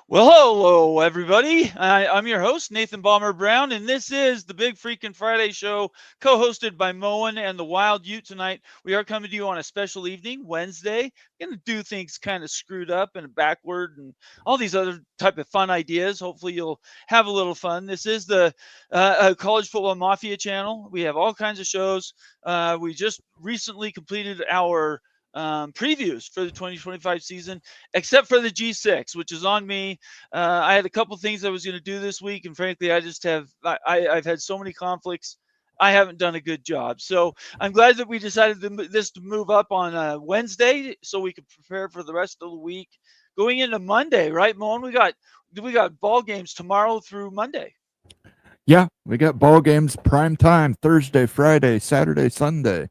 Well, hello, everybody. I'm your host, Nathan Balmer Brown, and this is the Big Freakin' Friday Show, co-hosted by Moen and the Wild Ute tonight. We are coming to you on a special evening, Wednesday. Going to do things kind of screwed up and backward and all these other type of fun ideas. Hopefully you'll have a little fun. This is the College Football Mafia channel. We have all kinds of shows. We just recently completed our previews for the 2025 season, except for the G6, which is on me. I had a couple things I was going to do this week, and frankly, I've had so many conflicts. I haven't done a good job. So I'm glad that we decided to move up on Wednesday so we could prepare for the rest of the week. Going into Monday, right, Moen? We got ball games tomorrow through Monday. Yeah, we got ball games prime time Thursday, Friday, Saturday, Sunday.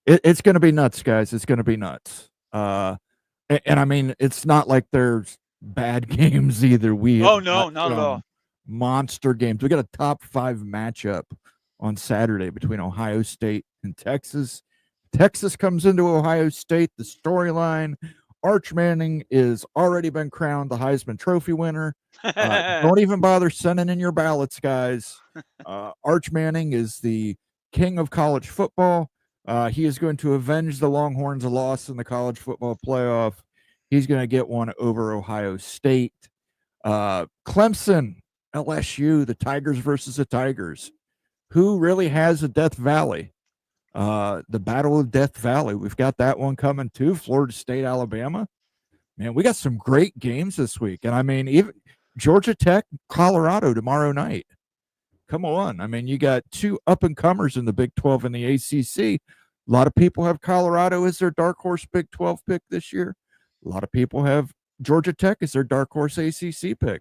It's going to be nuts, guys. It's going to be nuts. And I mean, it's not like there's bad games either. No, not at all. Monster games. We got a top 5 matchup on Saturday between Ohio State and Texas. Texas comes into Ohio State. The storyline: Arch Manning is already been crowned the Heisman Trophy winner. Don't even bother sending in your ballots, guys. Arch Manning is the king of college football. He is going to avenge the Longhorns' loss in the college football playoff. He's going to get one over Ohio State. Clemson, LSU, the Tigers versus the Tigers. Who really has a Death Valley? The Battle of Death Valley. We've got that one coming too. Florida State, Alabama. Man, we got some great games this week. And I mean, even Georgia Tech, Colorado tomorrow night. Come on. I mean, you got 2 up-and-comers in the Big 12 and the ACC. A lot of people have Colorado as their dark horse Big 12 pick this year. A lot of people have Georgia Tech as their dark horse ACC pick.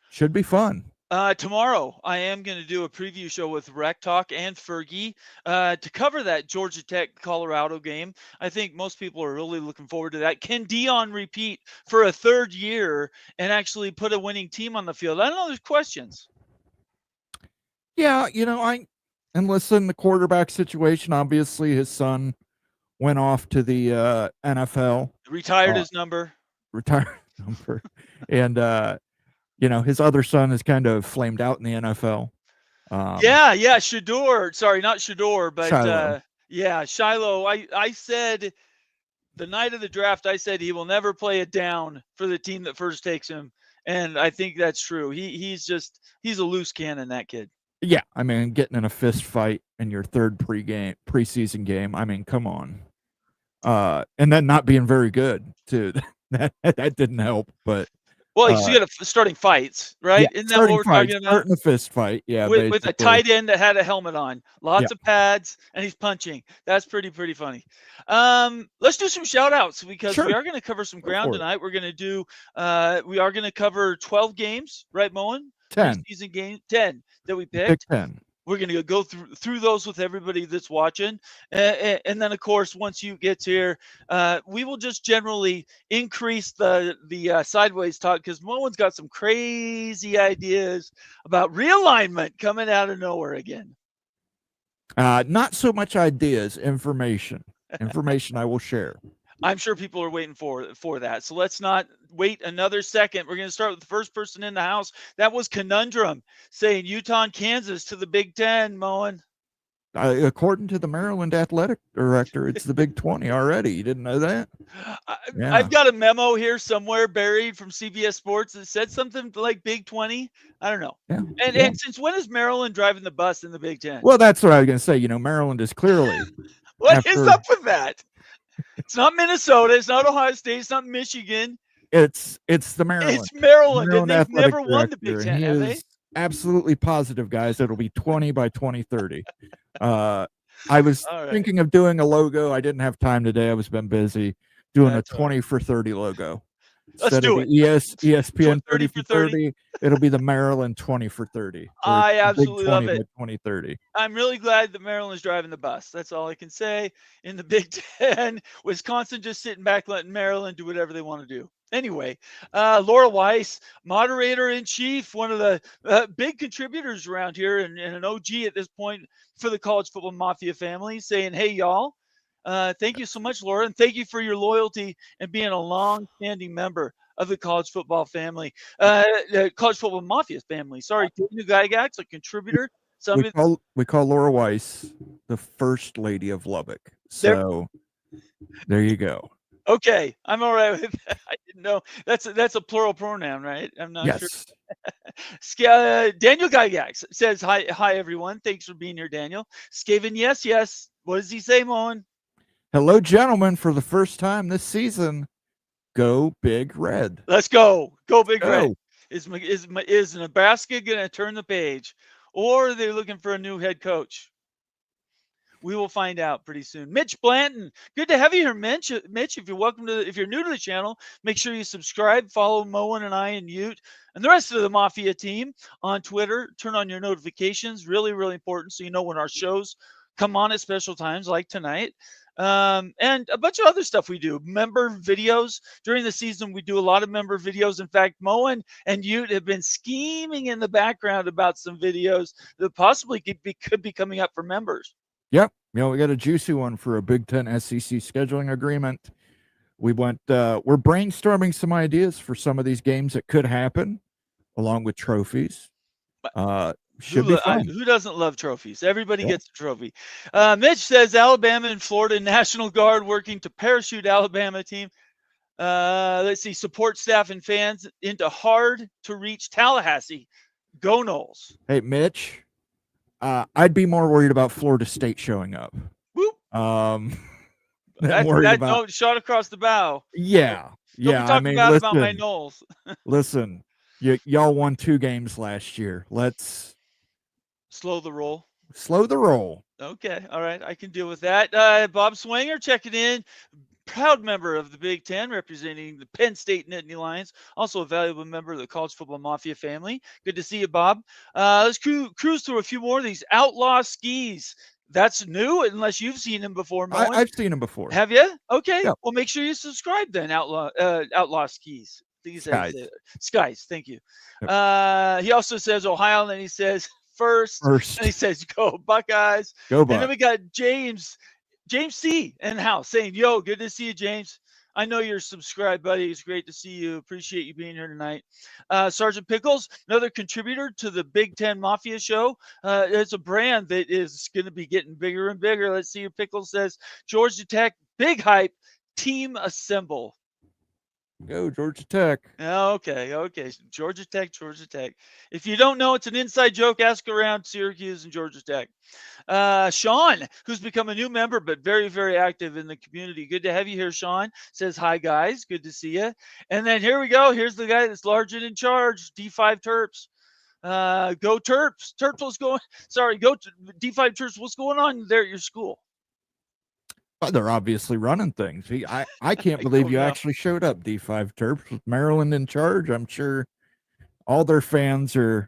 Should be fun. Tomorrow, I am going to do a preview show with Rec Talk and Fergie to cover that Georgia Tech Colorado game. I think most people are really looking forward to that. Can Dion repeat for a 3rd year and actually put a winning team on the field? I don't know. There's questions. Yeah, and listen, the quarterback situation, obviously his son went off to the NFL. Retired his number. And, his other son is kind of flamed out in the NFL. Shador. Sorry, not Shador, but Shiloh. Shiloh. I said the night of the draft, I said he will never play it down for the team that first takes him. And I think that's true. He's a loose cannon, that kid. Yeah, I mean, getting in a fist fight in your 3rd preseason game. I mean, come on. And then not being very good too. that didn't help. But he's got starting fights, right? Yeah, Isn't that what we're talking about? Starting a fist fight, yeah. With a tight end that had a helmet on, lots of pads, and he's punching. That's pretty funny. Let's do some shout outs because we are going to cover some ground tonight. We're going to do we are going to cover 12 games, right, Moen? 10 season game 10 that we picked. 10. We're going to go through those with everybody that's watching. And then, of course, once you get here, we will just generally increase the sideways talk because Moen's got some crazy ideas about realignment coming out of nowhere again. Not so much ideas, information. Information I will share. I'm sure people are waiting for that. So let's not wait another second. We're going to start with the first person in the house. That was Conundrum saying Utah and Kansas to the Big Ten, Moen. According to the Maryland athletic director, it's the Big 20 already. You didn't know that? Yeah. I've got a memo here somewhere buried from CBS Sports that said something like Big 20. I don't know. Yeah. And since when is Maryland driving the bus in the Big 10? Well, that's what I was going to say. Maryland is clearly What is up with that? It's not Minnesota. It's not Ohio State. It's not Michigan. It's the Maryland. It's Maryland, Maryland and they've athletic never won the Big director, 10, and he have they? is absolutely positive, guys. It'll be 20 by 2030. I was thinking of doing a logo. I didn't have time today. I was been busy doing a 20 for 30 logo. Let's Instead do of it. the ESPN 30 for 30. It'll be the Maryland 20 for 30. I absolutely love it. 2030. I'm really glad that Maryland's driving the bus. That's all I can say. In the Big 10, Wisconsin just sitting back letting Maryland do whatever they want to do. Anyway, Laura Weiss, moderator-in-chief, one of the big contributors around here and an OG at this point for the College Football Mafia family, saying, hey, y'all, thank you so much, Laura, and thank you for your loyalty and being a long-standing member of the college football family, the College Football Mafia family. Sorry, Daniel Gygax, a contributor. We call Laura Weiss the first lady of Lubbock. So there you go. Okay, I'm all right with that. I didn't know that's a plural pronoun, right? I'm not sure. Daniel Gygax says hi everyone. Thanks for being here, Daniel. Skaven, yes. What does he say, Moen? Hello, gentlemen. For the first time this season, go Big Red. Let's go. Go Big Red. Is Nebraska going to turn the page, or are they looking for a new head coach? We will find out pretty soon. Mitch Blanton, good to have you here, Mitch. If you're new to the channel, make sure you subscribe, follow Moen and I and Ute and the rest of the Mafia team on Twitter. Turn on your notifications, really, really important, so you know when our shows come on at special times like tonight. And a bunch of other stuff we do. Member videos. During the season, we do a lot of member videos. In fact, Moen and Ute have been scheming in the background about some videos that possibly could be coming up for members. Yep. We got a juicy one for a Big Ten SEC scheduling agreement. We're brainstorming some ideas for some of these games that could happen, along with trophies. Should be fun. Who doesn't love trophies? Everybody gets a trophy. Mitch says Alabama and Florida National Guard working to parachute Alabama team. Let's see, support staff and fans into hard to reach Tallahassee. Go Noles. Hey, Mitch. I'd be more worried about Florida State showing up. Whoop. That's shot across the bow. Yeah. Don't be talking bad about my Noles. Listen, y'all won 2 games last year. Let's slow the roll. Okay. All right. I can deal with that. Bob Swanger checking in. Proud member of the Big Ten, representing the Penn State Nittany Lions. Also a valuable member of the College Football Mafia family. Good to see you, Bob. Let's cruise through a few more of these outlaw skis. That's new, unless you've seen them before, Moen. I've seen them before. Have you? Okay. Yeah. Well, make sure you subscribe then, Outlaw skis. Skies. Thank you. Yep. He also says Ohio, and then he says first. And he says go Buckeyes. Go Buckeyes. And then we got James C. in the house saying, yo, good to see you, James. I know you're subscribed, buddy. It's great to see you. Appreciate you being here tonight. Sergeant Pickles, another contributor to the Big Ten Mafia show. It's a brand that is going to be getting bigger and bigger. Let's see. Pickles says, Georgia Tech, big hype, team assemble. Go Georgia Tech. Okay. Georgia Tech. If you don't know, it's an inside joke. Ask around Syracuse and Georgia Tech. Sean, who's become a new member, but very, very active in the community. Good to have you here, Sean. Says, hi, guys. Good to see you. And then here we go. Here's the guy that's large and in charge, D5 Terps. Go Terps. Terps, what's going go to D5 Terps. What's going on there at your school? They're obviously running things. I can't believe you actually showed up, D5 Terps, with Maryland in charge. I'm sure all their fans are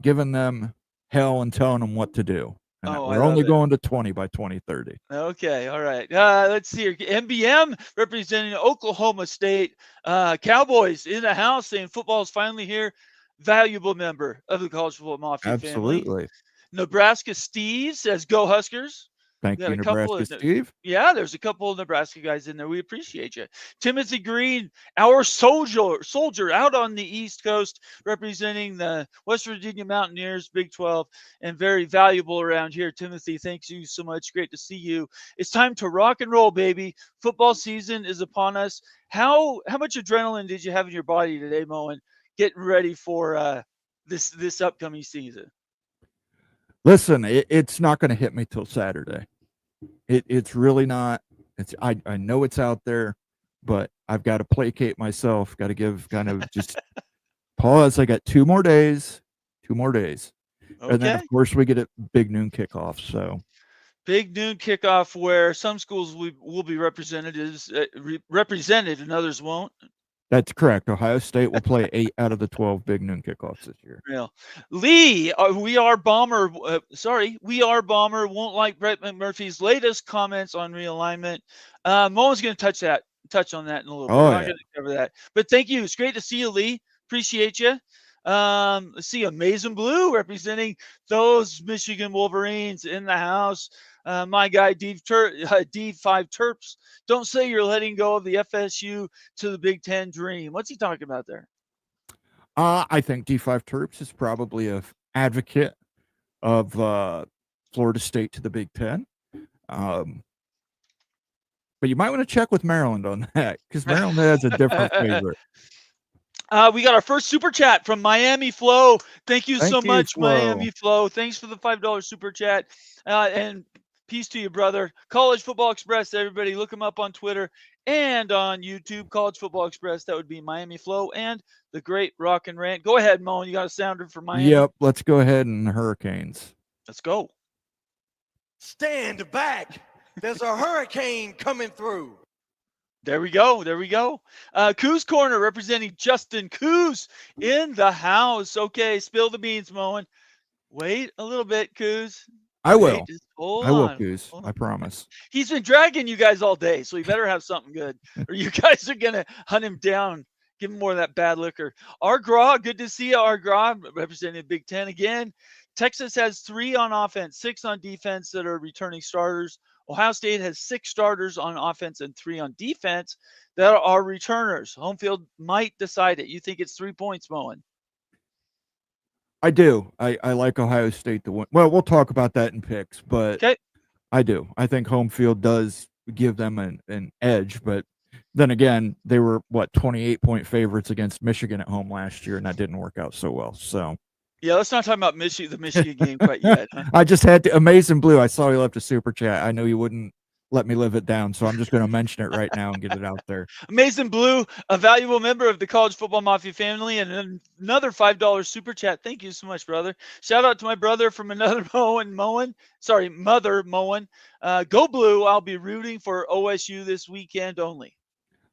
giving them hell and telling them what to do. And we're only going to 20 by 2030. Okay, all right. Let's see here. MBM representing Oklahoma State. Cowboys in the house saying football is finally here. Valuable member of the College Football Mafia family. Absolutely. Nebraska Steve says go Huskers. Thank Got you, a couple Nebraska of Steve. yeah, there's a couple of Nebraska guys in there. We appreciate you. Timothy Green, our soldier out on the East Coast, representing the West Virginia Mountaineers, Big 12, and very valuable around here. Timothy, thanks you so much. Great to see you. It's time to rock and roll, baby. Football season is upon us. How much adrenaline did you have in your body today, Moen, getting ready for this upcoming season? Listen, it's not going to hit me till Saturday. It's really not. I know it's out there, but I've got to placate myself. Got to give kind of just pause. I got 2 more days. 2 more days. And then, Okay. of course, we get a big noon kickoff. So Big noon kickoff where some schools will be represented and others won't. that's correct. Ohio State will play 8 out of the 12 big noon kickoffs this year. Real. Lee, we are Bomber. We are Bomber. Won't like Brett McMurphy's latest comments on realignment. Moen's going to touch on that in a little bit. Oh, We're not yeah. going to cover that. But thank you. It's great to see you, Lee. Appreciate you. Let's see, Amazing Blue representing those Michigan Wolverines in the house. My guy, D5 Terps. Don't say you're letting go of the FSU to the Big Ten dream. What's he talking about there? I think D5 Terps is probably a advocate of Florida State to the Big Ten. But you might want to check with Maryland on that because Maryland has a different favorite. We got our first super chat from Miami Flow. Thank you so much, Flo. Miami Flow. Thanks for the $5 super chat. And peace to you, brother. College Football Express, everybody. Look them up on Twitter and on YouTube. College Football Express. That would be Miami Flow and the Great Rock and Rant. Go ahead, Moen. You got a sounder for Miami? Yep. Let's go ahead and Hurricanes. Let's go. Stand back. There's a hurricane coming through. There we go. Coos Corner representing Justin Coos in the house. Okay, spill the beans, Moen. Wait a little bit, Coos. I will. Hold I will, on. Coos. I promise. He's been dragging you guys all day, so you better have something good, or you guys are gonna hunt him down. Give him more of that bad liquor. Argraw, good to see you, Argraw, representing Big Ten again. Texas has 3 on offense, 6 on defense that are returning starters. Ohio State has 6 starters on offense and 3 on defense that are returners. Home field might decide it. You think it's 3 points, Moen? I do. I like Ohio State to win. Well, we'll talk about that in picks, but okay. I do. I think home field does give them an edge, but then again, they were 28-point favorites against Michigan at home last year, and that didn't work out so well. So yeah, let's not talk about the Michigan game quite yet. Huh? I just had to. Amazing Blue. I saw you left a super chat. I know you wouldn't let me live it down, so I'm just going to mention it right now and get it out there. Amazing Blue, a valuable member of the College Football Mafia family, and another $5 super chat. Thank you so much, brother. Shout out to my brother from another mother Moen. Go Blue. I'll be rooting for OSU this weekend only.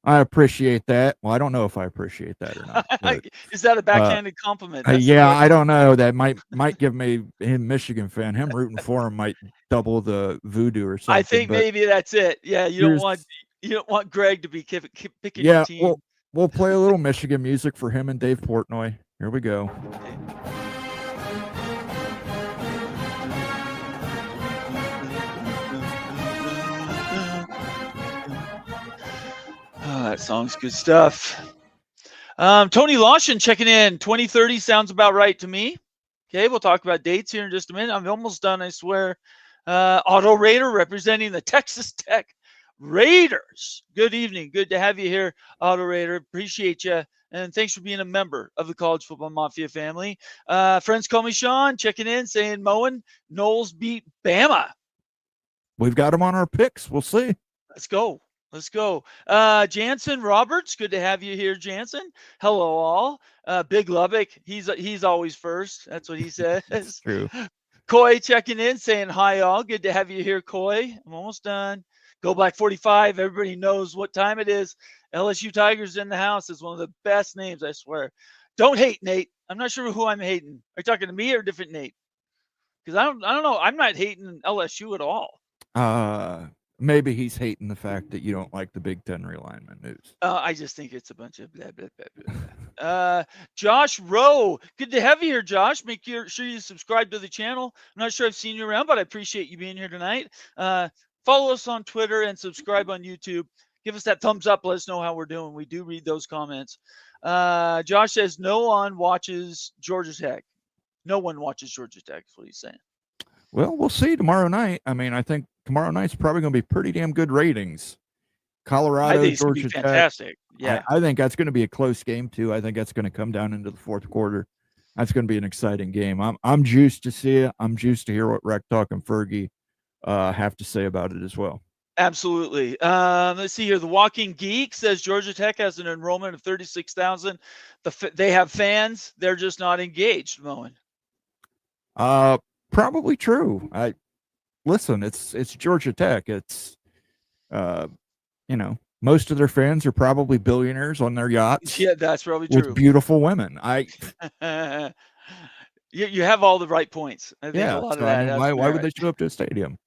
I appreciate that. Well, I don't know if I appreciate that or not. But, is that a backhanded compliment? Yeah, I don't know. That might give me him Michigan fan. Him rooting for him might double the voodoo or something. I think maybe that's it. Yeah, you don't want Greg to be picking your team. Yeah, we'll play a little Michigan music for him and Dave Portnoy. Here we go. Oh, that song's good stuff. Tony Lawson checking in. 2030 sounds about right to me. Okay, we'll talk about dates here in just a minute. I'm almost done, I swear. Auto Raider representing the Texas Tech Raiders. Good evening. Good to have you here, Auto Raider. Appreciate you. And thanks for being a member of the College Football Mafia family. Friends call me Sean, checking in, saying Moen, Knowles beat Bama. We've got him on our picks. We'll see. Let's go. Jansen Roberts, good to have you here, Jansen. Hello, all. Big Lubbock, he's always first. That's what he says. True. Coy checking in, saying hi, all. Good to have you here, Coy. I'm almost done. Go Black 45. Everybody knows what time it is. LSU Tigers in the house is one of the best names, I swear. Don't hate, Nate. I'm not sure who I'm hating. Are you talking to me or a different Nate? Because I don't know. I'm not hating LSU at all. Maybe he's hating the fact that you don't like the Big Ten realignment news. I just think it's a bunch of blah, blah, blah, blah, blah. Josh Rowe, good to have you here, Josh. Make sure you subscribe to the channel. I'm not sure I've seen you around, but I appreciate you being here tonight. Follow us on Twitter and subscribe on YouTube. Give us that thumbs up. Let us know how we're doing. We do read those comments. Josh says no one watches Georgia Tech. No one watches Georgia Tech is what he's saying. Well, we'll see tomorrow night. I mean, I think tomorrow night's probably going to be pretty damn good ratings. Colorado, I think it's Georgia be fantastic. Tech. Yeah, I think that's going to be a close game too. I think that's going to come down into the fourth quarter. That's going to be an exciting game. I'm juiced to see it. I'm juiced to hear what Rec Talk and Fergie have to say about it as well. absolutely. Let's see here. The Walking Geek says Georgia Tech has an enrollment of 36,000. They have fans. They're just not engaged, Moen. Probably true. Listen, it's Georgia Tech. It's most of their fans are probably billionaires on their yachts. Yeah, that's probably true. With beautiful women. You have all the right points. I think a lot of that. I mean, why would they show up to a stadium?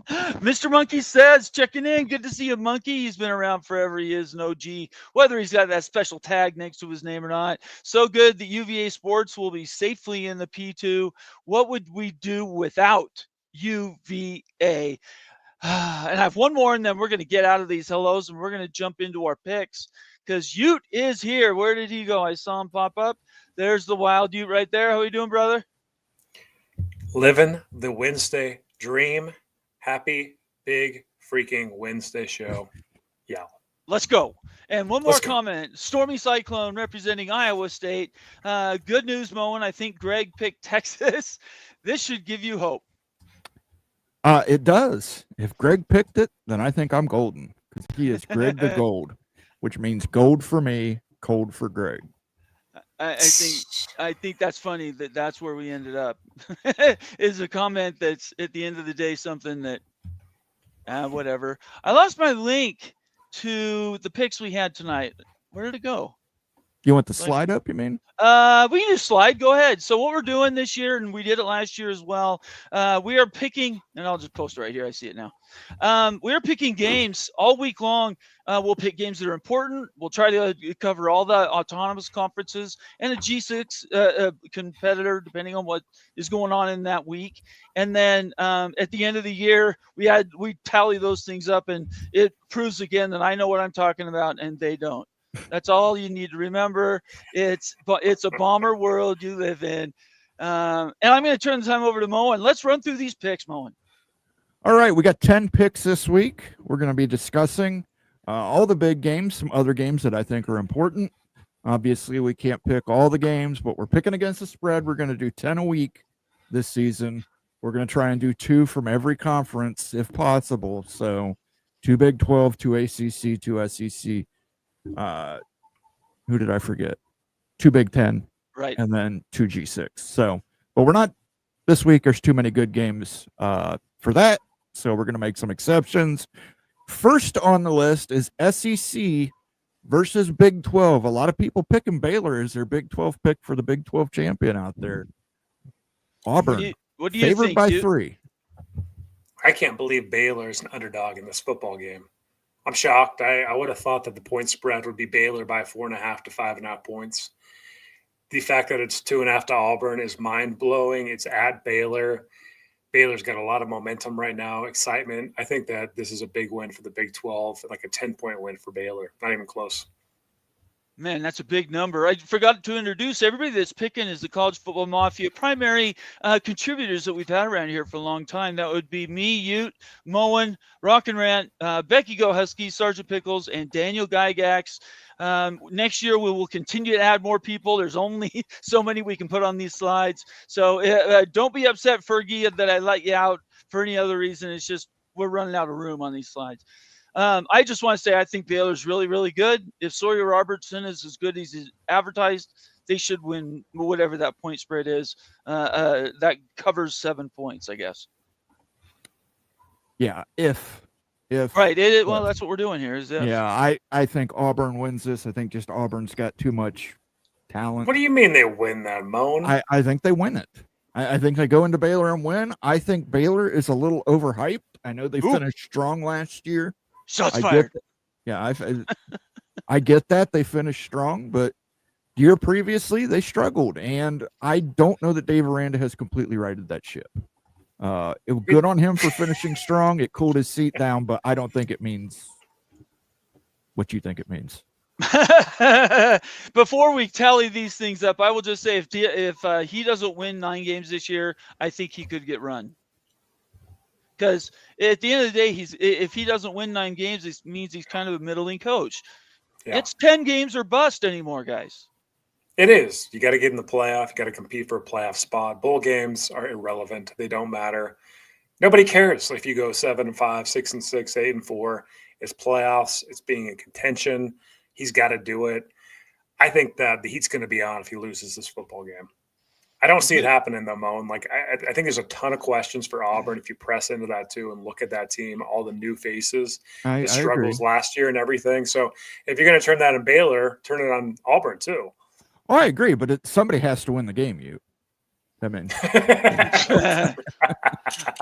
Mr. Monkey says, checking in. Good to see you, Monkey. He's been around forever. He is an OG, whether he's got that special tag next to his name or not. So good that UVA Sports will be safely in the P2. What would we do without UVA? And I have one more, and then we're going to get out of these hellos, and we're going to jump into our picks because Ute is here. Where did he go? I saw him pop up. There's the wild Ute right there. How are you doing, brother? Living the Wednesday dream. Happy big freaking Wednesday show. Yeah. Let's go. And one more comment. Stormy Cyclone representing Iowa State. Good news, Moen. I think Greg picked Texas. This should give you hope. It does. If Greg picked it, then I think I'm golden because he is Greg the Gold, which means gold for me, cold for Greg. I think that's funny that's where we ended up. Is a comment that's at the end of the day something that whatever. I lost my link to the picks we had tonight. Where did it go? You want the slide up, you mean? We can just slide. Go ahead. So what we're doing this year, and we did it last year as well, we are picking, and I'll just post it right here. I see it now. We're picking games all week long. We'll pick games that are important. We'll try to cover all the autonomous conferences and a G6 competitor, depending on what is going on in that week. And then at the end of the year, we tally those things up, and it proves again that I know what I'm talking about, and they don't. That's all you need to remember. It's a bomber world you live in. And I'm going to turn the time over to Moen. Let's run through these picks, Moen. All right, we got 10 picks this week. We're going to be discussing all the big games, some other games that I think are important. Obviously, we can't pick all the games, but we're picking against the spread. We're going to do 10 a week this season. We're going to try and do 2 from every conference if possible. So 2 Big 12, 2 ACC, 2 SEC. Who did I forget? 2 Big 10, right? And then 2 G6. So, but we're not this week. There's too many good games for that, so we're going to make some exceptions. First on the list is SEC versus Big 12. A lot of people picking Baylor as their Big 12 pick for the Big 12 champion out there. Auburn, what do you favored think, by dude? 3. I can't believe Baylor is an underdog in this football game. I'm shocked. I would have thought that the point spread would be Baylor by 4.5 to 5.5 points. The fact that it's 2.5 to Auburn is mind-blowing. It's at Baylor. Baylor's got a lot of momentum right now, excitement. I think that this is a big win for the Big 12, like a 10-point win for Baylor. Not even close. Man, that's a big number. I forgot to introduce everybody that's picking is the College Football Mafia primary contributors that we've had around here for a long time. That would be me, Ute, Moen, Rock and Rant, Becky Go Husky, Sergeant Pickles, and Daniel Gygax. Next year, we will continue to add more people. There's only so many we can put on these slides. So don't be upset, Fergie, that I let you out for any other reason. It's just we're running out of room on these slides. I just want to say I think Baylor's really, really good. If Sawyer Robertson is as good as he's advertised, they should win whatever that point spread is. That covers 7 points, I guess. Yeah, if right. Well, that's what we're doing here. Is that? Yeah, I think Auburn wins this. I think just Auburn's got too much talent. What do you mean they win that, Moan? I think they win it. I think they go into Baylor and win. I think Baylor is a little overhyped. I know they Ooh. finished strong last year. Shots I fired. I get that they finished strong, but year previously they struggled, and I don't know that Dave Aranda has completely righted that ship. It was good on him for finishing strong. It cooled his seat down, but I don't think it means what you think it means. Before we tally these things up, I will just say if he doesn't win 9 games this year, I think he could get run. Because at the end of the day, if he doesn't win 9 games, it means he's kind of a middling coach. Yeah. It's 10 games or bust anymore, guys. It is. You got to get in the playoff. You got to compete for a playoff spot. Bowl games are irrelevant. They don't matter. Nobody cares if you go 7-5, 6-6, 8-4. It's playoffs. It's being in contention. He's got to do it. I think that the heat's going to be on if he loses this football game. I don't see it happening though, Moan. Like I think there's a ton of questions for Auburn if you press into that too and look at that team, all the new faces, the struggles last year and everything. So if you're going to turn that on Baylor, turn it on Auburn too. Oh, I agree, but somebody has to win the game. I mean, I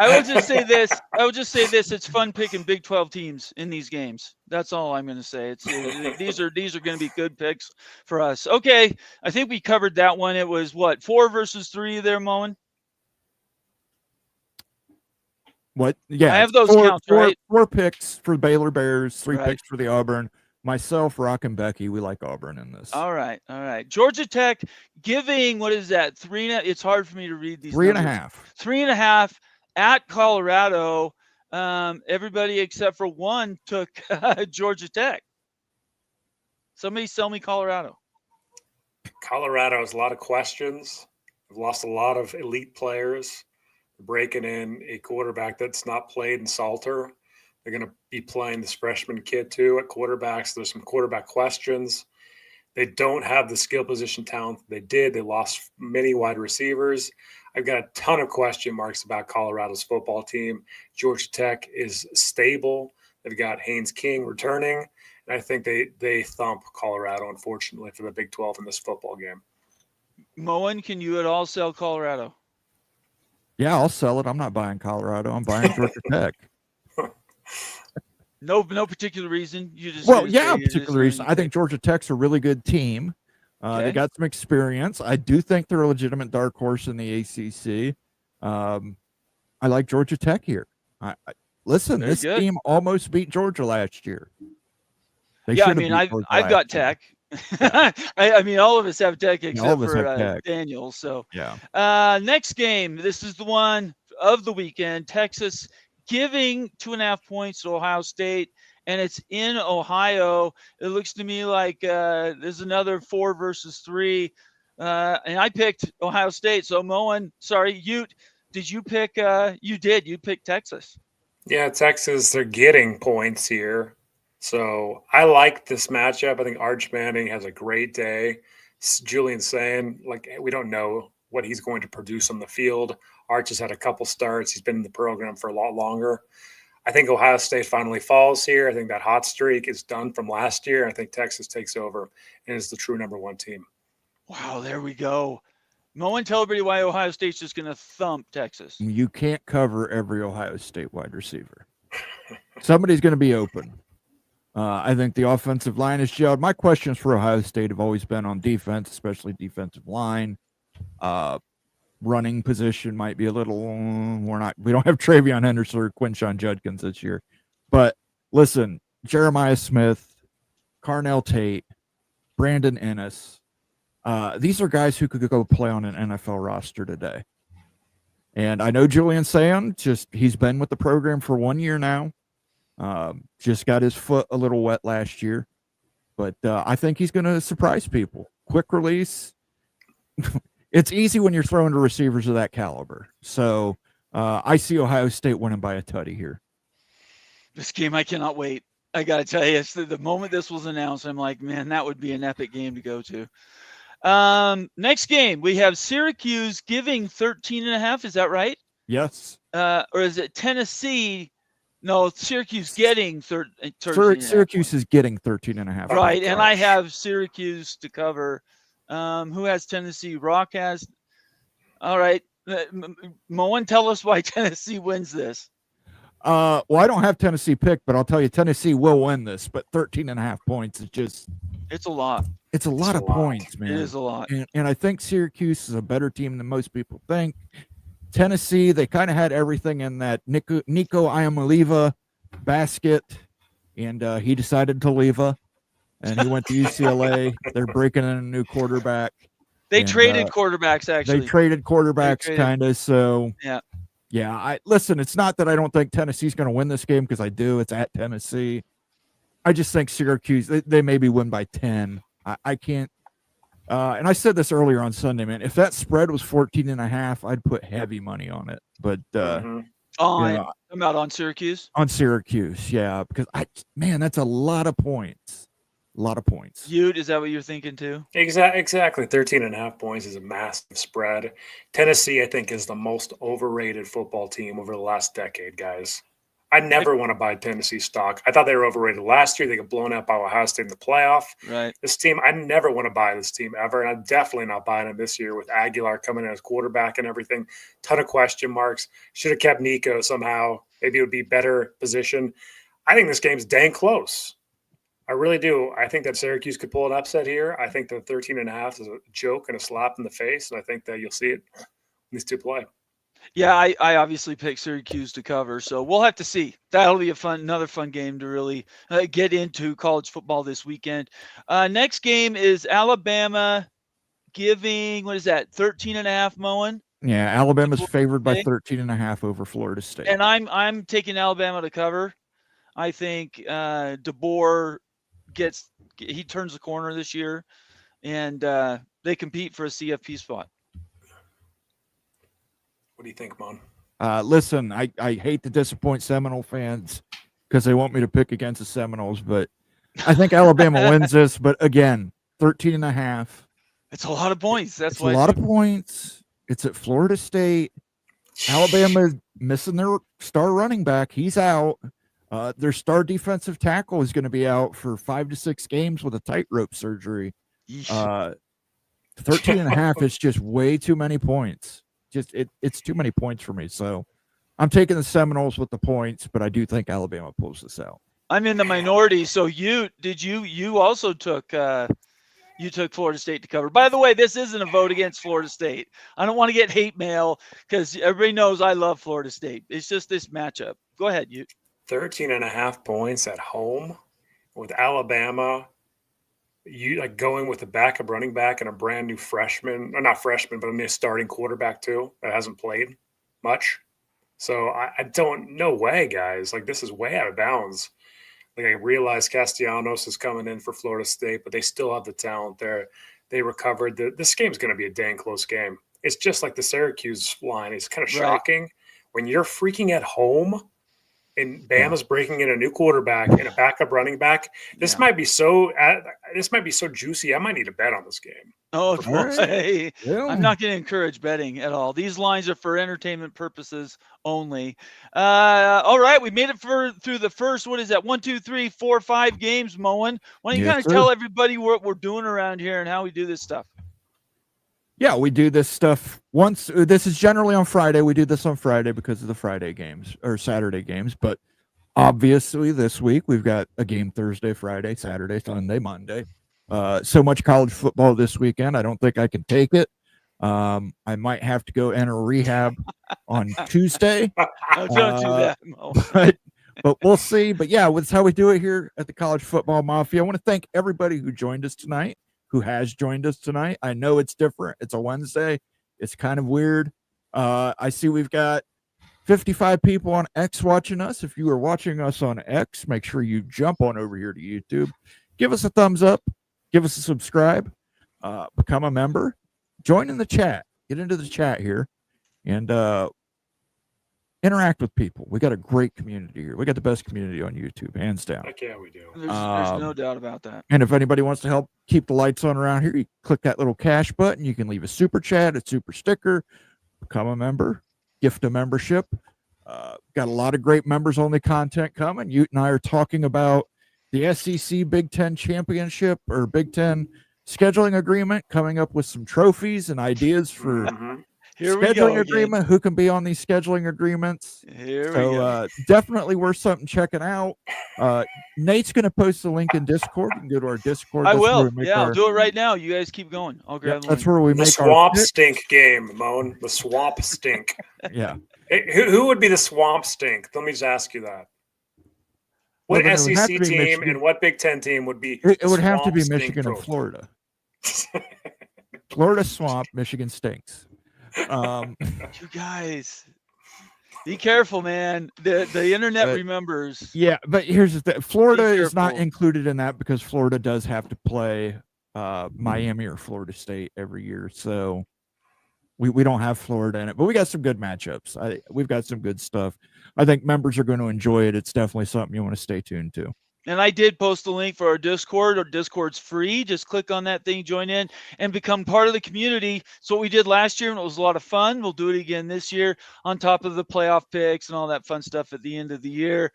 will just say this. It's fun picking Big 12 teams in these games. That's all I'm going to say. These are going to be good picks for us. Okay, I think we covered that one. It was what, 4 versus 3 there, Moen? What? Yeah, I have those counts, right? 4 picks for Baylor Bears, 3 Right. picks for the Auburn. Myself, Rock, and Becky, we like Auburn in this. All right. Georgia Tech giving, what is that? 3.5. It's hard for me to read these. 3.5. 3.5 at Colorado. Everybody except for one took Georgia Tech. Somebody sell me Colorado. Colorado has a lot of questions. They've lost a lot of elite players. They're breaking in a quarterback that's not played in Salter. They're going to be playing this freshman kid too at quarterbacks. There's some quarterback questions. They don't have the skill position talent they did. They lost many wide receivers. I've got a ton of question marks about Colorado's football team. Georgia Tech is stable. They've got Haynes King returning. And I think they thump Colorado, unfortunately, for the Big 12 in this football game. Moen, can you at all sell Colorado? Yeah, I'll sell it. I'm not buying Colorado. I'm buying Georgia Tech. No particular reason. You just particular reason. I think Georgia Tech's a really good team. Okay. They got some experience. I do think they're a legitimate dark horse in the ACC. I like Georgia Tech here. Listen, Very this good. team almost beat Georgia last year. I've got Tech. I mean, all of us have Tech except for Tech. Daniel. So yeah. Next game. This is the one of the weekend. Texas giving 2.5 points to Ohio State, and it's in Ohio. It looks to me like there's another 4 versus 3, and I picked Ohio State. So Moen, sorry, did you pick? You picked Texas. Yeah, Texas. They're getting points here, so I like this matchup. I think Arch Manning has a great day. Julian's saying, like, we don't know what he's going to produce on the field. Arch has had a couple starts. He's been in the program for a lot longer. I think Ohio State finally falls here. I think that hot streak is done from last year. I think Texas takes over and is the true number 1 team. Wow, there we go. Moen, tell everybody why Ohio State's just going to thump Texas. You can't cover every Ohio State wide receiver. Somebody's going to be open. I think the offensive line is gelled. My questions for Ohio State have always been on defense, especially defensive line. Running position might be a little. We don't have Travion Henderson or Quinshon Judkins this year, but listen, Jeremiah Smith, Carnell Tate, Brandon Ennis. These are guys who could go play on an NFL roster today. And I know Julian Sand, he's been with the program for 1 year now. Just got his foot a little wet last year, but I think he's going to surprise people. Quick release. It's easy when you're throwing to receivers of that caliber. So I see Ohio State winning by a tutty here. This game, I cannot wait. I got to tell you, the moment this was announced, I'm like, man, that would be an epic game to go to. Next game, we have Syracuse giving 13.5. Is that right? Yes. Or is it Tennessee? No, Syracuse getting 13. Syracuse is getting 13.5. Right, and I have Syracuse to cover. Who has Tennessee? Rock has. All right. Moen, tell us why Tennessee wins this. Well, I don't have Tennessee picked, but I'll tell you, Tennessee will win this. But 13.5 points is just, It's a lot. it's a lot of points, man. It is a lot. And I think Syracuse is a better team than most people think. Tennessee, they kind of had everything in that Nico Iamaleava basket, and he decided to leave, and he went to UCLA. They're breaking in a new quarterback. They And, traded quarterbacks, actually. They traded quarterbacks, kind of. So yeah. I listen. It's not that I don't think Tennessee's going to win this game, because I do. It's at Tennessee. I just think Syracuse, they maybe win by 10. I can't. And I said this earlier on Sunday, man. If that spread was 14.5, I'd put heavy money on it. But I'm out on Syracuse. On Syracuse, yeah, because that's a lot of points. A lot of points. Ute, is that what you're thinking too? Exactly. 13.5 points is a massive spread. Tennessee, I think, is the most overrated football team over the last decade, guys. I never want to buy Tennessee stock. I thought they were overrated last year. They got blown out by Ohio State in the playoff. Right. This team, I never want to buy this team ever, and I'm definitely not buying them this year with Aguilar coming in as quarterback and everything. Ton of question marks. Should have kept Nico somehow. Maybe it would be better position. I think this game's dang close. I really do. I think that Syracuse could pull an upset here. I think that 13.5 is a joke and a slap in the face, and I think that you'll see it when these two play. Yeah, I obviously picked Syracuse to cover, so we'll have to see. That'll be another fun game to really get into college football this weekend. Next game is Alabama giving, 13.5, Moen? Yeah, Alabama's favored by 13.5 over Florida State. And I'm taking Alabama to cover. I think DeBoer he turns the corner this year, and they compete for a CFP spot. What do you think, Mon? Listen, I hate to disappoint Seminole fans because they want me to pick against the Seminoles, but I think Alabama wins this. But again, 13.5. It's a lot of points. That's why a lot of points. It's at Florida State. Alabama is missing their star running back. He's out. Their star defensive tackle is going to be out for 5 to 6 games with a tightrope surgery. 13.5 is just way too many points. It's too many points for me. So I'm taking the Seminoles with the points, but I do think Alabama pulls this out. I'm in the minority. So you also took Florida State to cover. By the way, this isn't a vote against Florida State. I don't want to get hate mail because everybody knows I love Florida State. It's just this matchup. Go ahead, you. 13.5 points at home with Alabama. You like going with a backup running back and a brand new freshman, or not freshman, but a new starting quarterback too that hasn't played much. So I don't, no way, guys. Like, this is way out of bounds. Like, I realize Castellanos is coming in for Florida State, but they still have the talent there. They recovered. This game's going to be a dang close game. It's just like the Syracuse line. It's kind of shocking when you're freaking at home and Bama's breaking in a new quarterback and a backup running back. This might be so juicy. I might need to bet on this game. Oh, hey, I'm not going to encourage betting at all. These lines are for entertainment purposes only. All right, we made it through the first, 1, 2, 3, 4, 5 games, Moen. Why don't you kind of tell everybody what we're doing around here and how we do this stuff? Yeah, we do this stuff once. This is generally on Friday. We do this on Friday because of the Friday games or Saturday games. But obviously this week we've got a game Thursday, Friday, Saturday, Sunday, Monday. So much college football this weekend. I don't think I can take it. I might have to go enter rehab on Tuesday. Don't do that, Mo. But we'll see. But yeah, that's how we do it here at the College Football Mafia. I want to thank everybody who joined us tonight. Who has joined us tonight. I know it's different. It's a Wednesday. It's kind of weird. I see we've got 55 people on X watching us. If you are watching us on X, make sure you jump on over here to YouTube. Give us a thumbs up. Give us a subscribe. Become a member. Join in the chat. Get into the chat here. And interact with people. We got a great community here. We got the best community on YouTube, hands down. Heck yeah, we do. There's no doubt about that. And if anybody wants to help keep the lights on around here, you click that little cash button. You can leave a super chat, a super sticker, become a member, gift a membership. Got a lot of great members-only content coming. Ute and I are talking about the SEC Big Ten Championship or Big Ten scheduling agreement, coming up with some trophies and ideas for Here we go scheduling again. agreement. Who can be on these scheduling agreements? Here we go. Definitely worth something checking out. Nate's going to post the link in Discord. You can go to our Discord. I That's where will. we make Yeah, I'll our- do it right now. You guys keep going. I'll grab the That's link. where we The make our swamp picks. stink game, Moan. The swamp stink. Yeah. Hey, who would be the swamp stink? Let me just ask you that. Well, What then it would have SEC to be team Michigan. and what Big Ten team would be? It the would have to swamp be stink Michigan and trophy? Florida. Florida swamp, Michigan stinks. You guys, be careful, man. The internet remembers. Yeah, but here's the thing. Florida Be is not careful. included in that because Florida does have to play Miami or Florida State every year. So we don't have Florida in it, but we got some good matchups. We've got some good stuff. I think members are going to enjoy it. It's definitely something you want to stay tuned to. And I did post the link for our Discord. Our Discord's free. Just click on that thing, join in, and become part of the community. It's what we did last year, and it was a lot of fun. We'll do it again this year on top of the playoff picks and all that fun stuff at the end of the year.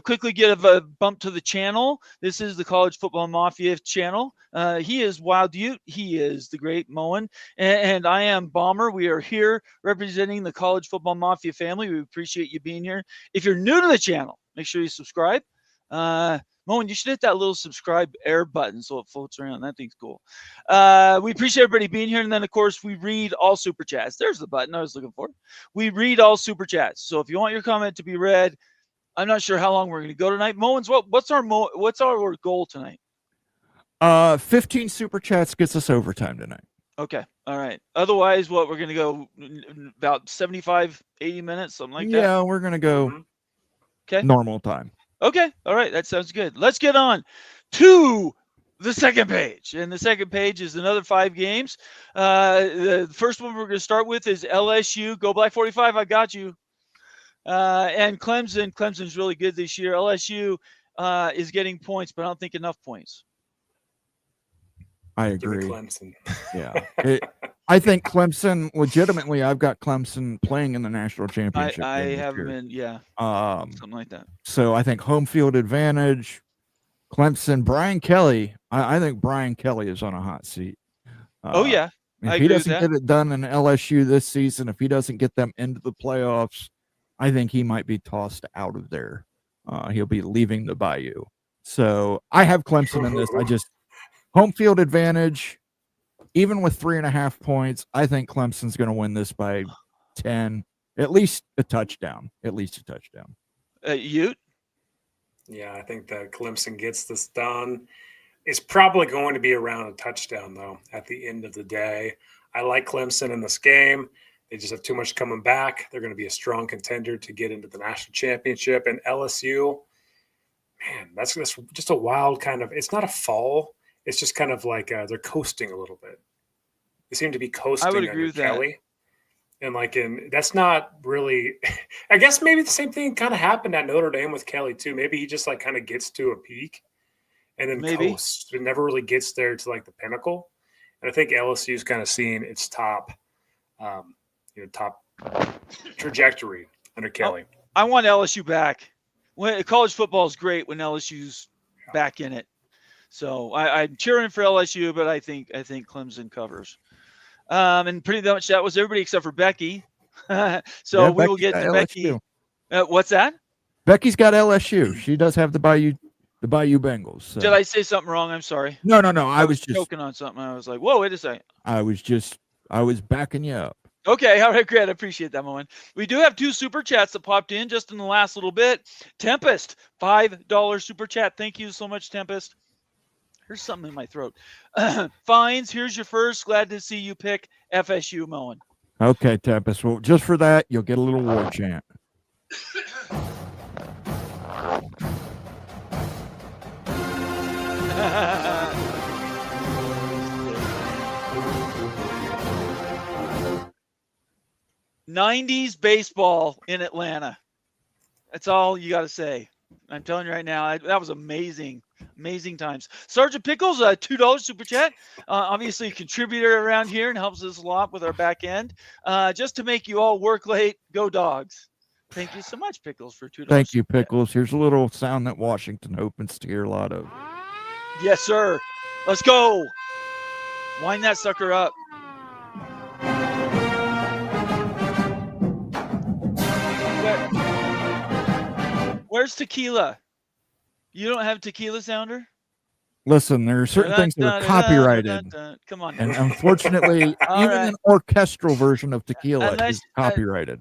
Quickly give a bump to the channel. This is the College Football Mafia channel. He is Wild Ute. He is the great Moen. And I am Bomber. We are here representing the College Football Mafia family. We appreciate you being here. If you're new to the channel, make sure you subscribe. Moen, you should hit that little subscribe air button so it floats around. That thing's cool. We appreciate everybody being here. And then, of course, we read all super chats. There's the button I was looking for. We read all super chats. So if you want your comment to be read, I'm not sure how long we're going to go tonight. Moen's, what's our goal tonight? 15 super chats gets us overtime tonight. Okay. All right. Otherwise, we're going to go about 75, 80 minutes, something like that? Yeah, we're going to go normal time. Okay. All right. That sounds good. Let's get on to the second page. And the second page is another 5 games. The first one we're going to start with is LSU. Go Black 45. I got you. And Clemson. Clemson's really good this year. LSU is getting points, but I don't think enough points. I agree. Clemson. Yeah. I think Clemson, legitimately, I've got Clemson playing in the national championship. I have been, something like that. So I think home field advantage, Clemson, Brian Kelly. I think Brian Kelly is on a hot seat. If he doesn't get it done in LSU this season, if he doesn't get them into the playoffs, I think he might be tossed out of there. He'll be leaving the Bayou. So I have Clemson in this. Home field advantage, even with 3.5 points, I think Clemson's going to win this by 10, at least a touchdown. Ute? Yeah, I think that Clemson gets this done. It's probably going to be around a touchdown, though, at the end of the day. I like Clemson in this game. They just have too much coming back. They're going to be a strong contender to get into the national championship. And LSU, man, that's just a wild kind of – it's not a fall. It's just kind of like they're coasting a little bit. They seem to be coasting. I would agree with Kelly. And that's not really. I guess maybe the same thing kind of happened at Notre Dame with Kelly too. Maybe he just kind of gets to a peak, and then coasts. It never really gets there to the pinnacle. And I think LSU's kind of seeing its top trajectory under Kelly. I want LSU back. College football is great when LSU's back in it. So I'm cheering for LSU, but I think Clemson covers. And pretty much that was everybody except for Becky. So we will get to Becky. What's that? Becky's got LSU. She does have the Bayou Bengals. So. Did I say something wrong? I'm sorry. No. I was just joking on something. I was like, whoa, wait a second. I was backing you up. Okay, all right, great. I appreciate that, Moen. We do have 2 super chats that popped in just in the last little bit. Tempest, $5 super chat. Thank you so much, Tempest. Here's something in my throat. Fines, here's your first. Glad to see you pick FSU, Moen. Okay, Tempest. Well, just for that, you'll get a little war chant. '90s baseball in Atlanta. That's all you got to say. I'm telling you right now, that was amazing. Amazing times. Sergeant Pickles, $2 super chat. Obviously a contributor around here and helps us a lot with our back end. Just to make you all work late, go Dogs. Thank you so much, Pickles, for $2. Thank you, Pickles. Here's a little sound that Washington hopes to hear a lot of. Yes, sir. Let's go. Wind that sucker up. Where's tequila? You don't have tequila sounder? Listen, there are certain things that are copyrighted. Come on. And unfortunately, All even right. an orchestral version of tequila Unless- is copyrighted.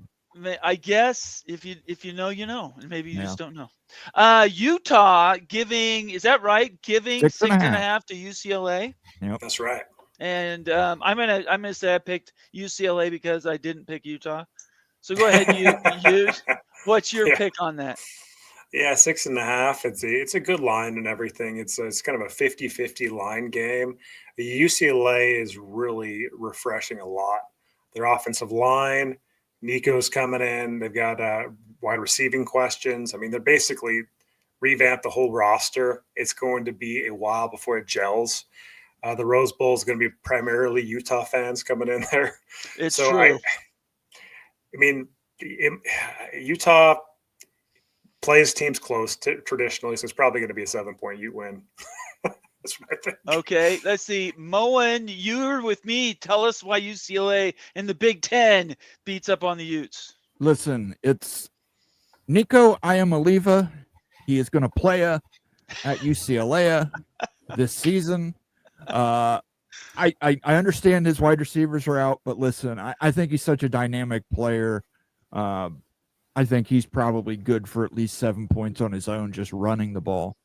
I guess if you know, you know, and maybe you Yeah. just don't know. Utah giving, is that right? Giving 6.5 to UCLA. That's right. And I'm gonna say I picked UCLA because I didn't pick Utah. So go ahead, you. What's your pick on that? Yeah, 6.5. It's a good line and everything. It's kind of a 50-50 line game. The UCLA is really refreshing a lot. Their offensive line, Nico's coming in. They've got wide receiving questions. I mean, they're basically revamped the whole roster. It's going to be a while before it gels. The Rose Bowl is going to be primarily Utah fans coming in there. It's so true. I mean, Utah plays teams close traditionally, so it's probably going to be a 7-point Ute win. That's what I think. Okay, let's see. Moen, you're with me. Tell us why UCLA in the Big Ten beats up on the Utes. Listen, it's Nico Iamaleava. He is going to play at UCLA this season. I understand his wide receivers are out, but listen, I think he's such a dynamic player. I think he's probably good for at least 7 points on his own, just running the ball.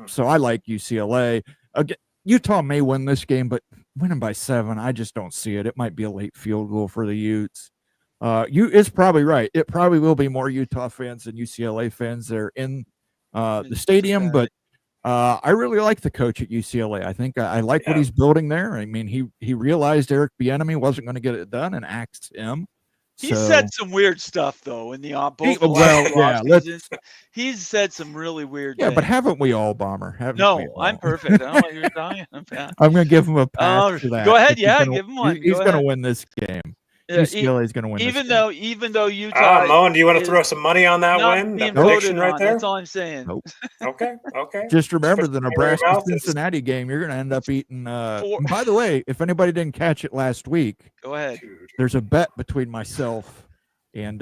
So I like UCLA. Again, Utah may win this game, but winning by 7, I just don't see it. It might be a late field goal for the Utes. You is probably right. It probably will be more Utah fans than UCLA fans there in the stadium, but I really like the coach at UCLA. I think I like what he's building there. I mean, he realized Eric Bieniemy wasn't going to get it done and axed him. He said some weird stuff though in the he's said some really weird things. But haven't we all, Bomber? I'm perfect. I don't know what you're talking about. I'm going to give him a pass for that. Go ahead, give him one. He's going to win this game. UCLA is going to win. Even though Utah. Moen, do you want to throw some money on that win? That prediction right there. That's all I'm saying. Nope. Okay. Just remember the Nebraska-Cincinnati game. You're going to end up eating. By the way, if anybody didn't catch it last week, go ahead. There's a bet between myself and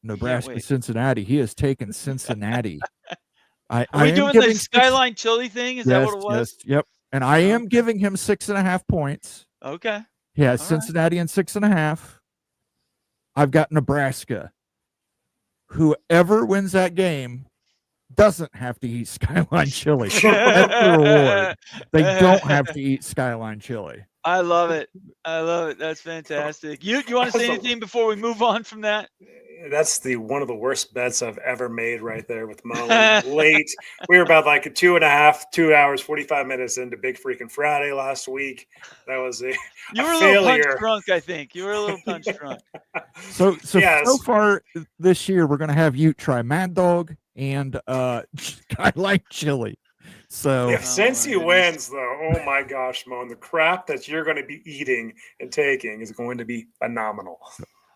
Nebraska-Cincinnati. He has taken Cincinnati. Are we doing the Skyline Chili thing? Is that what it was? Yep. And I am giving him 6.5 points. Okay. Yeah, Cincinnati and 6.5. I've got Nebraska. Whoever wins that game doesn't have to eat Skyline Chili. That's the reward. They don't have to eat Skyline Chili. I love it. That's fantastic. You want to say anything before we move on from that? That's one of the worst bets I've ever made right there with Mo. Late. We were about like 2 hours, 45 minutes into Big Freaking Friday last week. That was a little punch drunk, I think. You were a little punch drunk. So far this year, we're going to have you try Mad Dog and Skyline Chili. So if Cincy wins, though, oh my gosh, Moen, the crap that you're going to be eating and taking is going to be phenomenal.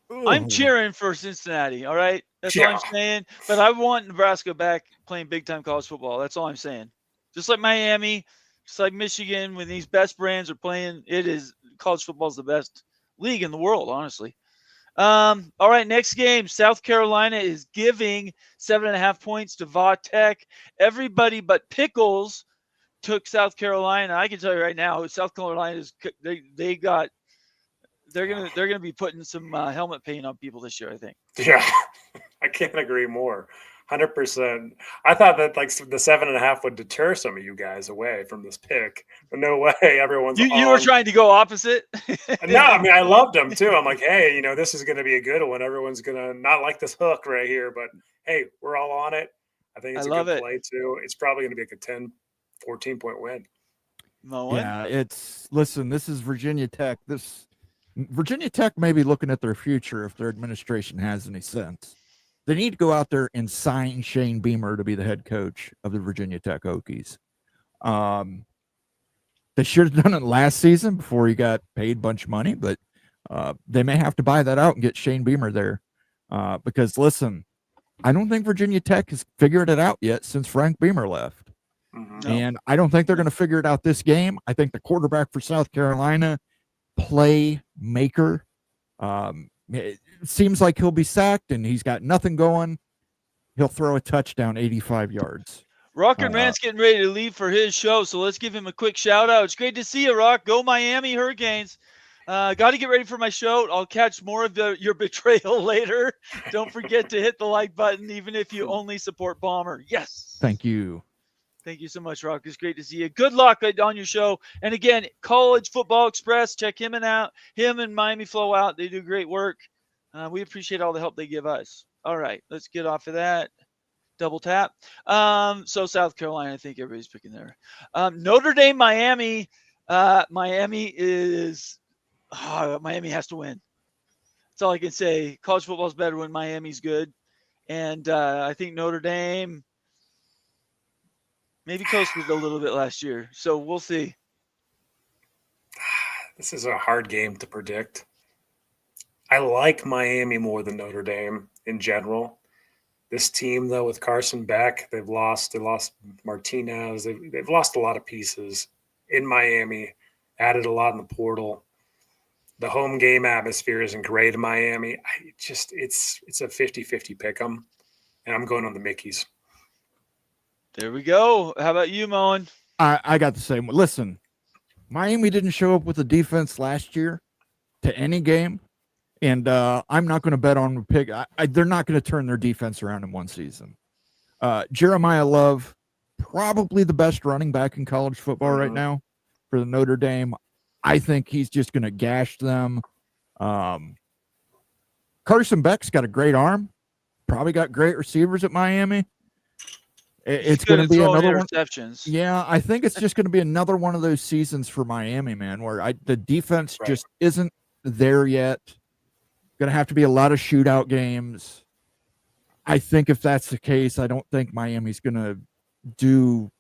I'm cheering for Cincinnati. All right, that's all I'm saying. But I want Nebraska back playing big time college football. That's all I'm saying. Just like Miami, just like Michigan, when these best brands are playing, college football is the best league in the world, honestly. All right, next game. South Carolina is giving 7.5 points to Va Tech. Everybody but Pickles took South Carolina. I can tell you right now, South Carolina is they're gonna be putting some helmet paint on people this year, I think. Yeah, I can't agree more. 100%. I thought that like the 7.5 would deter some of you guys away from this pick, but no way. Everyone's you were trying to go opposite. No, I mean I loved them too. I'm like, hey, this is going to be a good one. Everyone's gonna not like this hook right here, but hey, we're all on it. I think it's a good play too. It's probably going to be like a 10, 14-point win. Listen, this is Virginia Tech. Virginia Tech may be looking at their future if their administration has any sense. They need to go out there and sign Shane Beamer to be the head coach of the Virginia Tech Hokies. They should have done it last season before he got paid a bunch of money, but they may have to buy that out and get Shane Beamer there. Because, listen, I don't think Virginia Tech has figured it out yet since Frank Beamer left. Mm-hmm. And I don't think they're going to figure it out this game. I think the quarterback for South Carolina, playmaker, it seems like he'll be sacked and he's got nothing going. He'll throw a touchdown 85 yards. Rock and Rant's getting ready to leave for his show, so let's give him a quick shout out. It's great to see you, Rock. Go Miami Hurricanes. Got to get ready for my show. I'll catch more of your betrayal later. Don't forget to hit the like button, even if you only support Bomber. Yes. Thank you. Thank you so much, Rock. It's great to see you. Good luck on your show. And again, College Football Express, check him out. Him and Miami Flow Out. They do great work. We appreciate all the help they give us. All right, let's get off of that. Double tap. So South Carolina, I think everybody's picking there. Notre Dame, Miami. Miami has to win. That's all I can say. College football is better when Miami's good. And I think Notre Dame maybe coasted a little bit last year. So we'll see. This is a hard game to predict. I like Miami more than Notre Dame in general. This team, though, with Carson Beck, they lost Martinez. They've lost a lot of pieces in Miami, added a lot in the portal. The home game atmosphere isn't great in Miami. It's a 50-50 pick 'em, and I'm going on the Mickeys. There we go. How about you, Moen? I got the same one. Listen, Miami didn't show up with a defense last year to any game, and I'm not going to bet on pick. They're not going to turn their defense around in one season. Jeremiah Love, probably the best running back in college football right now for the Notre Dame. I think he's just going to gash them. Carson Beck's got a great arm. Probably got great receivers at Miami. It's going to be another one. Yeah, I think it's just going to be another one of those seasons for Miami, man, where the defense just isn't there yet. Going to have to be a lot of shootout games. I think if that's the case, I don't think Miami's going to do,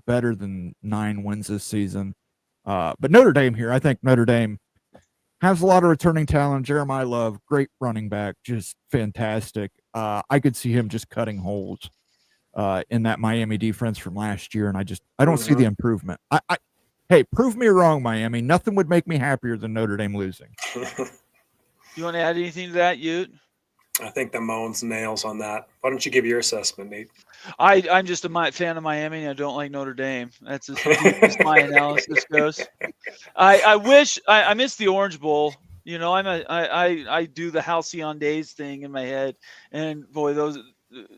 better than 9 wins this season. But Notre Dame here, I think Notre Dame has a lot of returning talent. Jeremiah Love, great running back, just fantastic. I could see him just cutting holes in that Miami defense from last year, and I don't see the improvement. Hey, prove me wrong, Miami. Nothing would make me happier than Notre Dame losing. You want to add anything to that, Ute? I think the Moans nails on that. Why don't you give your assessment, Nate? I'm just a fan of Miami, and I don't like Notre Dame. That's as deep as my analysis goes. I wish I missed the Orange Bowl. I do the Halcyon Days thing in my head, and boy,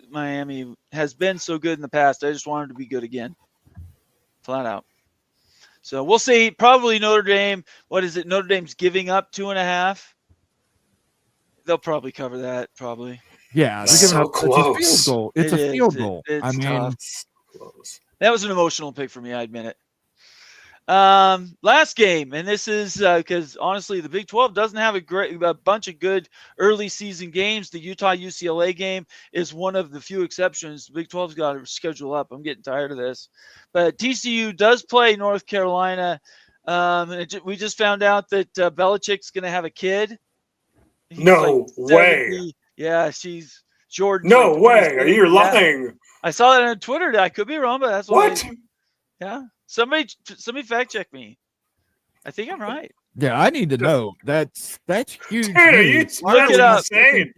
Miami has been so good in the past. I just want them to be good again, flat out. So we'll see. Probably Notre Dame. What is it? Notre Dame's giving up 2.5. They'll probably cover that. Probably. Yeah, they're giving up close. It's a field goal. It's a field goal. It's tough. Close. That was an emotional pick for me. I admit it. Last game, and this is because honestly, the Big 12 doesn't have a bunch of good early season games. The Utah-UCLA game is one of the few exceptions. The Big 12's got to schedule up. I'm getting tired of this, but TCU does play North Carolina. We just found out that Belichick's going to have a kid. He's no way. Yeah, she's Jordan. No way. Are you lying? I saw that on Twitter. I could be wrong, but that's what. Yeah. Somebody fact check me. I think I'm right. Yeah, I need to know. That's huge. Dude, look it up.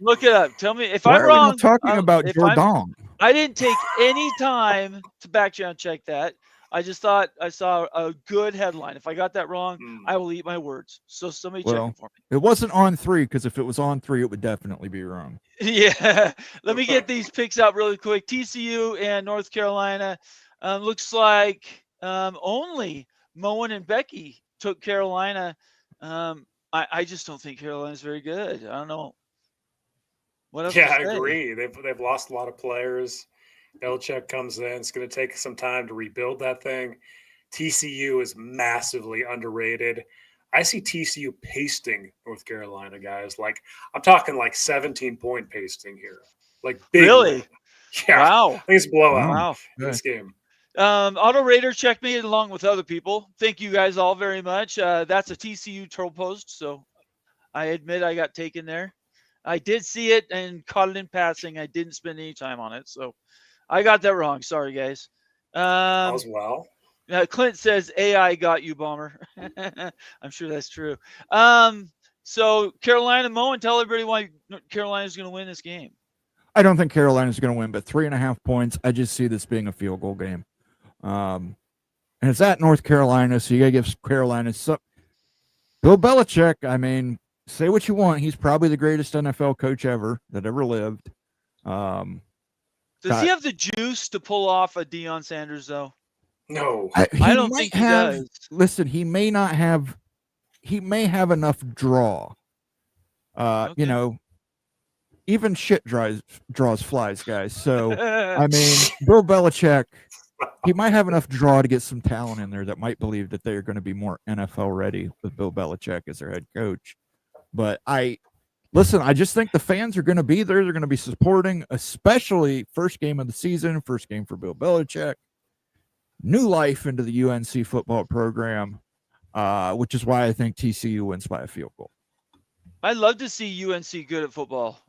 Look it up. Tell me if I'm wrong. Talking about Jordan. I didn't take any time to background check that. I just thought I saw a good headline. If I got that wrong, I will eat my words. So somebody check it for me. It wasn't on 3 because if it was on 3, it would definitely be wrong. Yeah. Let me get these picks out really quick. TCU and North Carolina. Looks like only Moen and Becky took Carolina. I just don't think Carolina's very good. I don't know. What else? Yeah, I agree. They've lost a lot of players. Belichick comes in. It's going to take some time to rebuild that thing. TCU is massively underrated. I see TCU pasting North Carolina, guys. I'm talking 17-point pasting here. Big. Really? Win. Yeah. Wow. I think it's blowout Wow. in this game. Auto Raider checked me along with other people. Thank you guys all very much. That's a TCU troll post, so I admit I got taken there. I did see it and caught it in passing. I didn't spend any time on it, so I got that wrong. Sorry, guys. As well. Clint says AI got you, Bomber. I'm sure that's true. So Carolina, Moen, tell everybody why Carolina's going to win this game. I don't think Carolina's going to win, but 3.5 points. I just see this being a field goal game. And it's at North Carolina, so you got to give Carolina some. Bill Belichick, I mean, say what you want. He's probably the greatest NFL coach ever that ever lived. Does he have the juice to pull off a Deion Sanders, though? No. I don't think he does. Listen, he may not have. He may have enough draw. You know, even shit draws flies, guys. So I mean, Bill Belichick, he might have enough draw to get some talent in there that might believe that they're going to be more NFL ready with Bill Belichick as their head coach. But I just think the fans are going to be there. They're going to be supporting, especially first game of the season, first game for Bill Belichick. New life into the UNC football program, which is why I think TCU wins by a field goal. I'd love to see UNC good at football.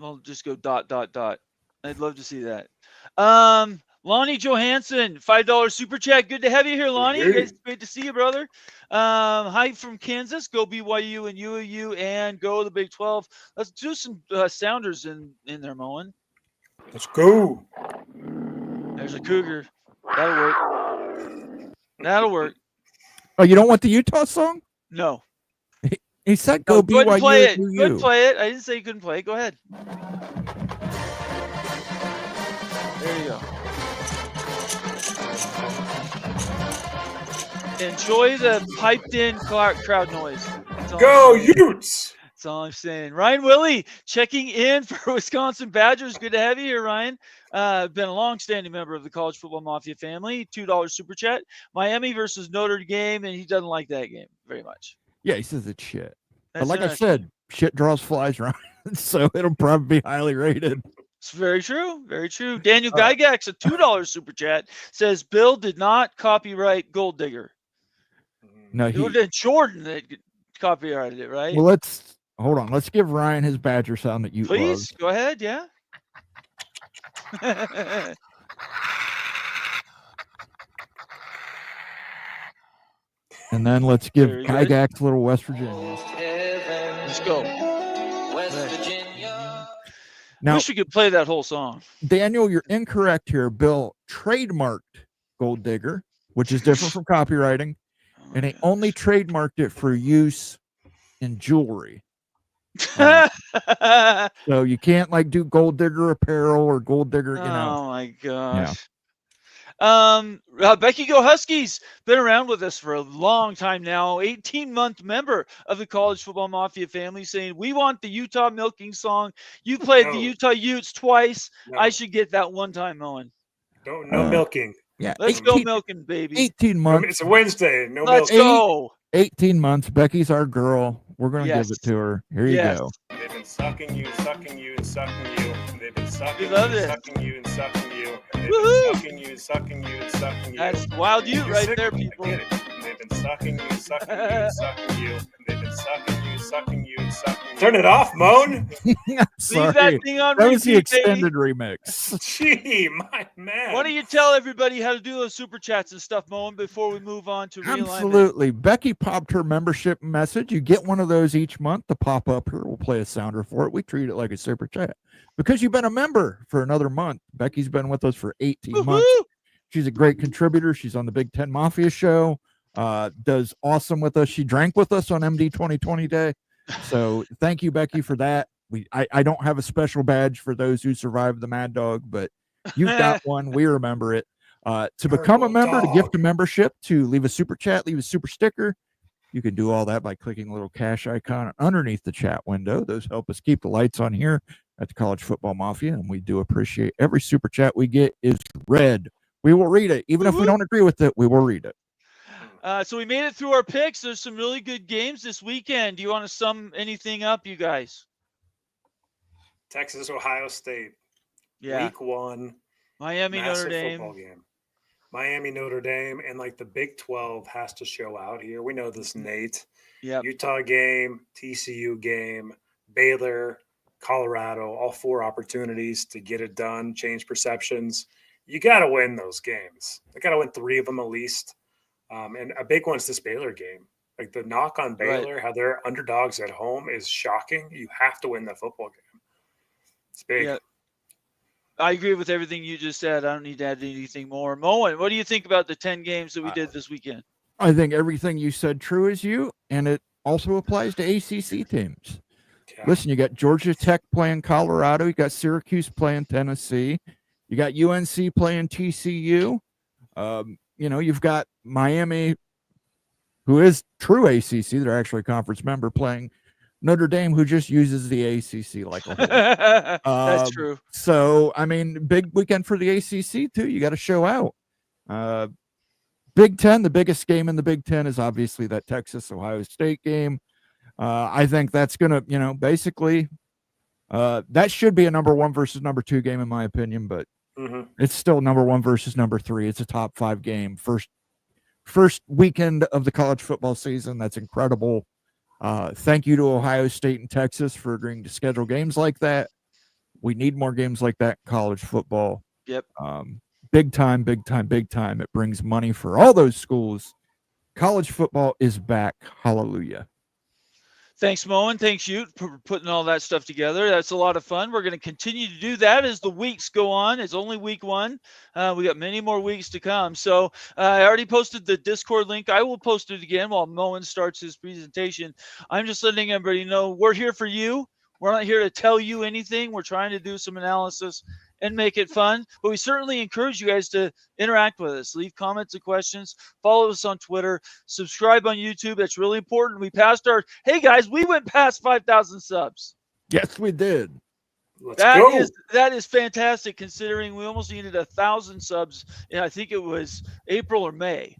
I'll just go ... I'd love to see that. Lonnie Johansson, $5 super chat. Good to have you here, Lonnie. It's great to see you, brother. Hi from Kansas. Go BYU and UAU and go the Big 12. Let's do some Sounders in there, Moen. Let's go. There's a Cougar. That'll work. Oh, you don't want the Utah song? No. He said go BYU. Go ahead and play it. Go ahead and play it. I didn't say you couldn't play it. Go ahead. There you go. Enjoy the piped-in crowd noise. Go Utes! That's all I'm saying. Ryan Willie checking in for Wisconsin Badgers. Good to have you here, Ryan. Been a long-standing member of the College Football Mafia family. $2 super chat. Miami versus Notre Dame, and he doesn't like that game very much. Yeah, he says it's shit. That's but like I said, shit draws flies, Ryan. So it'll probably be highly rated. It's very true. Very true. Daniel Gygax, a $2 super chat, says Bill did not copyright Gold Digger. No, it would have been Jordan that copyrighted it, right? Well, hold on. Let's give Ryan his Badger sound that you please go ahead. Yeah. And then let's give Gygax a little West Virginia. Let's go. West Virginia. Now, wish we could play that whole song. Daniel, you're incorrect here. Bill trademarked Gold Digger, which is different from copywriting, and he only trademarked it for use in jewelry. So you can't like do Gold Digger apparel or Gold Digger, you know. Oh my gosh. Yeah. Becky Go Huskies, been around with us for a long time now, 18-month member of the College Football Mafia family, saying, we want the Utah milking song. You played the Utah Utes twice. I should get that one time, Owen. No milking. Yeah. Let's go milking, baby. 18 months. It's a Wednesday. No Let's milking. go. 18 months. Becky's our girl. We're going to give it to her. Here you go. They've been sucking you, sucking you, and sucking you. They've been sucking you, sucking you, and sucking you. They've been sucking you, sucking you, and sucking you. That's Wild Ute right there, people. They've been sucking you, sucking you, and sucking you. They've been sucking you, sucking you, and sucking you. Turn it off, Moan. Sorry. Leave that thing on that was the repeat, extended remix. Gee, my man. Why don't you tell everybody how to do those super chats and stuff, Moen, before we move on to Realignment? Absolutely. Becky popped her membership message. You get one of those each month to pop up here. We'll play a sounder for it. We treat it like a super chat. Because you've been a member for another month. Becky's been with us for 18 months. She's a great contributor. She's on the Big Ten Mafia show. Does awesome with us. She drank with us on MD 2020 Day. So thank you, Becky, for that. I don't have a special badge for those who survived the Mad Dog, but you've got one. We remember it. To become a member, to gift a membership, to leave a super chat, leave a super sticker, you can do all that by clicking the little cash icon underneath the chat window. Those help us keep the lights on here at the College Football Mafia, and we do appreciate every super chat we get is read. We will read it. Even if we don't agree with it, we will read it. So we made it through our picks. There's some really good games this weekend. Do you want to sum anything up, you guys? Texas, Ohio State. Yeah. Week 1. Miami, Notre Dame. Football game. Miami, Notre Dame, and like the Big 12 has to show out here. We know this, Nate. Yeah. Utah game, TCU game, Baylor, Colorado, all 4 opportunities to get it done, change perceptions. You got to win those games. They got to win 3 of them at least. And a big one's this Baylor game. Like the knock on Baylor, how they're underdogs at home is shocking. You have to win that football game. It's big. Yeah. I agree with everything you just said. I don't need to add anything more. Moen, what do you think about the 10 games that we did this weekend? I think everything you said true is you, and it also applies to ACC teams. Yeah. Listen, you got Georgia Tech playing Colorado. You got Syracuse playing Tennessee. You got UNC playing TCU. You've got Miami, who is true ACC. They're actually a conference member, playing Notre Dame, who just uses the ACC like a whole. That's true. So, I mean, big weekend for the ACC, too. You got to show out. Big Ten, the biggest game in the Big Ten is obviously that Texas-Ohio State game. I think that's going to, basically, that should be a number 1 versus number 2 game, in my opinion, but it's still number 1 versus number 3. It's a top 5 game. First weekend of the college football season. That's incredible. Thank you to Ohio State and Texas for agreeing to schedule games like that. We need more games like that in college football. Yep. Big time, big time, big time. It brings money for all those schools. College football is back. Hallelujah. Thanks, Moen. Thanks, you, for putting all that stuff together. That's a lot of fun. We're going to continue to do that as the weeks go on. It's only week 1. We got many more weeks to come. So I already posted the Discord link. I will post it again while Moen starts his presentation. I'm just letting everybody know we're here for you. We're not here to tell you anything. We're trying to do some analysis and make it fun. But we certainly encourage you guys to interact with us. Leave comments and questions. Follow us on Twitter. Subscribe on YouTube. That's really important. Hey guys, we went past 5,000 subs. Yes, we did. Let's go. That is fantastic, considering we almost needed 1,000 subs. And I think it was April or May.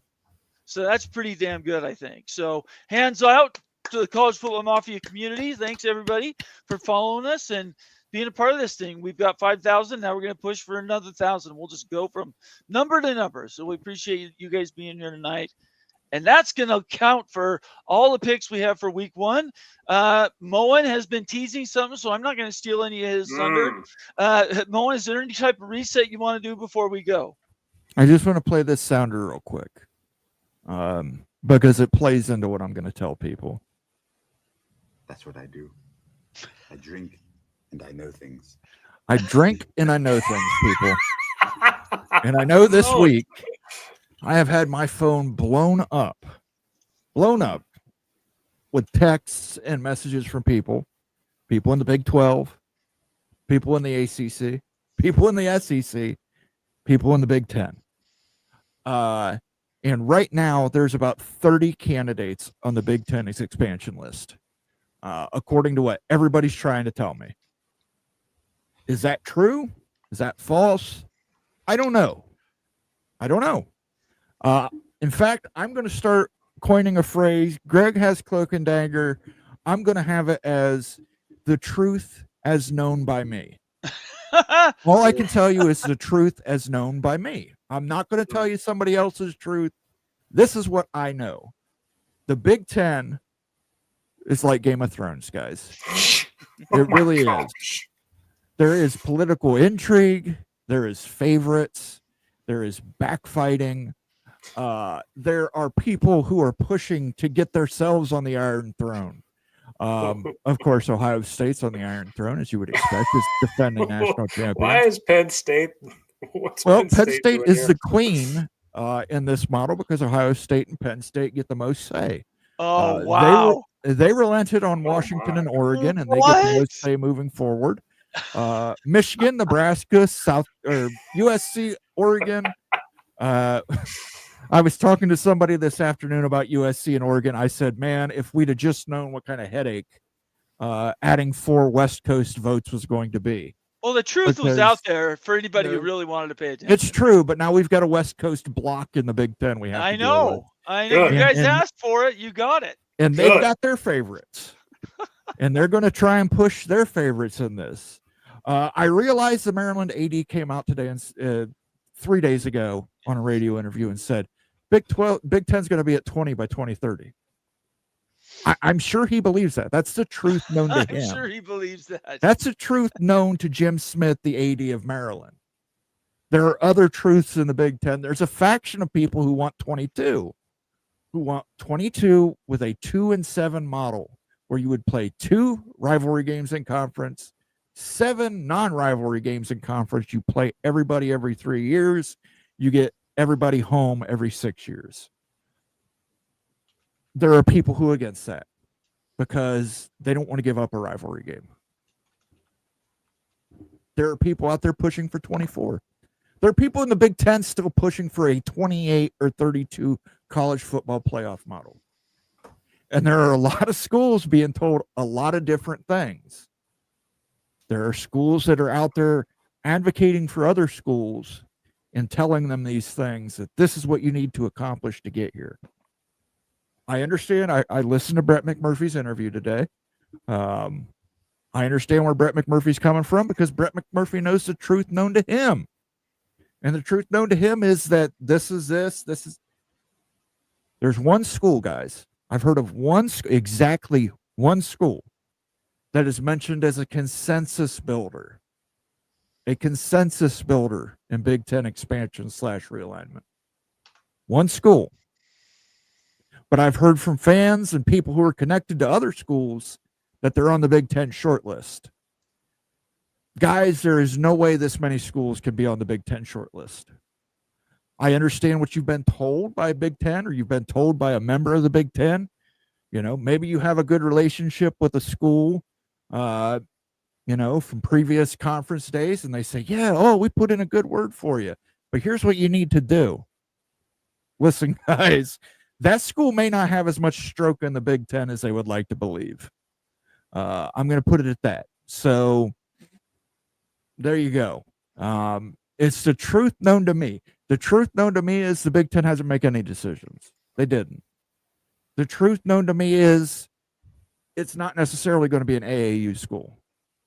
So that's pretty damn good, I think. So hands out to the College Football Mafia community. Thanks everybody for following us and being a part of this thing. We've got 5,000. Now we're going to push for another 1,000. We'll just go from number to number. So we appreciate you guys being here tonight. And that's going to count for all the picks we have for week 1. Moen has been teasing something, so I'm not going to steal any of his thunder. Moen, is there any type of reset you want to do before we go? I just want to play this sounder real quick because it plays into what I'm going to tell people. That's what I do. I drink and I know things. I drink and I know things, people. And I know this week I have had my phone blown up with texts and messages from people in the Big 12, people in the ACC, people in the SEC, people in the Big 10. And right now there's about 30 candidates on the Big 10 expansion list, according to what everybody's trying to tell me. Is that true? Is that false? I don't know. In fact, I'm going to start coining a phrase. Greg has cloak and dagger. I'm going to have it as the truth as known by me. All I can tell you is the truth as known by me. I'm not going to tell you somebody else's truth. This is what I know. The Big Ten is like Game of Thrones, guys. It really is. There is political intrigue. There is favorites. There is backfighting. There are people who are pushing to get themselves on the Iron Throne. Of course, Ohio State's on the Iron Throne, as you would expect, is defending national champion. Why is Penn State? Penn State is the queen in this model because Ohio State and Penn State get the most say. Oh, wow. They relented on Washington and Oregon, and they get the most say moving forward. Michigan, Nebraska, USC, Oregon. I was talking to somebody this afternoon about USC and Oregon. I said, man, if we'd have just known what kind of headache adding 4 West Coast votes was going to be. Well, the truth was out there for anybody who really wanted to pay attention. It's true, but now we've got a West Coast block in the Big Ten. We have. I know. You guys asked for it. You got it. And they've got their favorites, and they're going to try and push their favorites in this. I realized the Maryland AD came out today and 3 days ago on a radio interview and said Big 10's going to be at 20 by 2030. I'm sure he believes that. That's the truth known to him. I'm sure he believes that. That's a truth known to Jim Smith, the AD of Maryland. There are other truths in the Big Ten. There's a faction of people who want 22 with a 2-7 model where you would play 2 rivalry games in conference, 7 non-rivalry games in conference. You play everybody every 3 years. You get everybody home every 6 years. There are people who are against that because they don't want to give up a rivalry game. There are people out there pushing for 24. There are people in the Big Ten still pushing for a 28 or 32 college football playoff model. And there are a lot of schools being told a lot of different things. There are schools that are out there advocating for other schools and telling them these things, that this is what you need to accomplish to get here. I understand. I listened to Brett McMurphy's interview today. I understand where Brett McMurphy's coming from, because Brett McMurphy knows the truth known to him. And the truth known to him is that this is. There's one school, guys. I've heard of exactly one school that is mentioned as a consensus builder. A consensus builder in Big Ten expansion / realignment. One school. But I've heard from fans and people who are connected to other schools that they're on the Big Ten short list. Guys, there is no way this many schools can be on the Big Ten short list. I understand what you've been told by Big Ten, or you've been told by a member of the Big Ten. You know, maybe you have a good relationship with a school, from previous conference days, and they say, yeah, we put in a good word for you. But here's what you need to do. Listen, guys, that school may not have as much stroke in the Big Ten as they would like to believe. I'm going to put it at that. So there you go. It's the truth known to me. The truth known to me is the Big Ten hasn't made any decisions. They didn't. The truth known to me is it's not necessarily going to be an AAU school.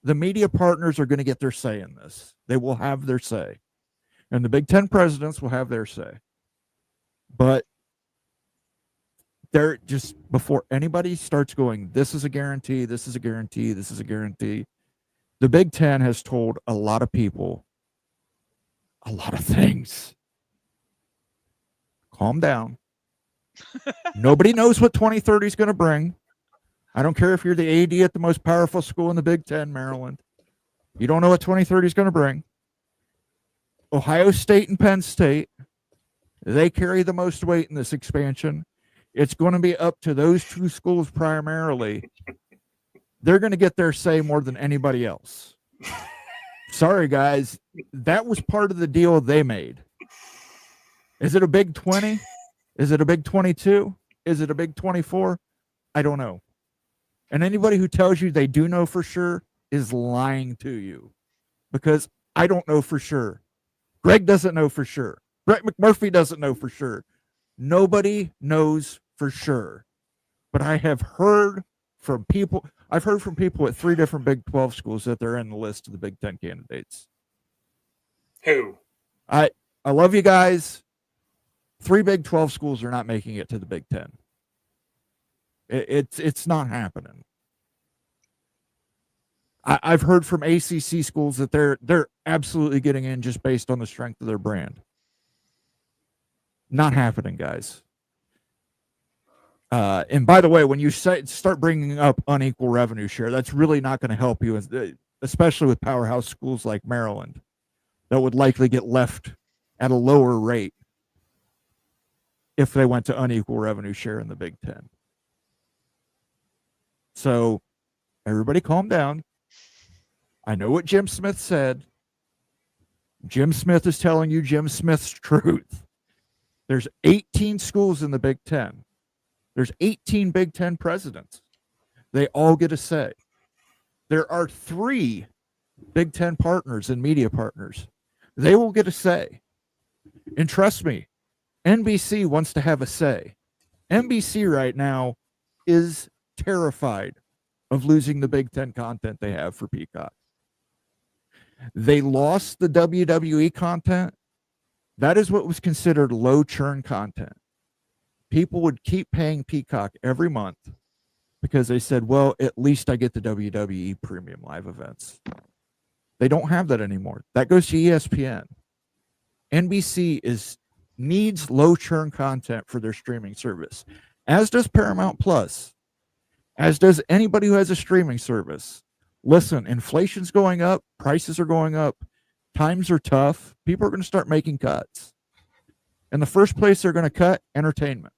The media partners are going to get their say in this. They will have their say. And the Big Ten presidents will have their say. But they're just, before anybody starts going, this is a guarantee, this is a guarantee, this is a guarantee, the Big Ten has told a lot of people a lot of things. Calm down. Nobody knows what 2030 is going to bring. I don't care if you're the AD at the most powerful school in the Big Ten, Maryland. You don't know what 2030 is going to bring. Ohio State and Penn State, they carry the most weight in this expansion. It's going to be up to those two schools primarily. They're going to get their say more than anybody else. Sorry, guys. That was part of the deal they made. Is it a big 20? Is it a big 22? Is it a big 24? I don't know. And anybody who tells you they do know for sure is lying to you, because I don't know for sure. Greg doesn't know for sure. Brett McMurphy doesn't know for sure. Nobody knows for sure. But I have heard from people. I've heard from people at 3 different Big 12 schools that they're in the list of the Big 10 candidates. Who? I love you guys. 3 Big 12 schools are not making it to the Big 10. It's not happening. I've heard from ACC schools that they're absolutely getting in just based on the strength of their brand. Not happening, guys. And by the way, when you start bringing up unequal revenue share, that's really not going to help you, especially with powerhouse schools like Maryland that would likely get left at a lower rate if they went to unequal revenue share in the Big Ten. So everybody calm down. I know what Jim Smith said. Jim Smith is telling you Jim Smith's truth. There's 18 schools in the Big Ten. There's 18 Big Ten presidents. They all get a say. There are 3 Big Ten partners and media partners. They will get a say. And trust me, NBC wants to have a say. NBC right now is terrified of losing the Big Ten content they have for Peacock. They lost the WWE content. That is what was considered low churn content. People would keep paying Peacock every month because they said, well, at least I get the WWE premium live events. They don't have that anymore. That goes to ESPN. NBC needs low churn content for their streaming service, as does Paramount Plus, as does anybody who has a streaming service. listen, inflation's going up, prices are going up, times are tough. People are going to start making cuts. And the first place they're going to cut, entertainment.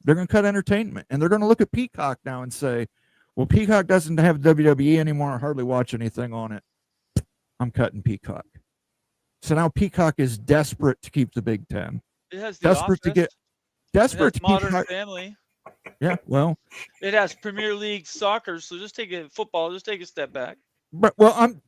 They're going to cut entertainment. And they're going to look at Peacock now and say, well, Peacock doesn't have WWE anymore. I hardly watch anything on it. I'm cutting Peacock. So now Peacock is desperate to keep the Big Ten. It has the Desperate to Office. get desperate to keep Modern Family. Yeah, well, It has Premier League soccer, so just take a step back. but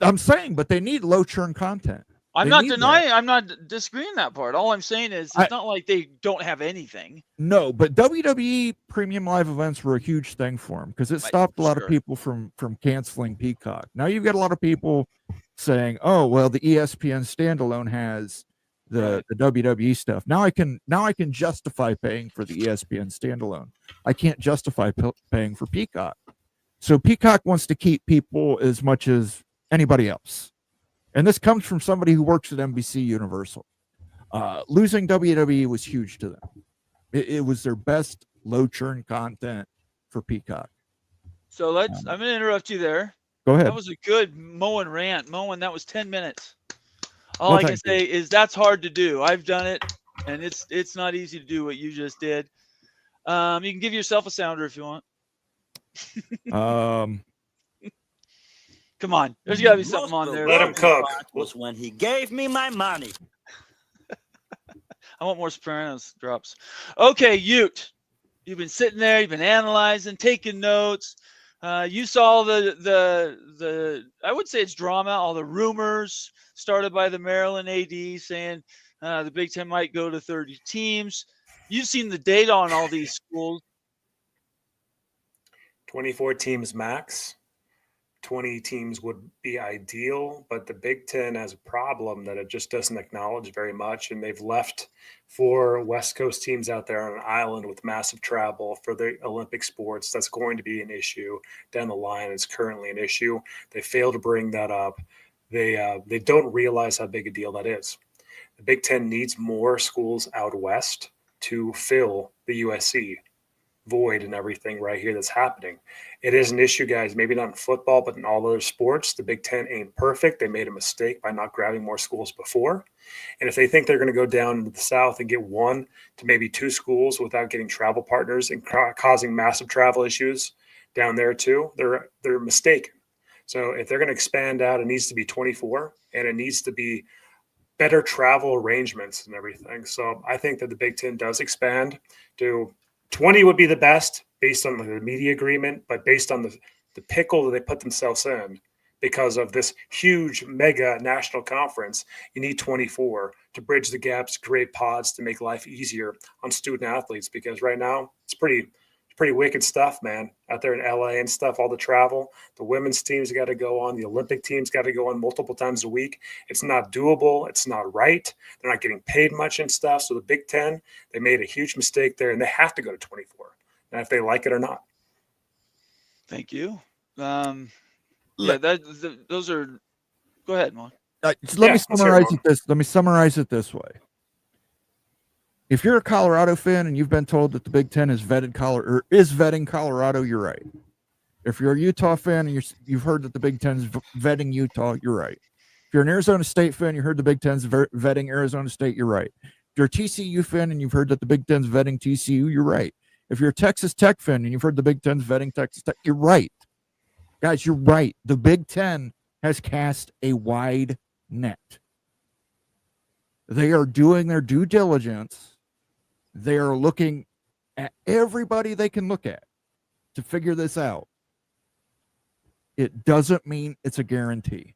I'm saying, but they need low churn content. I'm They not need that. denying. I'm not disagreeing that part. All I'm saying is it's not like they don't have anything. No, but WWE premium live events were a huge thing for them because it stopped a lot of people from canceling Peacock. Now you've got a lot of people saying, "Oh, well, the ESPN standalone has the WWE stuff." Now I can justify paying for the ESPN standalone. I can't justify paying for Peacock. So Peacock wants to keep people as much as anybody else. And this comes from somebody who works at NBC Universal. Losing WWE was huge to them. It was their best low churn content for Peacock. So I'm going to interrupt you there. Go ahead. That was a good Moen rant. Moen, that was 10 minutes. All I can say is that's hard to do. I've done it, and it's not easy to do what you just did. You can give yourself a sounder if you want. Come on, there's got to be something on there. Let him cook. Was when he gave me my money. I want more Sopranos drops. Okay, Ute, you've been sitting there, you've been analyzing, taking notes. You saw the I would say it's drama, all the rumors started by the Maryland AD saying the Big Ten might go to 30 teams. You've seen the data on all these schools. 24 teams max. 20 teams would be ideal, but the Big Ten has a problem that it just doesn't acknowledge very much. And they've left 4 West Coast teams out there on an island with massive travel for the Olympic sports. That's going to be an issue down the line. It's currently an issue. They fail to bring that up. They don't realize how big a deal that is. The Big Ten needs more schools out west to fill the USC void and everything right here that's happening. It is an issue, guys, maybe not in football, but in all other sports. The Big Ten ain't perfect. They made a mistake by not grabbing more schools before. And if they think they're going to go down into the South and get 1 to maybe 2 schools without getting travel partners and causing massive travel issues down there too, they're mistaken. So if they're going to expand out, it needs to be 24, and it needs to be better travel arrangements and everything. So I think that the Big Ten does expand to 20 would be the best based on the media agreement, but based on the pickle that they put themselves in because of this huge mega national conference, you need 24 to bridge the gaps, create pods to make life easier on student athletes. Because right now it's pretty wicked stuff, man, out there in LA and stuff, all the travel. The women's teams got to go on. The Olympic teams got to go on multiple times a week. It's not doable. It's not right. They're not getting paid much and stuff. So the Big Ten, they made a huge mistake there, and they have to go to 24, and if they like it or not. Thank you. Those are. Go ahead, Mon. Let me summarize it this way. If you're a Colorado fan and you've been told that the Big Ten is vetting Colorado, you're right. If you're a Utah fan and you've heard that the Big Ten is vetting Utah, you're right. If you're an Arizona State fan, you heard the Big Ten's vetting Arizona State, you're right. If you're a TCU fan and you've heard that the Big Ten's vetting TCU, you're right. If you're a Texas Tech fan and you've heard the Big Ten's vetting Texas Tech, you're right. Guys, you're right. The Big Ten has cast a wide net. They are doing their due diligence. They are looking at everybody they can look at to figure this out. It doesn't mean it's a guarantee.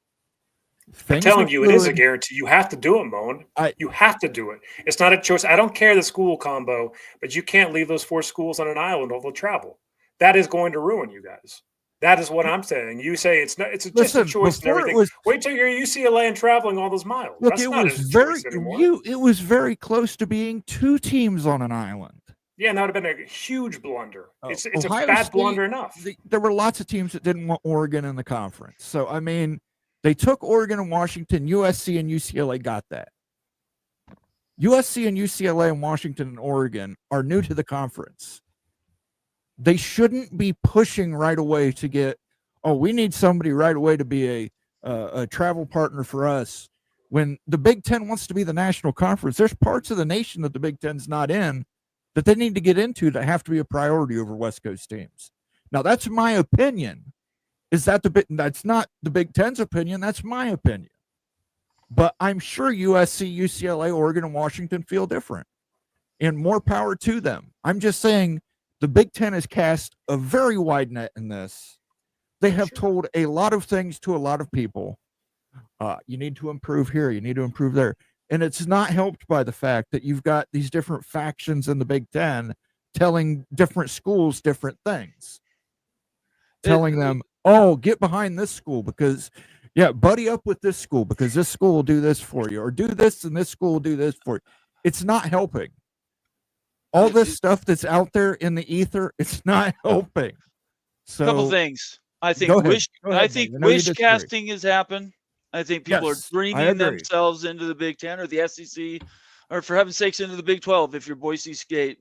I'm telling you, it is a guarantee. You have to do it, Moan. You have to do it. It's not a choice. I don't care the school combo, but you can't leave those 4 schools on an island over travel. That is going to ruin you guys. That is what I'm saying. You say it's not. It's just a choice and everything. Wait till you're UCLA and traveling all those miles. Look, That's it not was it was very close to being 2 teams on an island. Yeah, that would have been a huge blunder. It's Ohio a bad State, blunder enough. There were lots of teams that didn't want Oregon in the conference. So I mean, they took Oregon and Washington. USC and UCLA got that. USC and UCLA and Washington and Oregon are new to the conference. They shouldn't be pushing right away to get oh, we need somebody right away to be a travel partner for us. When the Big Ten wants to be the national conference, there's parts of the nation that the Big Ten's not in that they need to get into that have to be a priority over West Coast teams. Now, that's my opinion. That's not the Big Ten's opinion. That's my opinion. But I'm sure USC, UCLA, Oregon, and Washington feel different. And more power to them. I'm just saying the Big Ten has cast a very wide net in this. They have told a lot of things to a lot of people. You need to improve here. You need to improve there. And it's not helped by the fact that you've got these different factions in the Big Ten telling different schools different things. Telling them, oh, get behind this school because, yeah, buddy up with this school because this school will do this for you, or do this and this school will do this for you. It's not helping. All this stuff that's out there in the ether, it's not helping. So, a couple things. I think wish casting has happened. I think people are dreaming themselves into the Big Ten or the SEC, or for heaven's sakes, into the Big 12. If you're Boise State,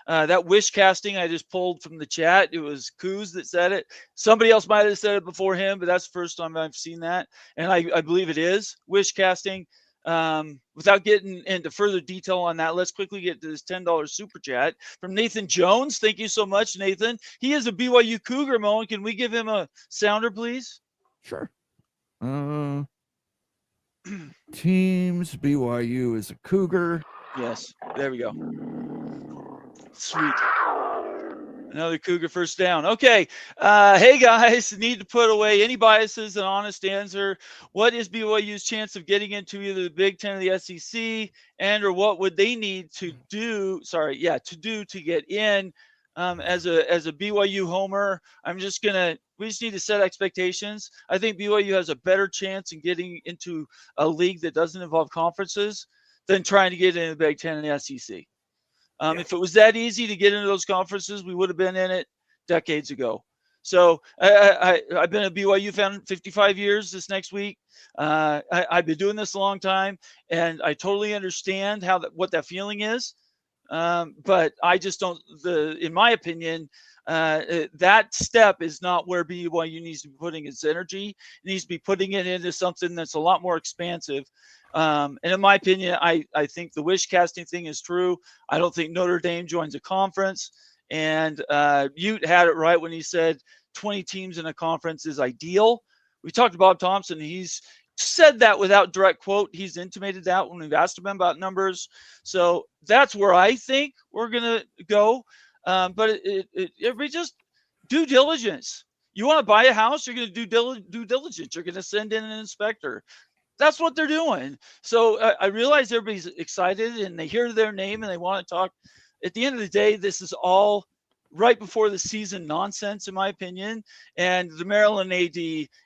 that wish casting I just pulled from the chat. It was Coos that said it. Somebody else might have said it before him, but that's the first time I've seen that, and I believe it is wish casting. Without getting into further detail on that, let's quickly get to this $10 super chat from Nathan Jones. Thank you so much, Nathan. He is a BYU Cougar, Moen. Can we give him a sounder, please? Sure. Teams, BYU is a Cougar. Yes, there we go. Sweet. Another Cougar first down. Okay. Hey, guys, need to put away any biases and honest answer. What is BYU's chance of getting into either the Big Ten or the SEC, and or what would they need to do? To get in? As a BYU homer, we just need to set expectations. I think BYU has a better chance in getting into a league that doesn't involve conferences than trying to get into the Big Ten and the SEC. If it was that easy to get into those conferences, we would have been in it decades ago. So I've been a BYU fan 55 years this next week. I've been doing this a long time, and I totally understand what that feeling is. But I just don't. In my opinion, that step is not where BYU needs to be putting its energy. It needs to be putting it into something that's a lot more expansive. And in my opinion, I think the wish casting thing is true. I don't think Notre Dame joins a conference. And Ute had it right when he said 20 teams in a conference is ideal. We talked to Bob Thompson. He's said that without direct quote. He's intimated that when we've asked him about numbers. So that's where I think we're going to go. But it just due diligence. You want to buy a house, you're going to do due diligence. You're going to send in an inspector. That's what they're doing. So I realize everybody's excited and they hear their name and they want to talk. At the end of the day, this is all right before the season nonsense, in my opinion. And the Maryland AD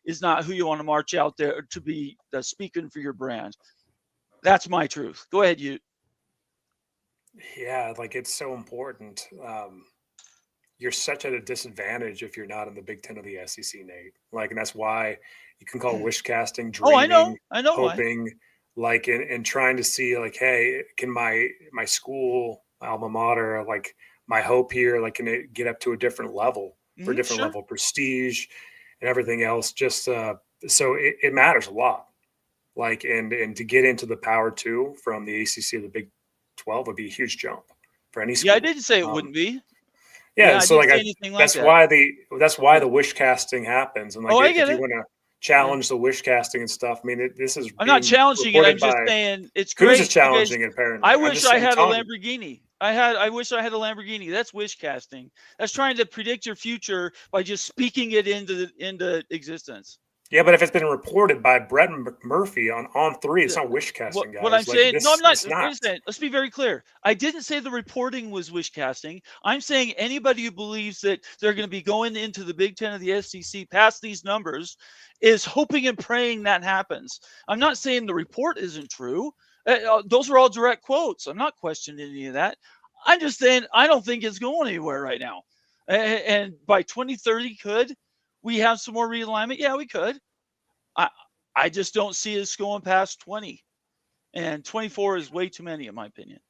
is not who you want to march out there to be speaking for your brand. That's my truth. Go ahead, you. Yeah, it's so important. You're such at a disadvantage if you're not in the Big Ten or the SEC, Nate. And that's why you can call wish casting, dreaming, I know hoping, and trying to see, hey, can my school, my alma mater, my hope here, can it get up to a different level for a different level of prestige and everything else? Just so it matters a lot. And to get into the Power 2 from the ACC or the Big 12 would be a huge jump for any school. Yeah, I didn't say it wouldn't be. Yeah, so that's why the wish casting happens. And if you want to challenge the wish casting and stuff, I mean, this is. I'm not challenging it. I'm just saying it's great. Who's is challenging it? Apparently, I wish I had a Lamborghini. I wish I had a Lamborghini. That's wish casting. That's trying to predict your future by just speaking it into existence. Yeah, but if it's been reported by Brett Murphy on On3, it's not wish casting, guys. What I'm saying, I'm not. Let's be very clear. I didn't say the reporting was wish casting. I'm saying anybody who believes that they're going to be going into the Big Ten or the SEC past these numbers is hoping and praying that happens. I'm not saying the report isn't true. Those are all direct quotes. I'm not questioning any of that. I'm just saying I don't think it's going anywhere right now. And by 2030, could we have some more realignment? Yeah, we could. I just don't see us going past 20. And 24 is way too many, in my opinion.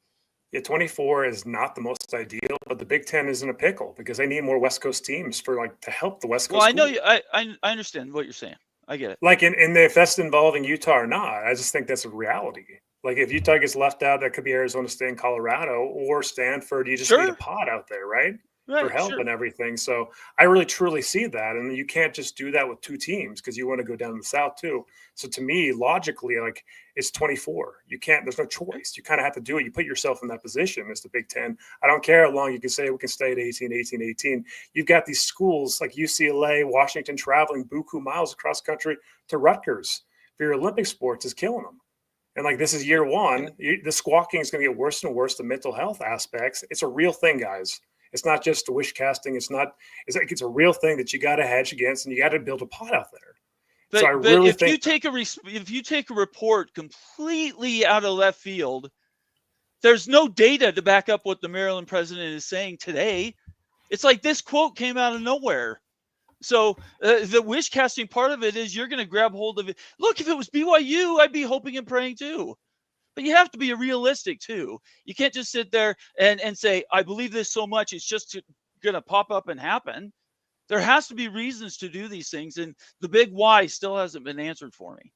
Yeah, 24 is not the most ideal, but the Big Ten is in a pickle because they need more West Coast teams to help the West Coast. Well, I know schools. I understand what you're saying. I get it. Like if that's involving Utah or not, I just think that's a reality. Like if Utah gets left out, that could be Arizona State and Colorado or Stanford. You just need a pod out there, right? For help and everything. So I really truly see that. And you can't just do that with two teams because you want to go down to the South too. So to me, logically, like it's 24. You can't, there's no choice. You kind of have to do it. You put yourself in that position as the Big Ten. I don't care how long you can say we can stay at 18. You've got these schools like UCLA, Washington traveling buku miles across country to Rutgers for your Olympic sports is killing them. And like this is year one. The squawking is going to get worse and worse. The mental health aspects. It's a real thing, guys. It's not just a wish casting. It's a real thing that you got to hedge against, and you got to build a pot out there. But, so I really think if you take a report completely out of left field, there's no data to back up what the Maryland president is saying today. It's like this quote came out of nowhere. So the wish casting part of it is you're going to grab hold of it. Look, if it was BYU, I'd be hoping and praying too. But you have to be realistic too. You can't just sit there and say, I believe this so much, it's just going to pop up and happen. There has to be reasons to do these things. And the big why still hasn't been answered for me.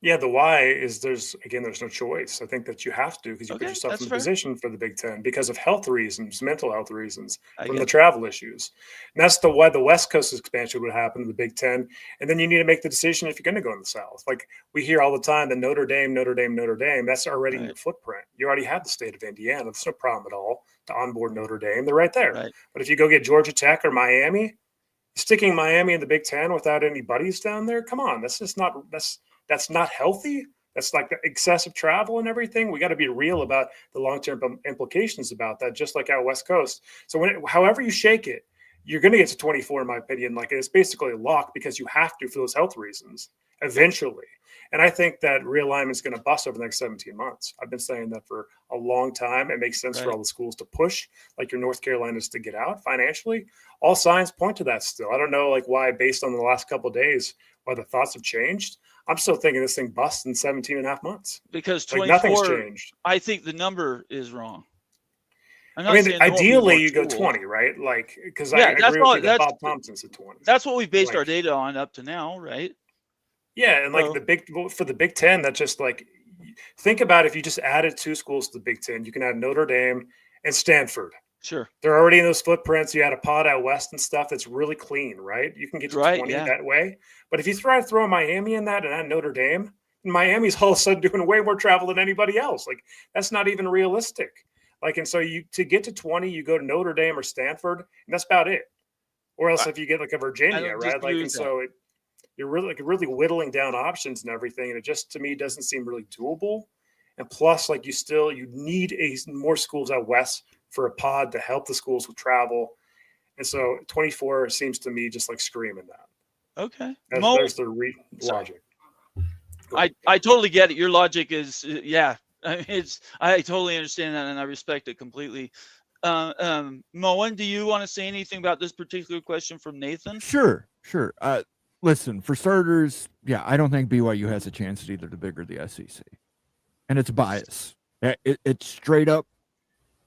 Yeah, the why is there's no choice. I think that you have to because you put yourself in the position for the Big Ten because of health reasons, mental health reasons, from the travel issues. And that's why the West Coast expansion would happen in the Big Ten. And then you need to make the decision if you're going to go in the South. Like we hear all the time, the Notre Dame, that's already in your footprint. You already have the state of Indiana. There's no problem at all to onboard Notre Dame. They're right there. Right. But if you go get Georgia Tech or Miami, sticking Miami in the Big Ten without any buddies down there, come on, that's not healthy. That's like the excessive travel and everything. We got to be real about the long-term implications about that, just like out West Coast. So however you shake it, you're going to get to 24, in my opinion. Like it's basically a lock because you have to for those health reasons eventually. And I think that realignment is going to bust over the next 17 months. I've been saying that for a long time. It makes sense for all the schools to push, like your North Carolinas, to get out financially. All signs point to that still. I don't know like why, based on the last couple of days, why the thoughts have changed. I'm still thinking this thing busts in 17 and a half months. Because 24, nothing's changed. I think the number is wrong. Ideally you go 20, right? Like, because I agree with you that Bob Thompson's at 20. That's what we've based our data on up to now, right? Yeah, and like for the Big Ten, that's just like, think about if you just added two schools to the Big Ten, you can add Notre Dame and Stanford. Sure. They're already in those footprints. You had a pod out west and stuff that's really clean, right? You can get to 20 that way. But if you throw Miami in that and add Notre Dame, Miami's all of a sudden doing way more travel than anybody else. Like that's not even realistic. Like, and so to get to 20, you go to Notre Dame or Stanford, and that's about it. Or else if you get like a Virginia, right? Like, and so you're really whittling down options and everything. And it just, to me, doesn't seem really doable. And plus, like you need more schools out west for a pod to help the schools with travel. And so 24 seems to me just like screaming that. Okay. There's the logic. I totally get it. Your logic is, I totally understand that and I respect it completely. Moen, do you want to say anything about this particular question from Nathan? Sure. Listen, for starters, I don't think BYU has a chance at either the Big or the SEC. And it's bias. It's straight up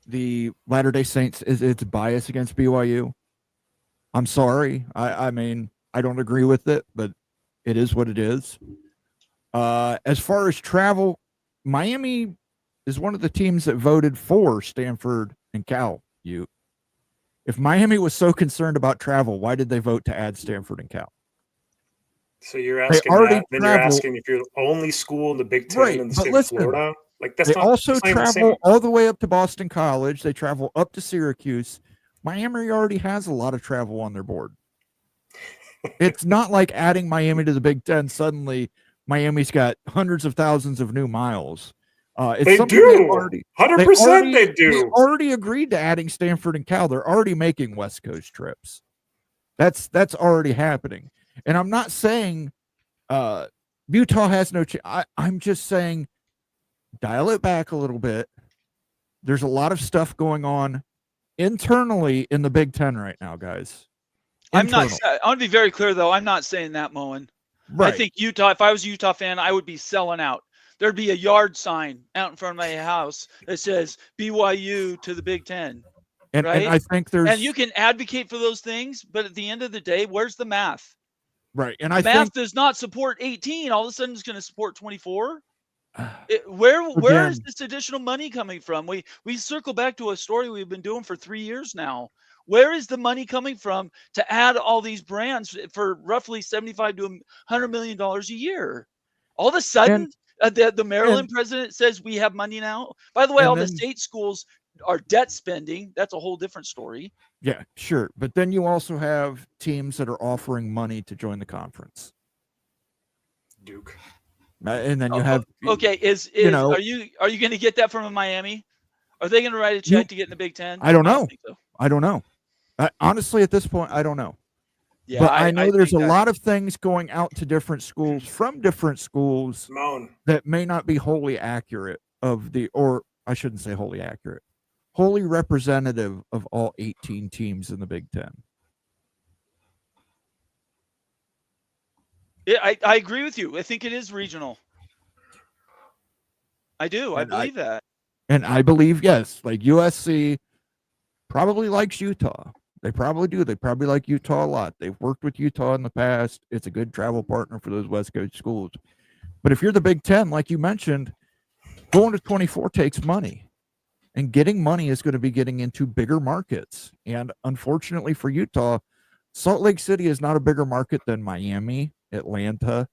the Latter-day Saints, it's bias against BYU. I'm sorry. I mean, I don't agree with it, but it is what it is. As far as travel, Miami is one of the teams that voted for Stanford and Cal. If Miami was so concerned about travel, why did they vote to add Stanford and Cal? So you're asking that, then you're asking if you're the only school in the Big Ten in the state of Florida. Like that's they also travel all the way up to Boston College. They travel up to Syracuse. Miami already has a lot of travel on their board. It's not like adding Miami to the Big Ten. Suddenly, Miami's got hundreds of thousands of new miles. They do. 100% they do. They already agreed to adding Stanford and Cal. They're already making West Coast trips. That's already happening. And I'm not saying Utah has no chance. I'm just saying dial it back a little bit. There's a lot of stuff going on internally in the Big Ten right now, guys. I want to be very clear, though. I'm not saying that, Moen. Right. I think Utah, if I was a Utah fan, I would be selling out. there'd be a yard sign out in front of my house that says BYU to the Big Ten. And right? I think there's And you can advocate for those things, but at the end of the day, where's the math? right. And The I math think does not support 18. All of a sudden, it's going to support 24. Where is again, this additional money coming from? We circle back to a story we've been doing for 3 years now. Where is the money coming from to add all these brands for roughly $75 to $100 million a year? All of a sudden, the Maryland president says we have money now. By the way, all the state schools are debt spending. That's a whole different story. Yeah, sure. But then you also have teams that are offering money to join the conference. Duke. And then you have okay. Are you going to get that from Miami? Are they going to write a check to get in the Big Ten? I don't know. I don't know. Honestly, at this point, I don't know. Yeah, but I know there's a lot of things going out to different schools from different schools that may not be wholly accurate or I shouldn't say wholly accurate, wholly representative of all 18 teams in the Big Ten. Yeah, I agree with you. I think it is regional. I do. I believe that. And I believe, yes, like USC probably likes Utah. They probably do. They probably like Utah a lot. They've worked with Utah in the past. It's a good travel partner for those West Coast schools. But if you're the Big Ten, like you mentioned, going to 24 takes money. And getting money is going to be getting into bigger markets. And unfortunately for Utah, Salt Lake City is not a bigger market than Miami, Atlanta,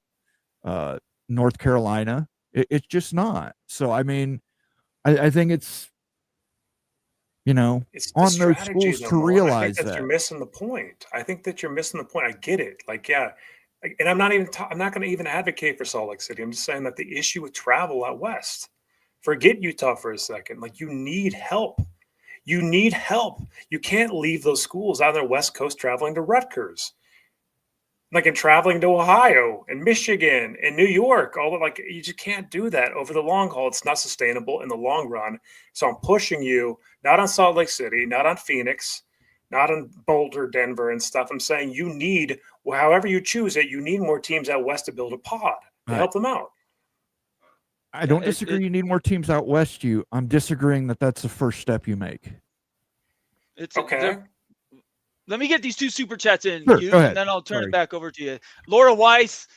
North Carolina. It's just not. So, I mean, I think it's, it's on those schools to realize that. You're missing the point. I think that you're missing the point. I get it. Like, yeah. And I'm not going to even advocate for Salt Lake City. I'm just saying that the issue with travel out West, forget Utah for a second. Like, you need help. You need help. You can't leave those schools out on the West Coast traveling to Rutgers. Like, and traveling to Ohio and Michigan and New York, you just can't do that over the long haul. It's not sustainable in the long run. So I'm pushing you, not on Salt Lake City, not on Phoenix, not on Boulder, Denver and stuff. I'm saying you need, however you choose it, you need more teams out West to build a pod to help them out. I don't disagree. You need more teams out West. I'm disagreeing that that's the first step you make. It's okay. Let me get these 2 super chats in, sure, and then I'll turn it back over to you. Laura Weiss,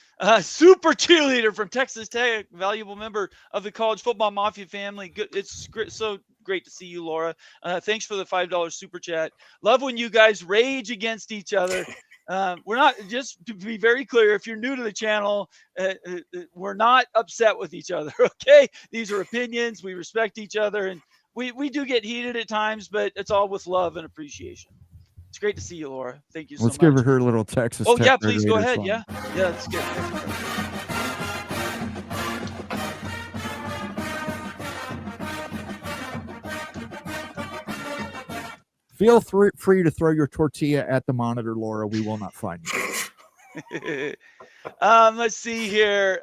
super cheerleader from Texas Tech, valuable member of the College Football Mafia family. Good, it's so great to see you, Laura. Thanks for the $5 super chat. Love when you guys rage against each other. We're not, just to be very clear, if you're new to the channel, we're not upset with each other, okay? These are opinions. We respect each other, and we do get heated at times, but it's all with love and appreciation. It's great to see you, Laura. Thank you so much. Let's give her a little Texas. Oh, yeah, please go ahead. Song. Yeah, that's good. Feel free to throw your tortilla at the monitor, Laura. We will not find you. Let's see here.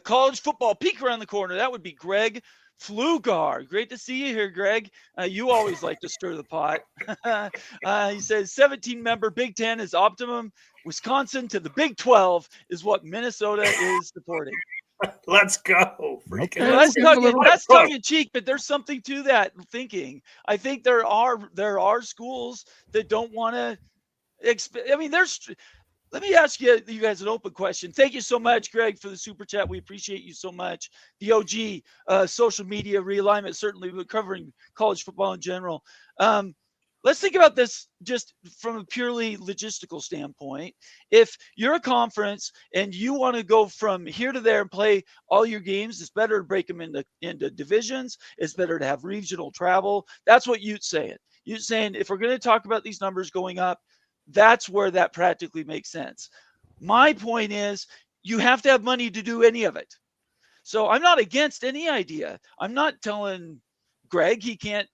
College football peek around the corner. That would be Greg Flugar. Great to see you here, Greg. You always like to stir the pot. He says 17-member Big Ten is optimum. Wisconsin to the Big 12 is what Minnesota is supporting. Let's go. Okay. That's tongue in cheek, but there's something to that thinking. I think there are schools that don't want to. Let me ask you guys an open question. Thank you so much, Greg, for the super chat. We appreciate you so much. The OG social media realignment, certainly covering college football in general. Let's think about this just from a purely logistical standpoint. If you're a conference and you want to go from here to there and play all your games, it's better to break them into divisions. It's better to have regional travel. That's what Ute's saying. Ute's saying if we're going to talk about these numbers going up, that's where that practically makes sense. My point is you have to have money to do any of it. So I'm not against any idea. I'm not telling Greg he can't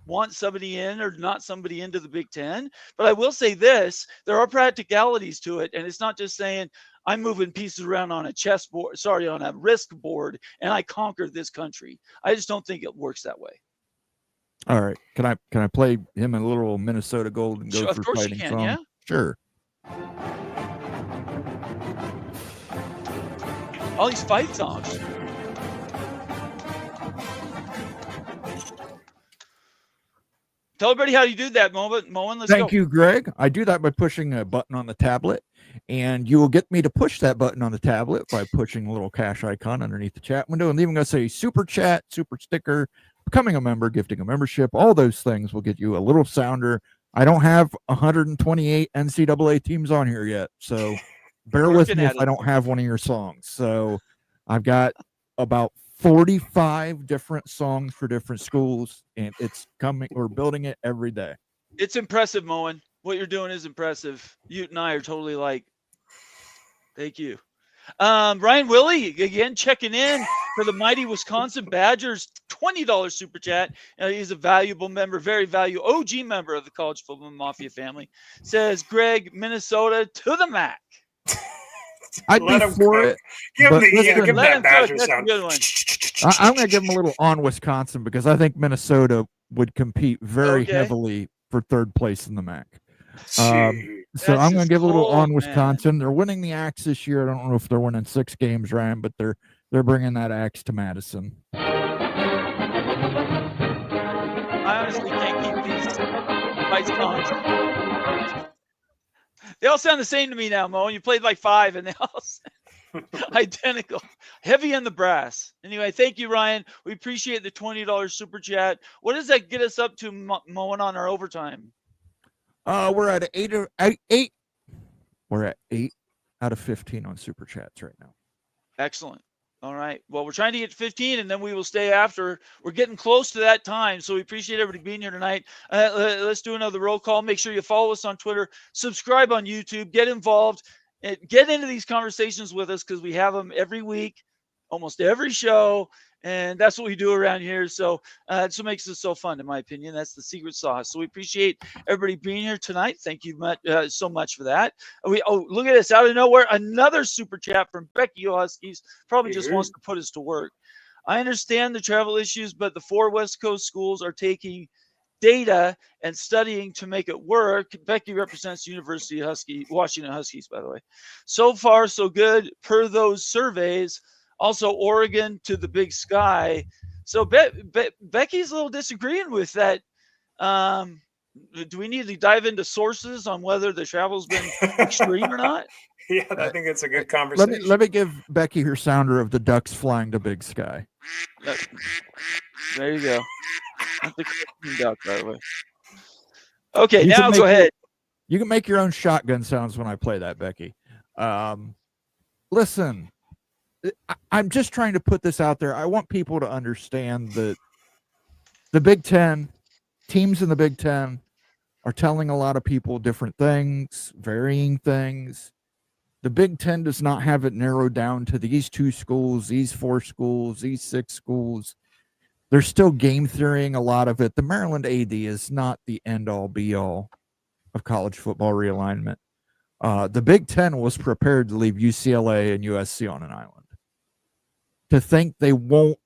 want somebody in or not somebody into the Big Ten. But I will say this, there are practicalities to it. And it's not just saying I'm moving pieces around on a risk board and I conquered this country. I just don't think it works that way. All right. Can I play him a little Minnesota Gold and go through fighting song? Yeah? Sure. All these fight songs. Tell everybody how you do that, Moen. Let's Thank go. you, Greg. I do that by pushing a button on the tablet, and you will get me to push that button on the tablet by pushing a little cash icon underneath the chat window and leaving us a super chat, super sticker, becoming a member, gifting a membership. All those things will get you a little sounder. I don't have 128 NCAA teams on here yet, so bear with Working me if at I it. don't have one of your songs. So I've got about 45 different songs for different schools, and it's coming. We're building it every day. It's impressive, Moen. What you're doing is impressive. Ute and I are totally like, thank you. Ryan Willie, again, checking in for the mighty Wisconsin Badgers, $20 super chat. He's a valuable member, very valuable OG member of the College Football Mafia family. Says, Greg, Minnesota to the MAC. I'd Let be him for cook. it. Give him but listen, give him let him that cook. Badger That's a sound. good one. I'm going to give them a little on Wisconsin because I think Minnesota would compete very Okay. heavily for third place in the MAC. Gee. So That's I'm going just to give a little cold, on man. Wisconsin. They're winning the Axe this year. I don't know if they're winning 6 games, Ryan, but they're bringing that Axe to Madison. I honestly can't keep these fights songs. They all sound the same to me now, Mo. You played like 5 and they all sound identical. Heavy in the brass. Anyway, thank you, Ryan. We appreciate the $20 super chat. What does that get us up to, Moen, on our overtime? We're at 8. We're at 8 out of 15 on super chats right now. Excellent. All right. Well, we're trying to get 15, and then we will stay after. We're getting close to that time, so we appreciate everybody being here tonight. Let's do another roll call. Make sure you follow us on Twitter, subscribe on YouTube, get involved, and get into these conversations with us because we have them every week, almost every show, and that's what we do around here. So that's what makes it so fun, in my opinion. That's the secret sauce. So we appreciate everybody being here tonight. Thank you so much for that. Look at this, out of nowhere, another super chat from Becky Huskies. Probably just wants to put us to work. I understand the travel issues, but the 4 West Coast schools are taking data and studying to make it work. Becky represents University of Washington Huskies, by the way. So far, so good per those surveys. Also, Oregon to the Big Sky. So Becky's a little disagreeing with that. Do we need to dive into sources on whether the travel's been extreme or not? Yeah, I think it's a good conversation. Let me give Becky her sounder of the Ducks flying to Big Sky. There you go. That's the duck, by the way. Okay, You now can go ahead. You can make your own shotgun sounds when I play that, Becky. Listen, I'm just trying to put this out there. I want people to understand that the Big Ten, teams in the Big Ten are telling a lot of people different things, varying things. The Big Ten does not have it narrowed down to these 2 schools, these 4 schools, these 6 schools. They're still game theorying a lot of it. The Maryland AD is not the end-all, be-all of college football realignment. The Big Ten was prepared to leave UCLA and USC on an island. To think they won't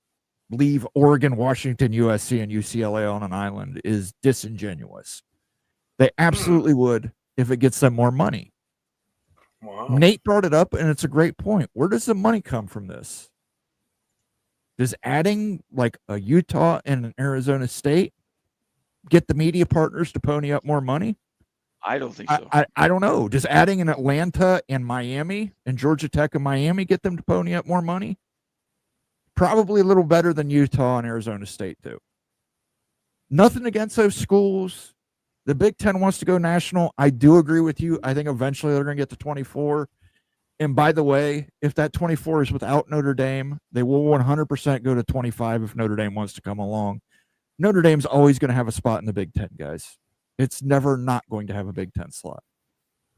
leave Oregon, Washington, USC, and UCLA on an island is disingenuous. They absolutely would if it gets them more money. Wow. Nate brought it up, and it's a great point. Where does the money come from this? Does adding like a Utah and an Arizona State get the media partners to pony up more money? I don't think so. I don't know. Does adding an Atlanta and Miami and Georgia Tech and Miami get them to pony up more money? Probably a little better than Utah and Arizona State do. Nothing against those schools. The Big Ten wants to go national. I do agree with you. I think eventually they're going to get to 24. And by the way, if that 24 is without Notre Dame, they will 100% go to 25 if Notre Dame wants to come along. Notre Dame's always going to have a spot in the Big Ten, guys. It's never not going to have a Big Ten slot.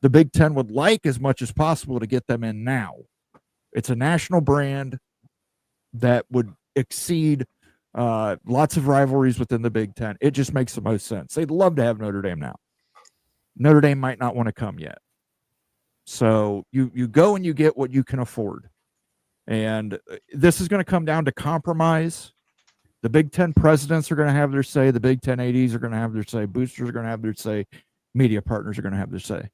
The Big Ten would like as much as possible to get them in now. It's a national brand that would exceed lots of rivalries within the Big Ten. It just makes the most sense. They'd love to have Notre Dame now. Notre Dame might not want to come yet. So you go and you get what you can afford. And this is going to come down to compromise. The Big Ten presidents are going to have their say. The Big Ten ADs are going to have their say. Boosters are going to have their say. Media partners are going to have their say.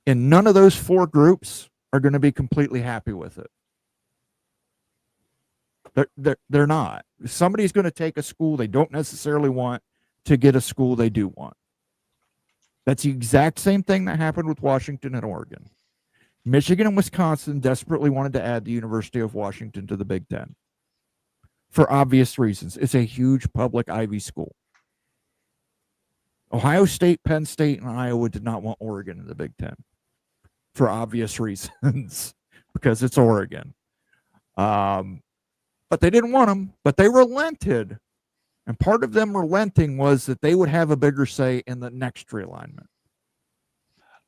And none of those 4 groups are going to be completely happy with it. They're not. Somebody's going to take a school they don't necessarily want. to get a school they do want. That's the exact same thing that happened with Washington and Oregon. Michigan and Wisconsin desperately wanted to add the University of Washington to the Big Ten for obvious reasons. It's a huge public Ivy school. Ohio State, Penn State, and Iowa did not want Oregon in the Big Ten for obvious reasons because it's Oregon. But they didn't want them, but they relented. And part of them relenting was that they would have a bigger say in the next realignment.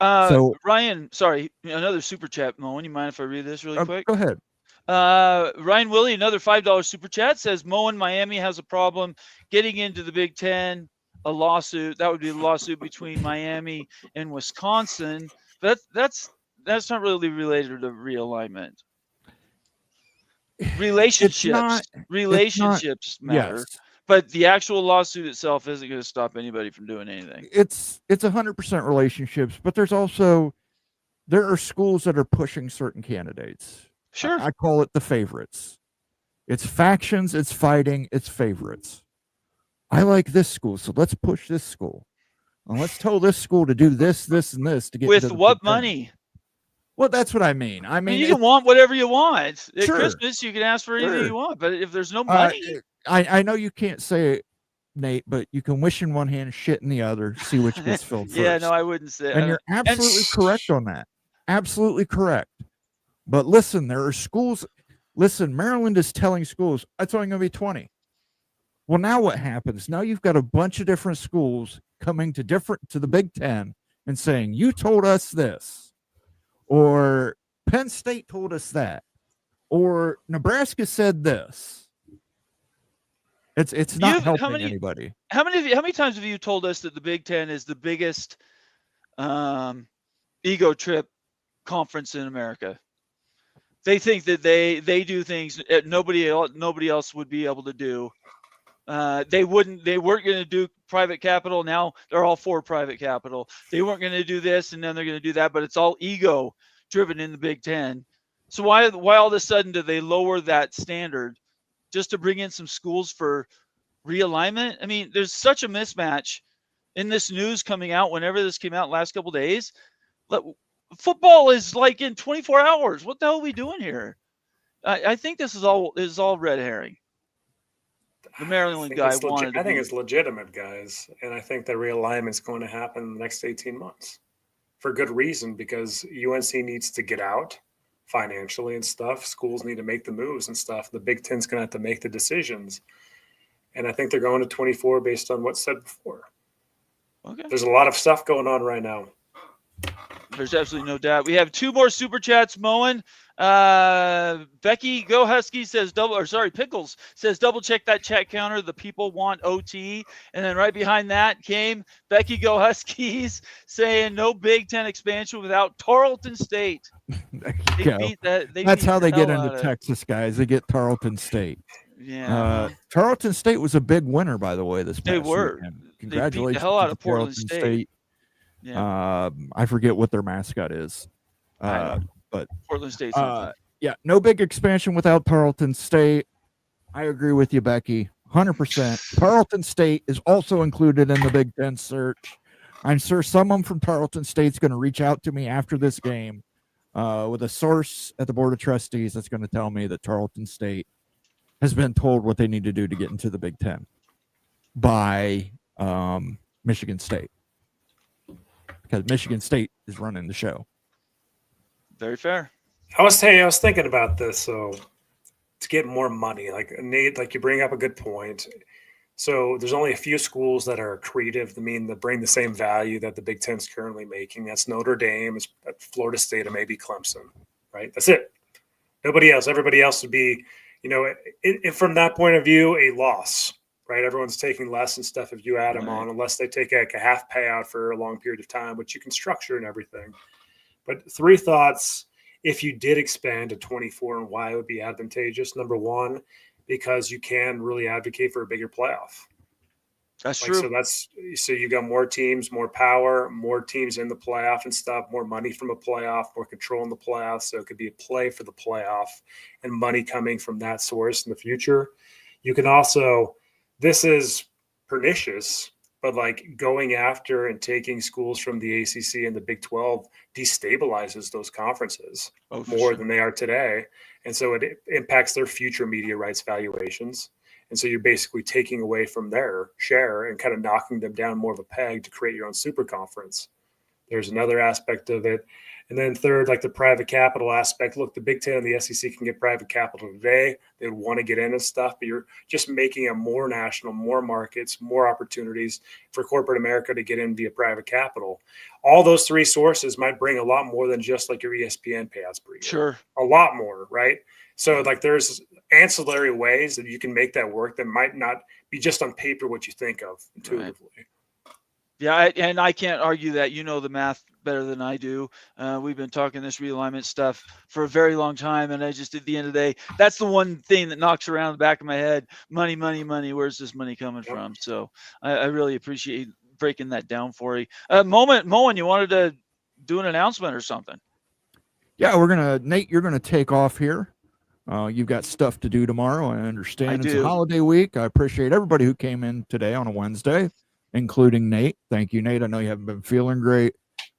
So Ryan, sorry, another super chat, Moen. You mind if I read this really quick? Go ahead. Ryan Willie, another $5 super chat, says Moen, Miami has a problem getting into the Big Ten. A lawsuit, that would be a lawsuit between Miami and Wisconsin. That's not really related to realignment. Relationships matter. Yes. But the actual lawsuit itself isn't going to stop anybody from doing anything. It's 100% relationships, but there are schools that are pushing certain candidates. Sure. I call it the favorites. It's factions, it's fighting, it's favorites. I like this school, so let's push this school. And let's tell this school to do this, this, and this to get with into the what Big Ten. Money? Well, that's what I mean. I mean, you can want whatever you want. At Sure. Christmas, you can ask for anything you want, but if there's no money, I know you can't say it, Nate, but you can wish in one hand, shit in the other, see which gets filled first. Yeah, no, I wouldn't say. And you're absolutely correct on that. Absolutely correct. But listen, there are schools. Listen, Maryland is telling schools it's only going to be 20. Well, now what happens? Now you've got a bunch of different schools coming to the Big Ten and saying, you told us this, or Penn State told us that, or Nebraska said this. It's not helping anybody. How many times have you told us that the Big Ten is the biggest ego trip conference in America? They think that they do things that nobody else would be able to do. They weren't going to do private capital. Now they're all for private capital. They weren't going to do this, and then they're going to do that. But it's all ego driven in the Big Ten. So why all of a sudden do they lower that standard just to bring in some schools for realignment? I mean, there's such a mismatch in this news coming out. Whenever this came out last couple of days, football is like in 24 hours. What the hell are we doing here? I think this is all red herring. The Maryland guy wanted. I think it's legitimate, guys, and I think that realignment is going to happen in the next 18 months for good reason, because UNC needs to get out financially and stuff. Schools need to make the moves and stuff. The Big Ten's going to have to make the decisions, and I think they're going to 24 based on what's said before. Okay. There's a lot of stuff going on right now. There's absolutely no doubt. We have two more super chats, Moen. Becky Go Husky says Pickles says double check that chat counter. The people want OT. And then right behind that came Becky Go Huskies saying no Big Ten expansion without Tarleton State. That's how they get into Texas, guys. They get Tarleton State. Yeah. Tarleton State was a big winner, by the way, this past weekend. Congratulations. They beat the hell out of Portland State. Yeah. I forget what their mascot is. But Portland State. Yeah, no big expansion without Tarleton State. I agree with you, Becky, 100%. Tarleton State is also included in the Big Ten search. I'm sure someone from Tarleton State's going to reach out to me after this game with a source at the Board of Trustees that's going to tell me that Tarleton State has been told what they need to do to get into the Big Ten by Michigan State, because Michigan State is running the show. Very fair. I was thinking about this. So to get more money, like Nate, like you bring up a good point. So there's only a few schools that are accretive. that bring the same value that the Big Ten's currently making. That's Notre Dame, it's Florida State, and maybe Clemson. Right? That's it. Nobody else. Everybody else would be, from that point of view, a loss. Right? Everyone's taking less and stuff if you add them on, unless they take like a half payout for a long period of time, which you can structure and everything. But 3 thoughts if you did expand to 24 and why it would be advantageous. Number one, because you can really advocate for a bigger playoff. That's true. So you got more teams, more power, more teams in the playoff and stuff, more money from a playoff, more control in the playoff. So it could be a play for the playoff and money coming from that source in the future. You can also, this is pernicious but like going after and taking schools from the ACC and the Big 12 destabilizes those conferences more than they are today. And so it impacts their future media rights valuations. And so you're basically taking away from their share and kind of knocking them down more of a peg to create your own super conference. There's another aspect of it. And then third, like the private capital aspect. Look, the Big Ten and the SEC can get private capital today. They would want to get into stuff, but you're just making it more national, more markets, more opportunities for corporate America to get in via private capital. All those three sources might bring a lot more than just like your ESPN payouts per year. Sure. A lot more, right? So like there's ancillary ways that you can make that work that might not be just on paper what you think of intuitively. Right. Yeah, and I can't argue that. You know the math better than I do. We've been talking this realignment stuff for a very long time, and I just, at the end of the day, that's the one thing that knocks around the back of my head. Money, money, money. Where's this money coming from? So I really appreciate breaking that down for you. Moen, you wanted to do an announcement or something? Yeah, Nate, you're gonna take off here. You've got stuff to do tomorrow. I understand it's a holiday week. I appreciate everybody who came in today on a Wednesday, including Nate. Thank you, Nate. I know you haven't been feeling great.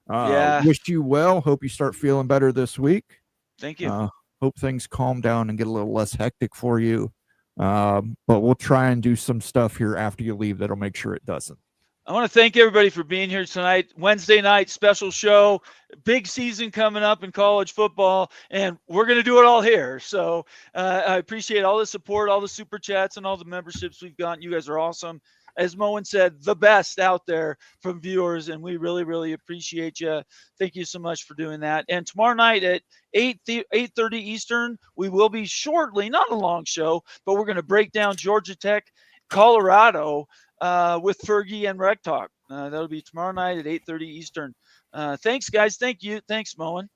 Wish you well. Hope you start feeling better this week. Thank you. Hope things calm down and get a little less hectic for you. But we'll try and do some stuff here after you leave that'll make sure it doesn't. I want to thank everybody for being here tonight. Wednesday night special show, big season coming up in college football, and we're going to do it all here. So I appreciate all the support, all the super chats, and all the memberships we've gotten. You guys are awesome. As Moen said, the best out there from viewers, and we really, really appreciate you. Thank you so much for doing that. And tomorrow night at 8:30 Eastern, we will be shortly, not a long show, but we're going to break down Georgia Tech, Colorado, with Fergie and Rec Talk. That'll be tomorrow night at 8:30 Eastern. Thanks, guys. Thank you. Thanks, Moen.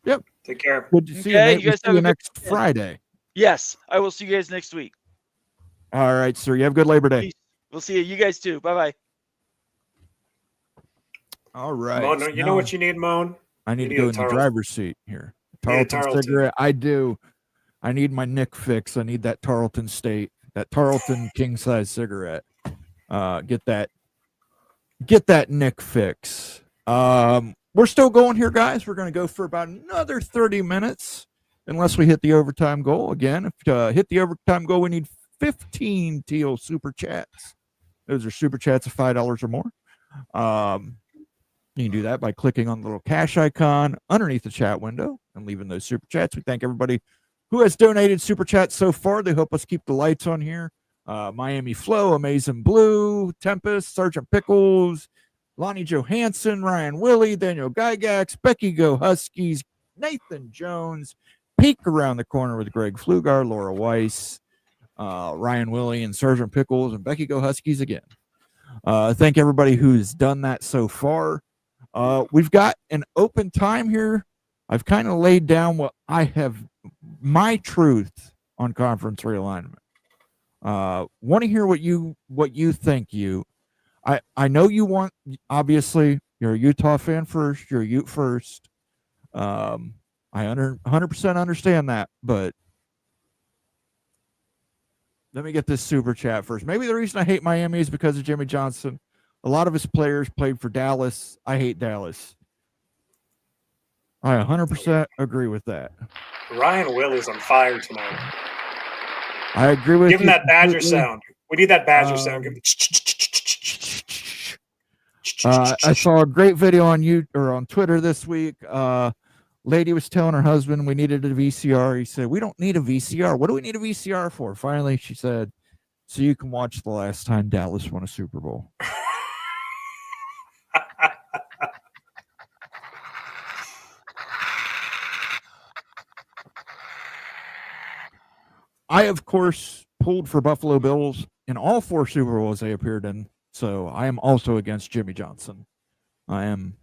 Yep. Take care. Good to see you, Nate. We'll see you next Friday. Yes, I will see you guys next week. All right, sir. You have a good Labor Day. Peace. We'll see you. You guys too. Bye-bye. All right. Moen, you know what you need, Moen? I need to go in the driver's seat here. Tarleton cigarette. I do. I need my Nick fix. I need that Tarleton king size cigarette. Get that Nick fix. We're still going here, guys. We're going to go for about another 30 minutes unless we hit the overtime goal. Again, if hit the overtime goal, we need 15 teal super chats. Those are super chats of $5 or more. You can do that by clicking on the little cash icon underneath the chat window and leaving those super chats. We thank everybody who has donated super chats so far. They help us keep the lights on here. Miami Flow, Amazing Blue, Tempest, Sergeant Pickles, Lonnie Johansson, Ryan Willie, Daniel Gygax, Becky Go Huskies, Nathan Jones, Peek Around the Corner with Greg Flugar, Laura Weiss, Ryan Willie, and Sergeant Pickles, and Becky Go Huskies again. Thank everybody who's done that so far. We've got an open time here. I've kind of laid down what I have, my truth on conference realignment. Want to hear what you think. I know you want, obviously you're a Utah fan first, you're a Ute first. I 100% understand that, but let me get this super chat first. Maybe the reason I hate Miami is because of Jimmy Johnson. A lot of his players played for Dallas. I hate Dallas. I 100% agree with that. Ryan Willie's on fire tonight. I agree with you. Give him that Badger sound. We need that Badger sound. Give him I saw a great video on Twitter this week. Lady was telling her husband we needed a VCR. He said, "We don't need a VCR. What do we need a VCR for?" Finally, she said, "So you can watch the last time Dallas won a Super Bowl." I, of course, pulled for Buffalo Bills in all 4 Super Bowls they appeared in, so I am also against Jimmy Johnson. I am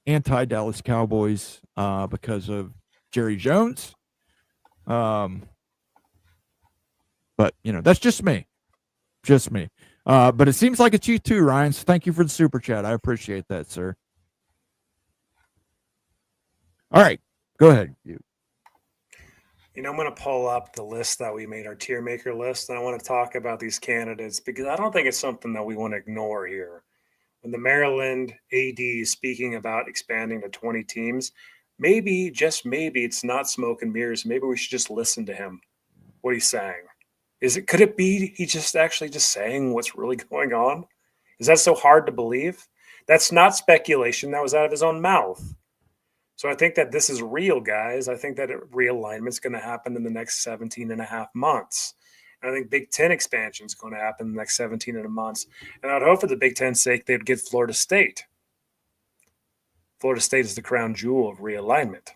anti-Dallas Cowboys because of Jerry Jones. But, that's just me. Just me. But it seems like it's you too, Ryan, so thank you for the super chat. I appreciate that, sir. All right, go ahead. I'm going to pull up the list that we made, our tier maker list, and I want to talk about these candidates because I don't think it's something that we want to ignore here. When the Maryland AD is speaking about expanding to 20 teams, maybe, just maybe, it's not smoke and mirrors. Maybe we should just listen to him, what he's saying. Could it be he just actually just saying what's really going on? Is that so hard to believe? That's not speculation. That was out of his own mouth. So I think that this is real, guys. I think that realignment is going to happen in the next 17 and a half months. And I think Big Ten expansion is going to happen in the next 17 and a months. And I'd hope for the Big Ten's sake, they'd get Florida State. Florida State is the crown jewel of realignment.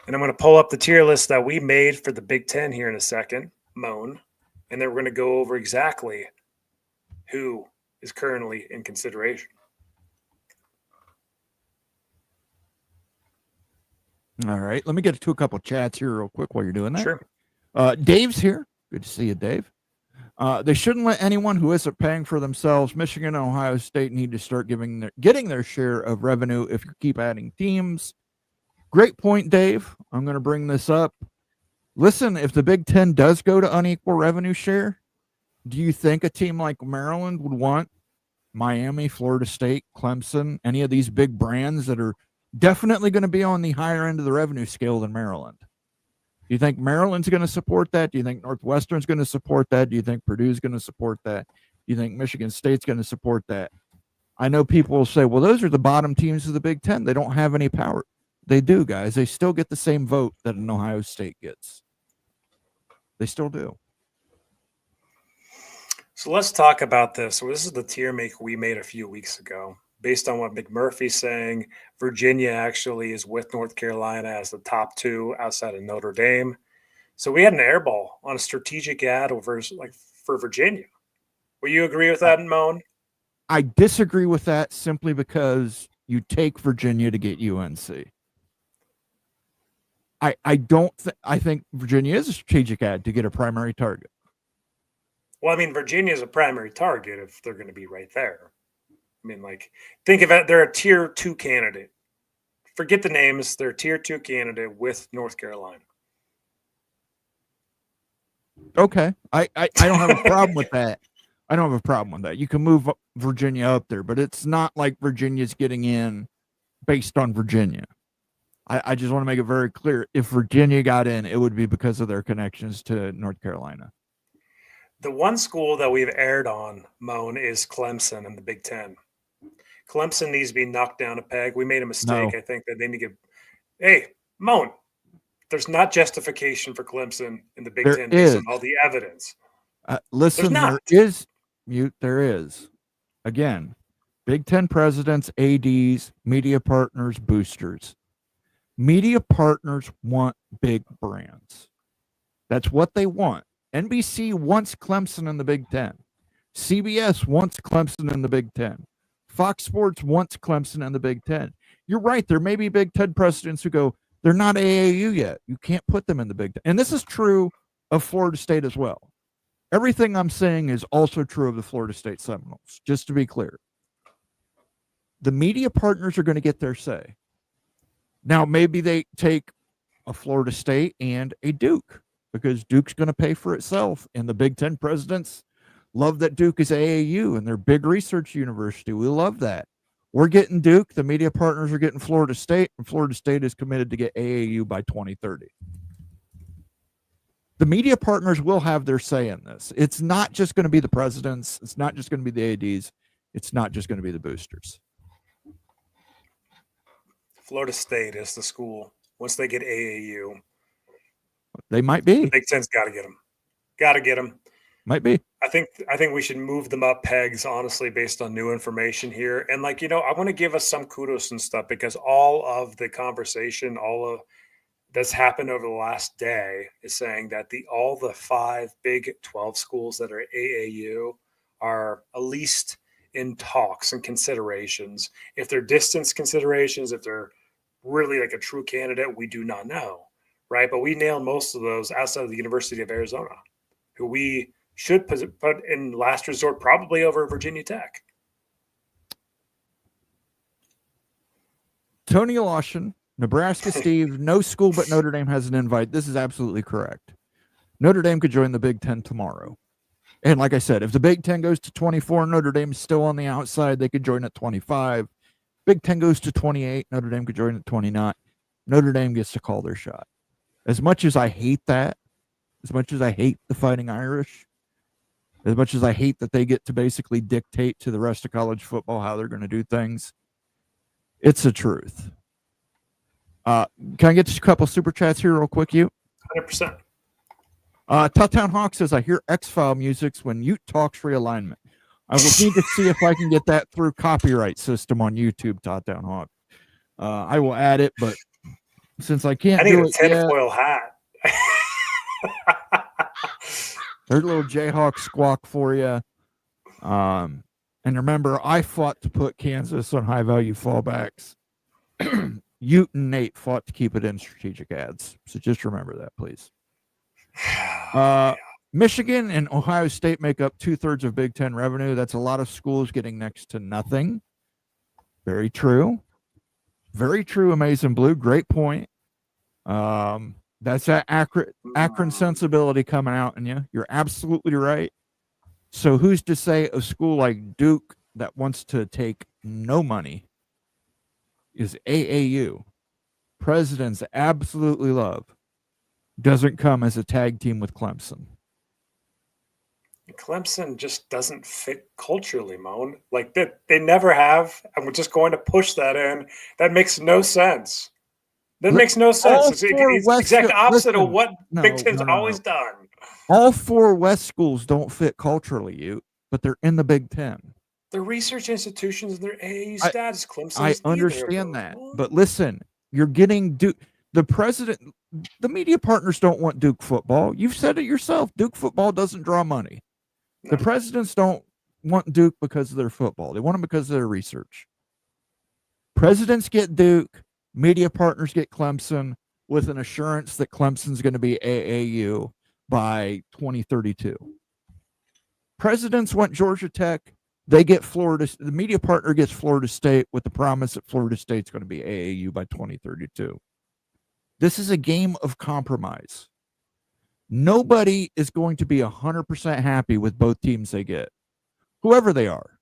And I'm going to pull up the tier list that we made for the Big Ten here in a second, Moan. And then we're going to go over exactly who is currently in consideration. All right. Let me get to a couple chats here real quick while you're doing that. Sure. Dave's here. Good to see you, Dave. They shouldn't let anyone who isn't paying for themselves. Michigan and Ohio State need to start getting their share of revenue if you keep adding teams. Great point, Dave. I'm going to bring this up. Listen, if the Big Ten does go to unequal revenue share, do you think a team like Maryland would want Miami, Florida State, Clemson, any of these big brands that are definitely going to be on the higher end of the revenue scale than Maryland? Do you think Maryland's going to support that? Do you think Northwestern's going to support that? Do you think Purdue's going to support that? Do you think Michigan State's going to support that? I know people will say, well, those are the bottom teams of the Big Ten. They don't have any power. They do, guys. They still get the same vote that an Ohio State gets. They still do. So let's talk about this. So this is the tier maker we made a few weeks ago. Based on what McMurphy's saying, Virginia actually is with North Carolina as the top two outside of Notre Dame. So we had an airball on a strategic ad over for Virginia. Will you agree with that, Moan? I disagree with that simply because you take Virginia to get UNC. I think Virginia is a strategic ad to get a primary target. Well, I mean, Virginia is a primary target if they're going to be right there. I mean, think of it. They're a tier 2 candidate. Forget the names. They're a tier 2 candidate with North Carolina. Okay. I don't have a problem with that. I don't have a problem with that. You can move Virginia up there, but it's not like Virginia's getting in based on Virginia. I just want to make it very clear. If Virginia got in, it would be because of their connections to North Carolina. The one school that we've aired on, Moan, is Clemson in the Big Ten. Clemson needs to be knocked down a peg. We made a mistake. No. I think that they need to hey, Moan, there's not justification for Clemson in the Big There Ten based is. on all the evidence. Listen, There's not. there is. Again, Big Ten presidents, ADs, media partners, boosters. Media partners want big brands. That's what they want. NBC wants Clemson in the Big Ten. CBS wants Clemson in the Big Ten. Fox Sports wants Clemson in the Big Ten. You're right. There may be Big Ten presidents who go, they're not AAU yet. You can't put them in the Big Ten. And this is true of Florida State as well. Everything I'm saying is also true of the Florida State Seminoles, just to be clear. The media partners are going to get their say. Now, maybe they take a Florida State and a Duke, because Duke's going to pay for itself. And the Big Ten presidents love that Duke is AAU and they're big research university. We love that. We're getting Duke. The media partners are getting Florida State, and Florida State is committed to get AAU by 2030. The media partners will have their say in this. It's not just going to be the presidents. It's not just going to be the ADs. It's not just going to be the boosters. Florida State is the school. Once they get AAU, They might be. the Big Ten's got to get them. Got to get them. Might be. I think we should move them up pegs, honestly, based on new information here. And I want to give us some kudos and stuff, because all of the conversation, all of that's happened over the last day is saying that all the 5 Big 12 schools that are AAU are at least in talks and considerations. If they're distance considerations, if they're really like a true candidate, we do not know, right? But we nailed most of those outside of the University of Arizona, who we should put in last resort probably over Virginia Tech. Tony Lawson Nebraska, Steve, no school but Notre Dame has an invite. This is absolutely correct. Notre Dame could join the Big Ten tomorrow. And like I said, if the Big Ten goes to 24, Notre Dame's still on the outside. They could join at 25. Big Ten goes to 28. Notre Dame could join at 29. Notre Dame gets to call their shot. As much as I hate that, as much as I hate the Fighting Irish, as much as I hate that they get to basically dictate to the rest of college football how they're going to do things, it's the truth. Can I get just a couple super chats here real quick, you? 100%. Tuttown Hawk says, I hear X-File musics when Ute talks realignment. I will need to see if I can get that through copyright system on YouTube, Tuttown Hawk. I will add it, but since I can't I need do a it yet, tinfoil hat. there's a little Jayhawk squawk for you. And remember, I fought to put Kansas on high-value fallbacks. Ute and Nate fought to keep it in strategic ads. So just remember that, please. Michigan and Ohio State make up 2/3 of Big Ten revenue. That's a lot of schools getting next to nothing. Very true. Very true, Amazing Blue. Great point. That's that Akron sensibility coming out in you. You're absolutely right. So who's to say a school like Duke that wants to take no money is AAU? Presidents absolutely love. Doesn't come as a tag team with Clemson. Clemson just doesn't fit culturally, Moan. Like they never have, and we're just going to push that in. That makes no sense. That makes no sense. It's the exact opposite of what Big Ten's always done. All 4 West schools don't fit culturally, but they're in the Big Ten. They're research institutions and their AAU status. Clemson. I understand that, but listen, you're getting Duke. The president, the media partners don't want Duke football. You've said it yourself. Duke football doesn't draw money. No. The presidents don't want Duke because of their football. They want them because of their research. Presidents get Duke. Media partners get Clemson with an assurance that Clemson's going to be AAU by 2032. Presidents want Georgia Tech. They get Florida. The media partner gets Florida State with the promise that Florida State's going to be AAU by 2032. This is a game of compromise. Nobody is going to be 100% happy with both teams they get, whoever they are.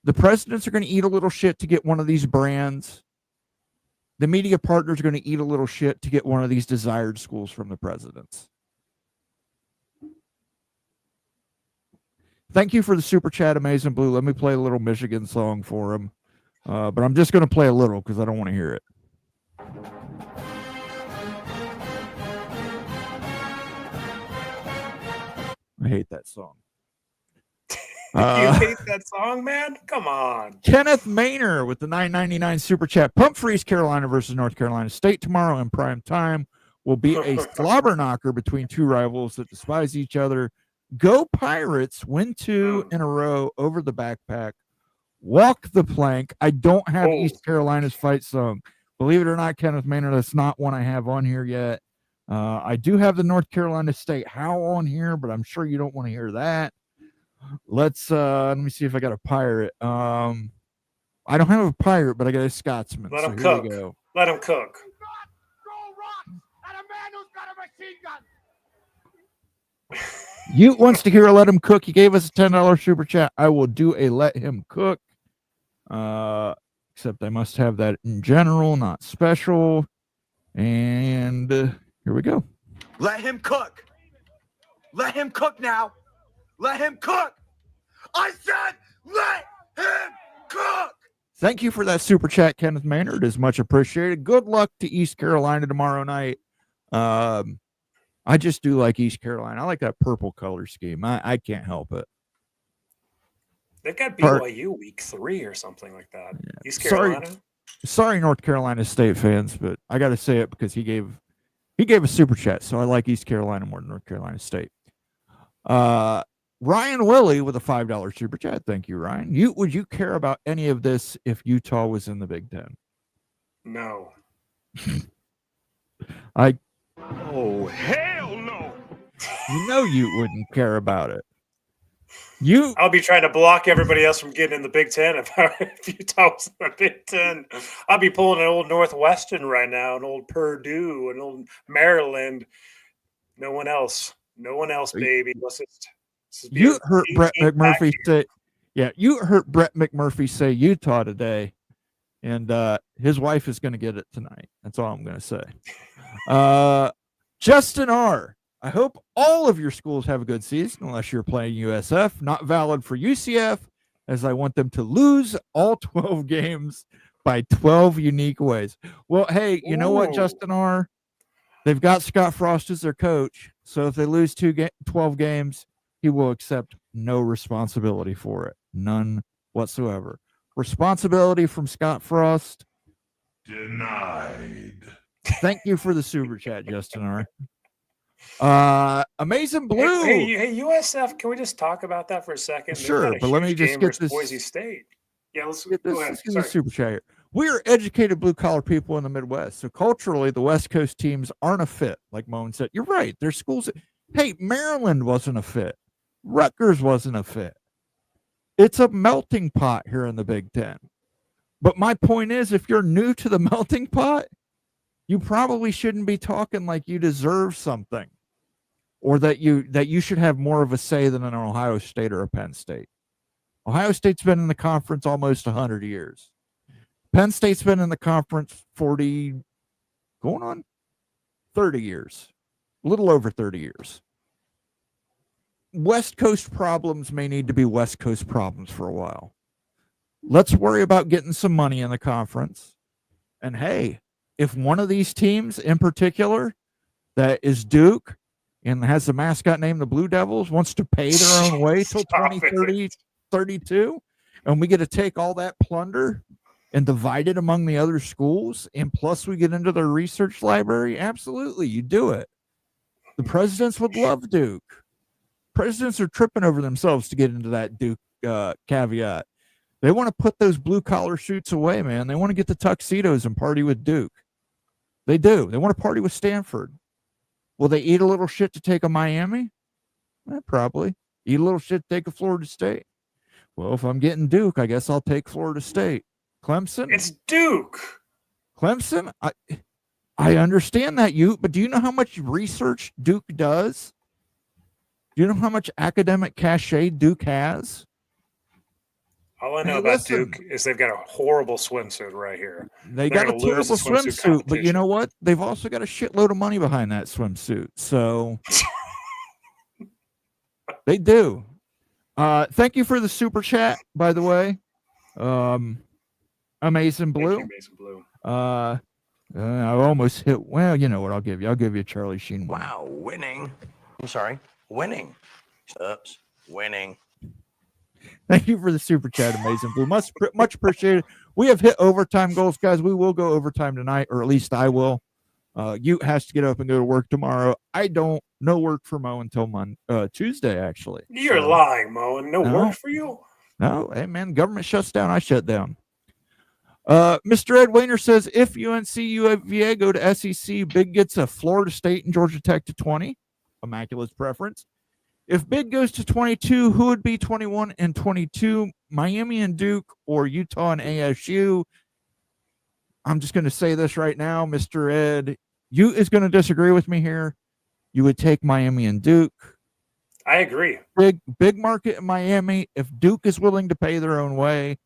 The presidents are going to eat a little shit to get one of these brands. The media partners are going to eat a little shit to get one of these desired schools from the presidents. Thank you for the super chat, Amazing Blue. Let me play a little Michigan song for him. But I'm just going to play a little because I don't want to hear it. I hate that song. You hate that song, man? Come on. Kenneth Maynor with the $9.99 super chat. Pump Freeze Carolina versus North Carolina State tomorrow in prime time will be a slobber knocker between 2 rivals that despise each other. Go Pirates, win 2 in a row over the backpack. Walk the plank. I don't have East Carolina's fight song. Believe it or not, Kenneth Maynor, that's not one I have on here yet. I do have the North Carolina State How on here, but I'm sure you don't want to hear that. Let me see if I got a pirate. I don't have a pirate, but I got a Scotsman. Let him cook. Let him cook. Ute wants to hear a Let Him Cook. He gave us a $10 super chat. I will do a Let Him Cook. Except I must have that in general, not special. And here we go. Let him cook. Let him cook now. Let him cook. I said, let him cook. Thank you for that super chat, Kenneth Maynard. It is much appreciated. Good luck to East Carolina tomorrow night. I just do like East Carolina. I like that purple color scheme. I can't help it. They got BYU week 3 or something like that. Yeah. East Carolina. Sorry, North Carolina State fans, but I got to say it because he gave a super chat, so I like East Carolina more than North Carolina State. Ryan Willie with a $5 super chat. Thank you, Ryan. Would you care about any of this if Utah was in the Big Ten? No. Oh, hell no. You know you wouldn't care about it. I'll be trying to block everybody else from getting in the Big Ten. If Utah was in the Big Ten, I'll be pulling an old Northwestern right now, an old Purdue, an old Maryland. No one else, baby. You heard Brett McMurphy say, you heard Brett McMurphy say Utah today, and his wife is going to get it tonight. That's all I'm going to say. Justin R. I hope all of your schools have a good season, unless you're playing USF. Not valid for UCF, as I want them to lose all 12 games by 12 unique ways. Well, hey, you know what, Justin R.? They've got Scott Frost as their coach, so if they lose 12 games, he will accept no responsibility for it. None whatsoever. Responsibility from Scott Frost? Denied. Thank you for the super chat, Justin R. Amazing Blue. Hey, USF. Can we just talk about that for a second? Sure, but let me just get this. Boise State. Yeah, let's get this. Go ahead. Let's get this super chat here. We are educated blue collar people in the Midwest, so culturally, the West Coast teams aren't a fit. Like Moan said, you're right. There's schools. Hey, Maryland wasn't a fit. Rutgers wasn't a fit. It's a melting pot here in the Big Ten. But my point is, if you're new to the melting pot, you probably shouldn't be talking like you deserve something, or that you should have more of a say than an Ohio State or a Penn State. Ohio State's been in the conference almost 100 years. Penn State's been in the conference 40, going on 30 years, a little over 30 years. West Coast problems may need to be West Coast problems for a while. Let's worry about getting some money in the conference. And hey, if one of these teams in particular that is Duke and has the mascot named the Blue Devils wants to pay their own way till 2030, 32, and we get to take all that plunder and divide it among the other schools, and plus we get into their research library, absolutely, you do it. The presidents would love Duke. Presidents are tripping over themselves to get into that Duke caveat. They want to put those blue-collar suits away, man. They want to get the tuxedos and party with Duke. They do. They want to party with Stanford. Will they eat a little shit to take a Miami? Probably. Eat a little shit to take a Florida State. Well, if I'm getting Duke, I guess I'll take Florida State. Clemson? It's Duke. Clemson? I understand that, but do you know how much research Duke does? Do you know how much academic cachet Duke has? All I know about Duke is they've got a horrible swimsuit right here. They got a terrible swimsuit, but you know what? They've also got a shitload of money behind that swimsuit. So they do. Thank you for the super chat, by the way. Amazing Blue. Amazing Blue. I almost hit. Well, you know what? I'll give you a Charlie Sheen. Wow, winning. I'm sorry, winning. Oops, winning. Thank you for the super chat, Amazing Blue. Much appreciated. We have hit overtime goals, guys. We will go overtime tonight, or at least I will. Ute has to get up and go to work tomorrow. I don't. No work for Mo until Tuesday, actually. You're lying, Mo. And no work for you? No. Hey, man, government shuts down. I shut down. Mr. Ed Wayner says, if UNC UVA go to SEC, Big gets a Florida State and Georgia Tech to 20. Immaculate preference. If Big goes to 22, who would be 21 and 22? Miami and Duke or Utah and ASU? I'm just going to say this right now, Mr. Ed. Ute is going to disagree with me here. You would take Miami and Duke. I agree. Big market in Miami. If Duke is willing to pay their own way,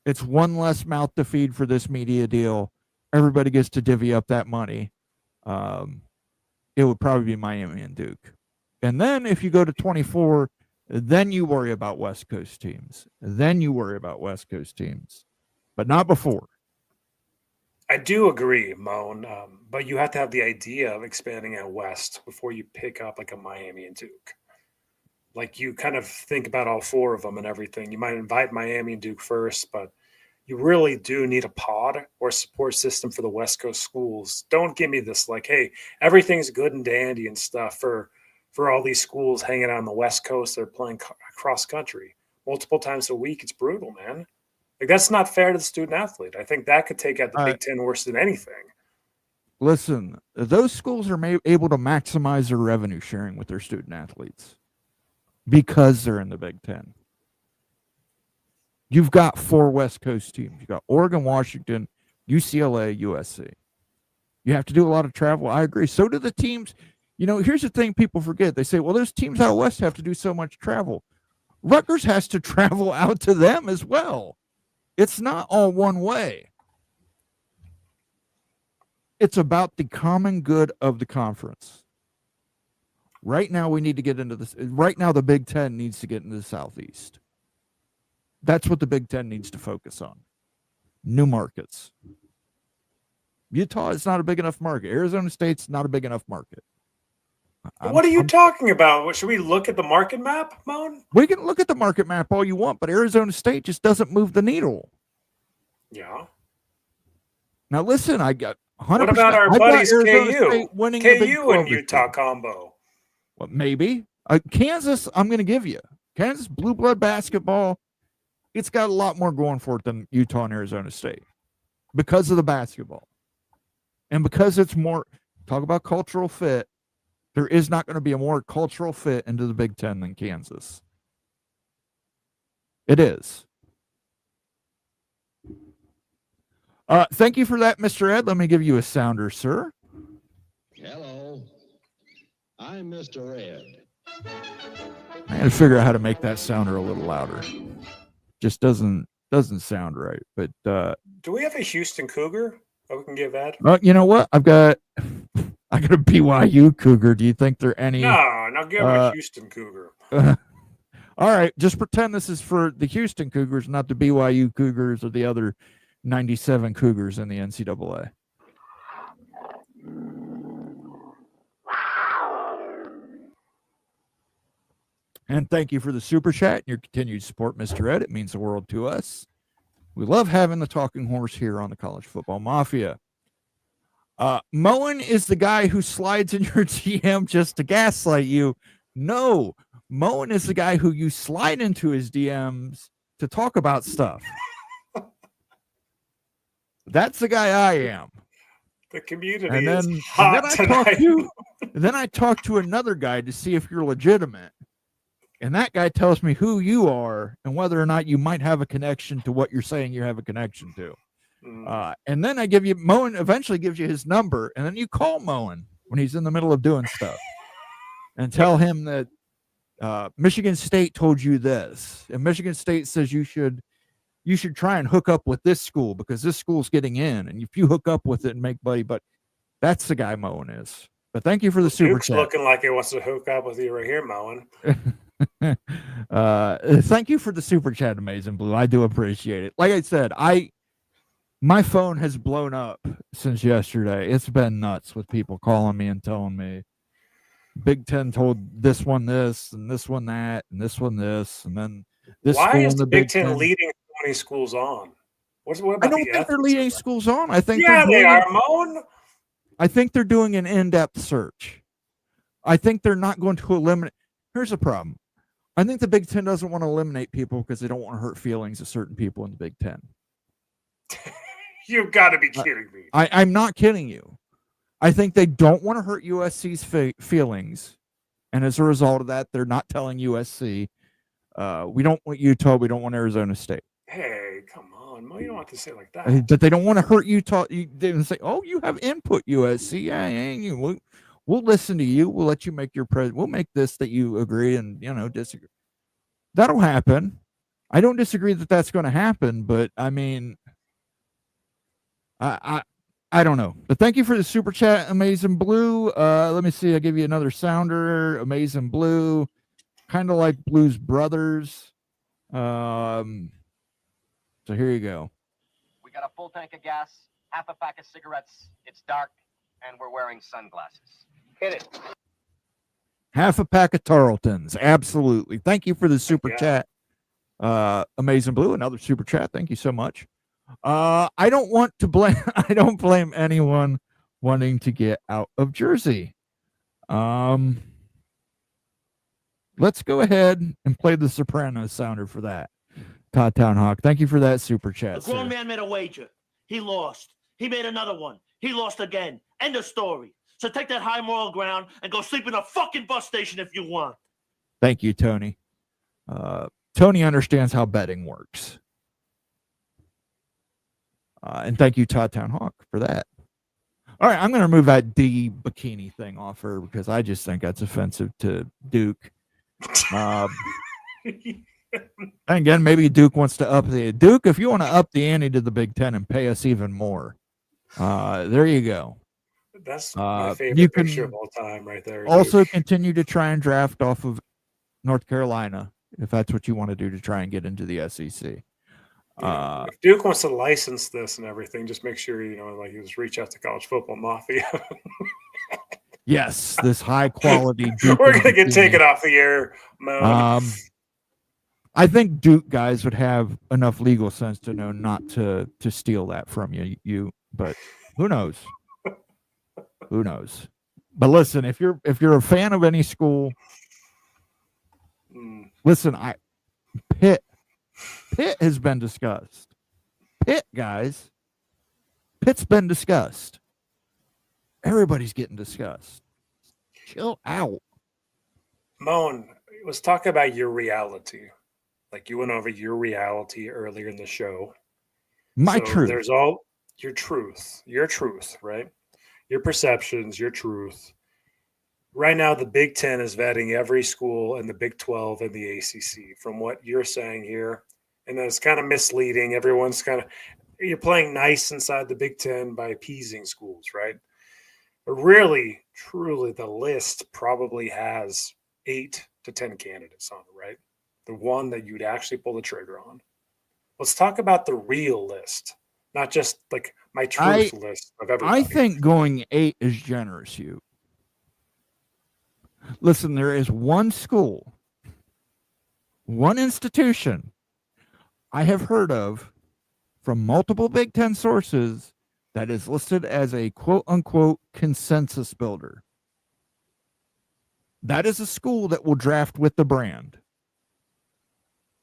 it's one less mouth to feed for this media deal. Everybody gets to divvy up that money. It would probably be Miami and Duke. And then if you go to 24, then you worry about West Coast teams. But not before. I do agree, Moan, but you have to have the idea of expanding out west before you pick up like a Miami and Duke. Like you kind of think about all four of them and everything. You might invite Miami and Duke first, but you really do need a pod or support system for the West Coast schools. Don't give me this like, hey, everything's good and dandy and stuff for all these schools hanging out on the West Coast. They're playing cross country multiple times a week. It's brutal, man. Like that's not fair to the student athlete. I think that could take out the Big Ten worse than anything. Listen, those schools are able to maximize their revenue sharing with their student athletes. because they're in the Big Ten. You've got 4 West Coast teams. You've got Oregon, Washington, UCLA, USC. You have to do a lot of travel. I agree. So do the teams. You know, here's the thing people forget. They say, well, those teams out west have to do so much travel. Rutgers has to travel out to them as well. It's not all one way. It's about the common good of the conference. Right now, we need to get into this. Right now, the Big Ten needs to get into the Southeast. That's what the Big Ten needs to focus on. New markets. Utah is not a big enough market. Arizona State's not a big enough market. What are you talking about? Should we look at the market map, Moan? We can look at the market map all you want, but Arizona State just doesn't move the needle. Yeah. Now, listen, I got 100%. What about our buddies KU? Winning the Big KU 12 and Utah combo. Well, maybe. Kansas, I'm going to give you. Kansas blue blood basketball, it's got a lot more going for it than Utah and Arizona State because of the basketball. And because it's more, talk about cultural fit, there is not going to be a more cultural fit into the Big Ten than Kansas. It is. Thank you for that, Mr. Ed. Let me give you a sounder, sir. Hello, I'm Mr. Ed. I got to figure out how to make that sounder a little louder. Just doesn't sound right. But do we have a Houston Cougar that we can give Ed? You know what? I got a BYU Cougar. Do you think there are any? No, give him a Houston Cougar. All right, just pretend this is for the Houston Cougars, not the BYU Cougars or the other 97 Cougars in the NCAA. And thank you for the super chat and your continued support, Mr. Ed. It means the world to us. We love having the talking horse here on the College Football Mafia. Moen is the guy who slides in your DM just to gaslight you. No, Moen is the guy who you slide into his DMs to talk about stuff. That's the guy I am. The community and then, is hot then I talk to another guy to see if you're legitimate. And that guy tells me who you are and whether or not you might have a connection to what you're saying you have a connection to. And then I give you, Moen eventually gives you his number, and then you call Moen when he's in the middle of doing stuff and tell him that Michigan State told you this. And Michigan State says you should try and hook up with this school because this school's getting in. And if you hook up with it and make buddy, but that's the guy Moen is. But thank you for the super chat. Looking like he wants to hook up with you right here, Moen. Thank you for the super chat, Amazing Blue. I do appreciate it. Like I said, my phone has blown up since yesterday. It's been nuts with people calling me and telling me Big Ten told this one this and this one that and this one this and then this. Why school is in the Big Ten Ten leading so many schools on? What about I don't think they're leading schools on. I think they are, Moen. I think they're doing an in-depth search. I think they're not going to eliminate. Here's the problem. I think the Big Ten doesn't want to eliminate people because they don't want to hurt feelings of certain people in the Big Ten. You've got to be kidding me. I'm not kidding you. I think they don't want to hurt USC's feelings. And as a result of that, they're not telling USC, we don't want Utah, we don't want Arizona State. Hey, come on, Mo, you don't have to say it like that. But they don't want to hurt Utah. They didn't say, oh, you have input, USC. Yeah, we'll listen to you. We'll let you make your president. We'll make this that you agree and, disagree. That'll happen. I don't disagree that that's going to happen, but I mean, I don't know. But thank you for the super chat, Amazing Blue. Let me see. I'll give you another sounder, Amazing Blue, kind of like Blues Brothers. So here you go. We got a full tank of gas, half a pack of cigarettes. It's dark, and we're wearing sunglasses. Hit it. Half a pack of Tarletons. Absolutely. Thank you for the super chat. Amazing Blue, another super chat. Thank you so much. I don't blame anyone wanting to get out of Jersey. Let's go ahead and play the Sopranos sounder for that. Todd Town Hawk, thank you for that super chat. A grown man made a wager. He lost. He made another one. He lost again. End of story. So take that high moral ground and go sleep in a fucking bus station if you want. Thank you, Tony. Tony understands how betting works. And thank you, Todd Town Hawk, for that. All right, I'm going to remove that D bikini thing off her because I just think that's offensive to Duke. And again, maybe Duke wants to up the Duke. If you want to up the ante to the Big Ten and pay us even more, there you go. That's my favorite you picture can of all time, right there. also Duke. continue to try and draft off of North Carolina if that's what you want to do to try and get into the SEC. Yeah. If Duke wants to license this and everything, just make sure like you just reach out to College Football Mafia. Yes, this high quality Duke. We're gonna get taken off the air, Mo. I think Duke guys would have enough legal sense to know not to steal that from you. But who knows? Who knows? But listen, if you're a fan of any school, listen, Pitt has been discussed. Pitt, guys. Pitt's been discussed. Everybody's getting discussed. Chill out. Moan, let's talk about your reality. Like you went over your reality earlier in the show. My truth. There's all your truth, right? Your perceptions, your truth. Right now, the Big Ten is vetting every school in the Big 12 and the ACC from what you're saying here. And then it's kind of misleading. You're playing nice inside the Big Ten by appeasing schools, right? But really, truly, the list probably has 8 to 10 candidates on it, right? The one that you'd actually pull the trigger on. Let's talk about the real list, not just like my truth list of everybody. I think going 8 is generous, you. Listen, there is one school, one institution I have heard of from multiple Big Ten sources that is listed as a quote-unquote consensus builder. That is a school that will draft with the brand.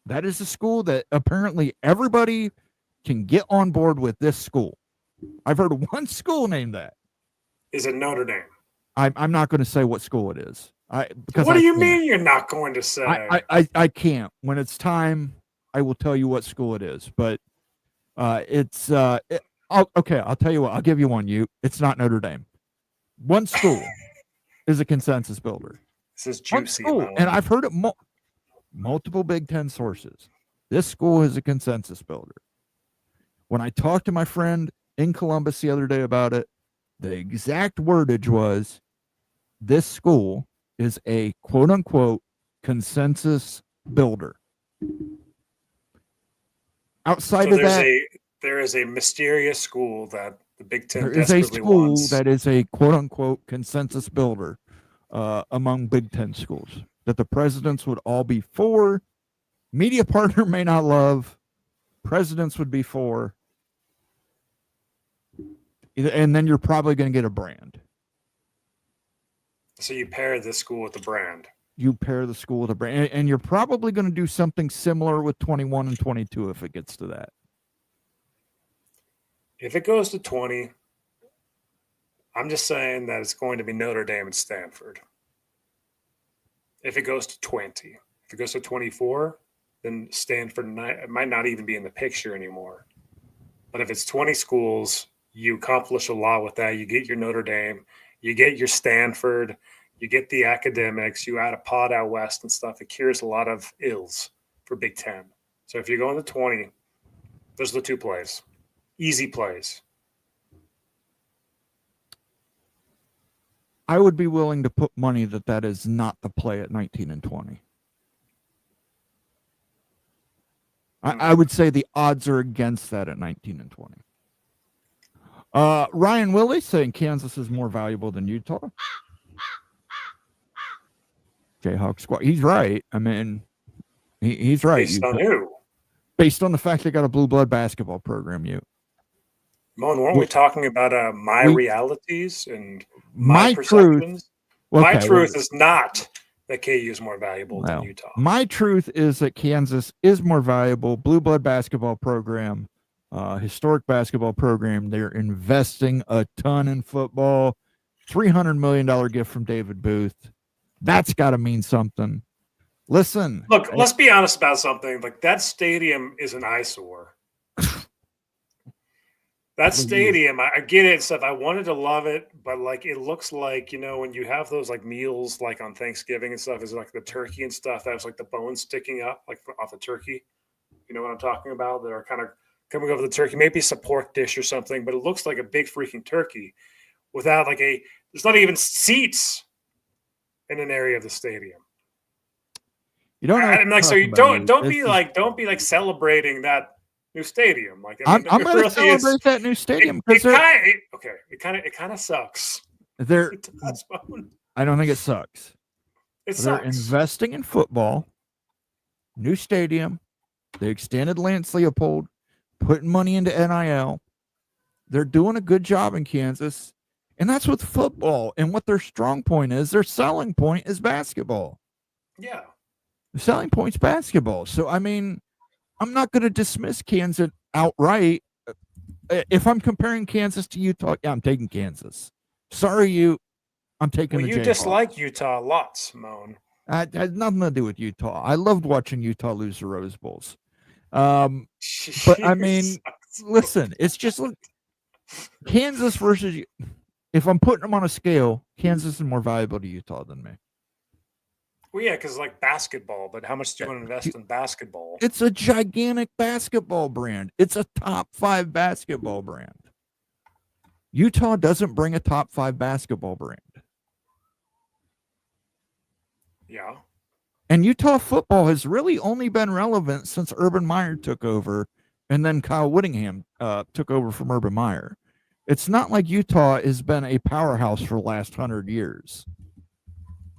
That is a school that apparently everybody can get on board with this school. I've heard of one school named that. Is it Notre Dame? I'm not going to say what school it is. What do you mean you're not going to say? I can't. When it's time, I will tell you what school it is. But okay, I'll tell you what. I'll give you one. It's not Notre Dame. One school is a consensus builder. This is juicy. And I've heard it multiple Big Ten sources. This school is a consensus builder. When I talked to my friend in Columbus the other day about it, the exact wordage was, this school is a quote-unquote consensus builder. Outside of that, there is a mysterious school that the Big Ten there is a school wants. that is a quote-unquote consensus builder among Big Ten schools that the presidents would all be for. Media partner may not love. Presidents would be for. And then you're probably going to get a brand. So you pair this school with the brand. You pair the school with a brand. And you're probably going to do something similar with 21 and 22 if it gets to that. If it goes to 20, I'm just saying that it's going to be Notre Dame and Stanford. If it goes to 20, if it goes to 24, then Stanford might not even be in the picture anymore. But if it's 20 schools, you accomplish a lot with that. You get your Notre Dame, you get your Stanford, you get the academics, you add a pod out west and stuff. It cures a lot of ills for Big Ten. So if you're going to 20, those are the 2 plays. Easy plays. I would be willing to put money that is not the play at 19 and 20. I would say the odds are against that at 19 and 20. Ryan Willie saying Kansas is more valuable than Utah. Jayhawk squad. He's right. I mean, he's right. Based on who? Based on the fact they got a blue blood basketball program. Moan, weren't we talking about my realities and my perceptions? My truth is not that KU is more valuable than Utah. My truth is that Kansas is more valuable. Blue blood basketball program. Historic basketball program. They're investing a ton in football. $300 million gift from David Booth. That's got to mean something. Listen. Look, let's be honest about something. Like, that stadium is an eyesore. That stadium, I get it and stuff. I wanted to love it, but like, it looks like, when you have those like meals like on Thanksgiving and stuff, is like the turkey and stuff that has like the bones sticking up like off the turkey. You know what I'm talking about? That are kind of coming over the turkey. Maybe it's a pork dish or something, but it looks like a big freaking turkey without like there's not even seats in an area of the stadium. You don't know. I'm like, so you don't be like celebrating that new stadium. Like, I'm going to celebrate that new stadium because it kind of sucks. I don't think it sucks. They're investing in football, new stadium. They extended Lance Leopold, putting money into NIL. They're doing a good job in Kansas, and that's with football. And what their strong point is, their selling point is basketball. Yeah, the selling point's basketball. So I mean, I'm not going to dismiss Kansas outright. If I'm comparing Kansas to Utah, yeah, I'm taking Kansas. Sorry, I'm taking the Jayhawks. You dislike Utah a lot, Simone. It had nothing to do with Utah. I loved watching Utah lose the Rose Bowls. But I mean, listen, it's just Kansas versus. If I'm putting them on a scale, Kansas is more valuable to Utah than me. Well, yeah, because like basketball, but how much do you want to invest in basketball? It's a gigantic basketball brand. It's a top 5 basketball brand. Utah doesn't bring a top 5 basketball brand. Yeah. And Utah football has really only been relevant since Urban Meyer took over, and then Kyle Whittingham took over from Urban Meyer. It's not like Utah has been a powerhouse for the last 100 years.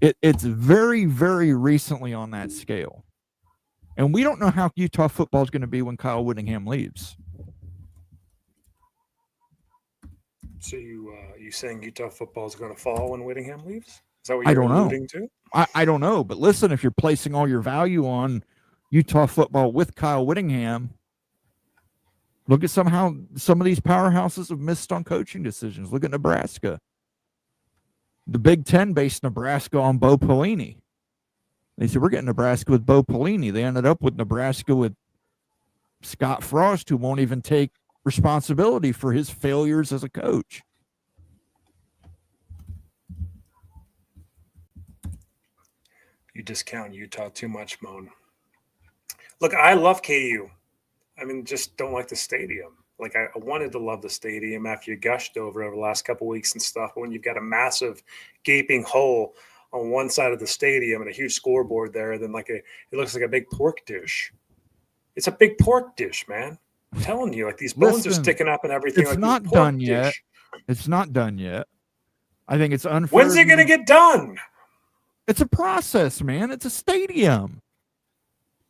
It's very, very recently on that scale. And we don't know how Utah football is going to be when Kyle Whittingham leaves. So you saying Utah football is going to fall when Whittingham leaves? Is that what I you're don't know. alluding to? I don't know. But listen, if you're placing all your value on Utah football with Kyle Whittingham, look at some of these powerhouses have missed on coaching decisions. Look at Nebraska. The Big Ten based Nebraska on Bo Pelini. They said, we're getting Nebraska with Bo Pelini. They ended up with Nebraska with Scott Frost, who won't even take responsibility for his failures as a coach. You discount Utah too much, Moan. Look, I love KU. I mean, just don't like the stadium. Like, I wanted to love the stadium after you gushed over the last couple of weeks and stuff. But when you've got a massive gaping hole on one side of the stadium and a huge scoreboard there, then it looks like a big pork dish. It's a big pork dish, man. I'm telling you, like, these bones are sticking up and everything. It's like not done yet. It's not done yet. I think it's unfair. When's it going to get done? It's a process, man. It's a stadium.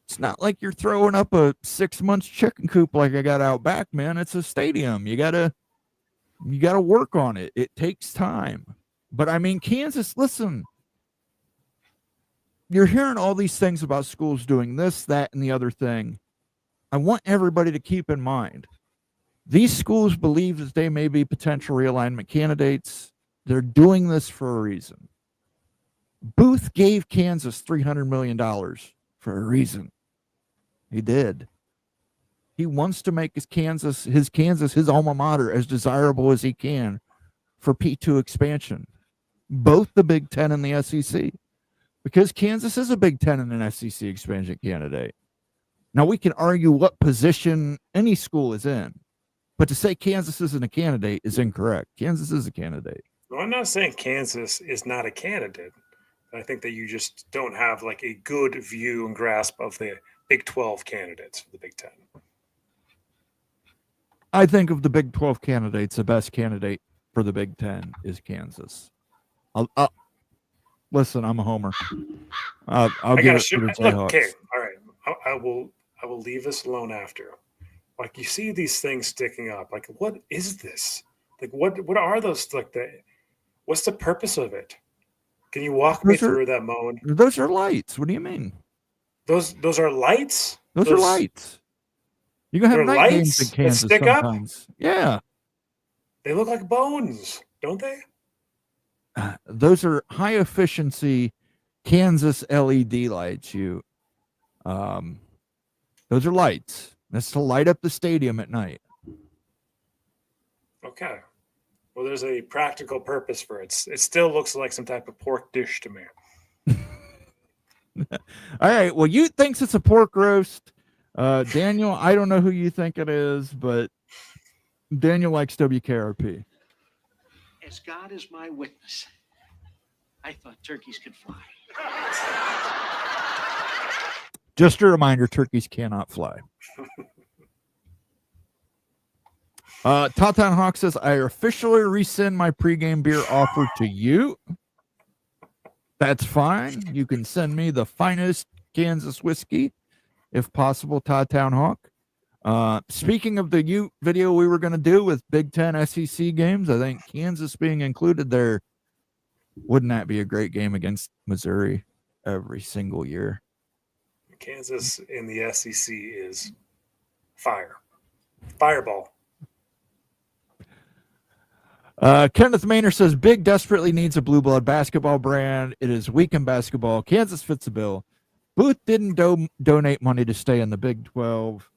It's not like you're throwing up a 6-month chicken coop like I got out back, man. It's a stadium. You gotta work on it. It takes time. But I mean, Kansas, listen, you're hearing all these things about schools doing this, that, and the other thing. I want everybody to keep in mind, these schools believe that they may be potential realignment candidates. They're doing this for a reason. Booth gave Kansas $300 million for a reason. He did. He wants to make his Kansas, his alma mater, as desirable as he can for P2 expansion. Both the Big Ten and the SEC. Because Kansas is a Big Ten and an SEC expansion candidate. Now, we can argue what position any school is in. But to say Kansas isn't a candidate is incorrect. Kansas is a candidate. No, I'm not saying Kansas is not a candidate. I think that you just don't have like a good view and grasp of the Big 12 candidates for the Big Ten. I think of the Big 12 candidates, the best candidate for the Big Ten is Kansas. Listen, I'm a homer. I'll give it to the Jayhawks. Okay, all right. I will leave this alone after. Like, you see these things sticking up. Like, what is this? Like, what are those? Like, what's the purpose of it? Can you walk me through that, Moan? Those are lights. What do you mean? Those are lights? Those are lights. You're going to have night games in Kansas stick sometimes. Up? Yeah. They look like bones, don't they? Those are high efficiency Kansas LED lights. Those are lights. That's to light up the stadium at night. Okay. Well, there's a practical purpose for it. It still looks like some type of pork dish to me. All right. Well, you thinks it's a pork roast. Daniel, I don't know who you think it is, but Daniel likes WKRP. As God is my witness, I thought turkeys could fly. Just a reminder, turkeys cannot fly. Towtown Hawk says, I officially rescind my pregame beer offer to you. That's fine. You can send me the finest Kansas whiskey, if possible, Towtown Hawk. Speaking of the Ute video we were going to do with Big Ten SEC games, I think Kansas being included there, wouldn't that be a great game against Missouri every single year? Kansas in the SEC is fire. Fireball. Kenneth Maynard says, Big desperately needs a blue blood basketball brand. It is weak in basketball. Kansas fits the bill. Booth didn't donate money to stay in the Big 12.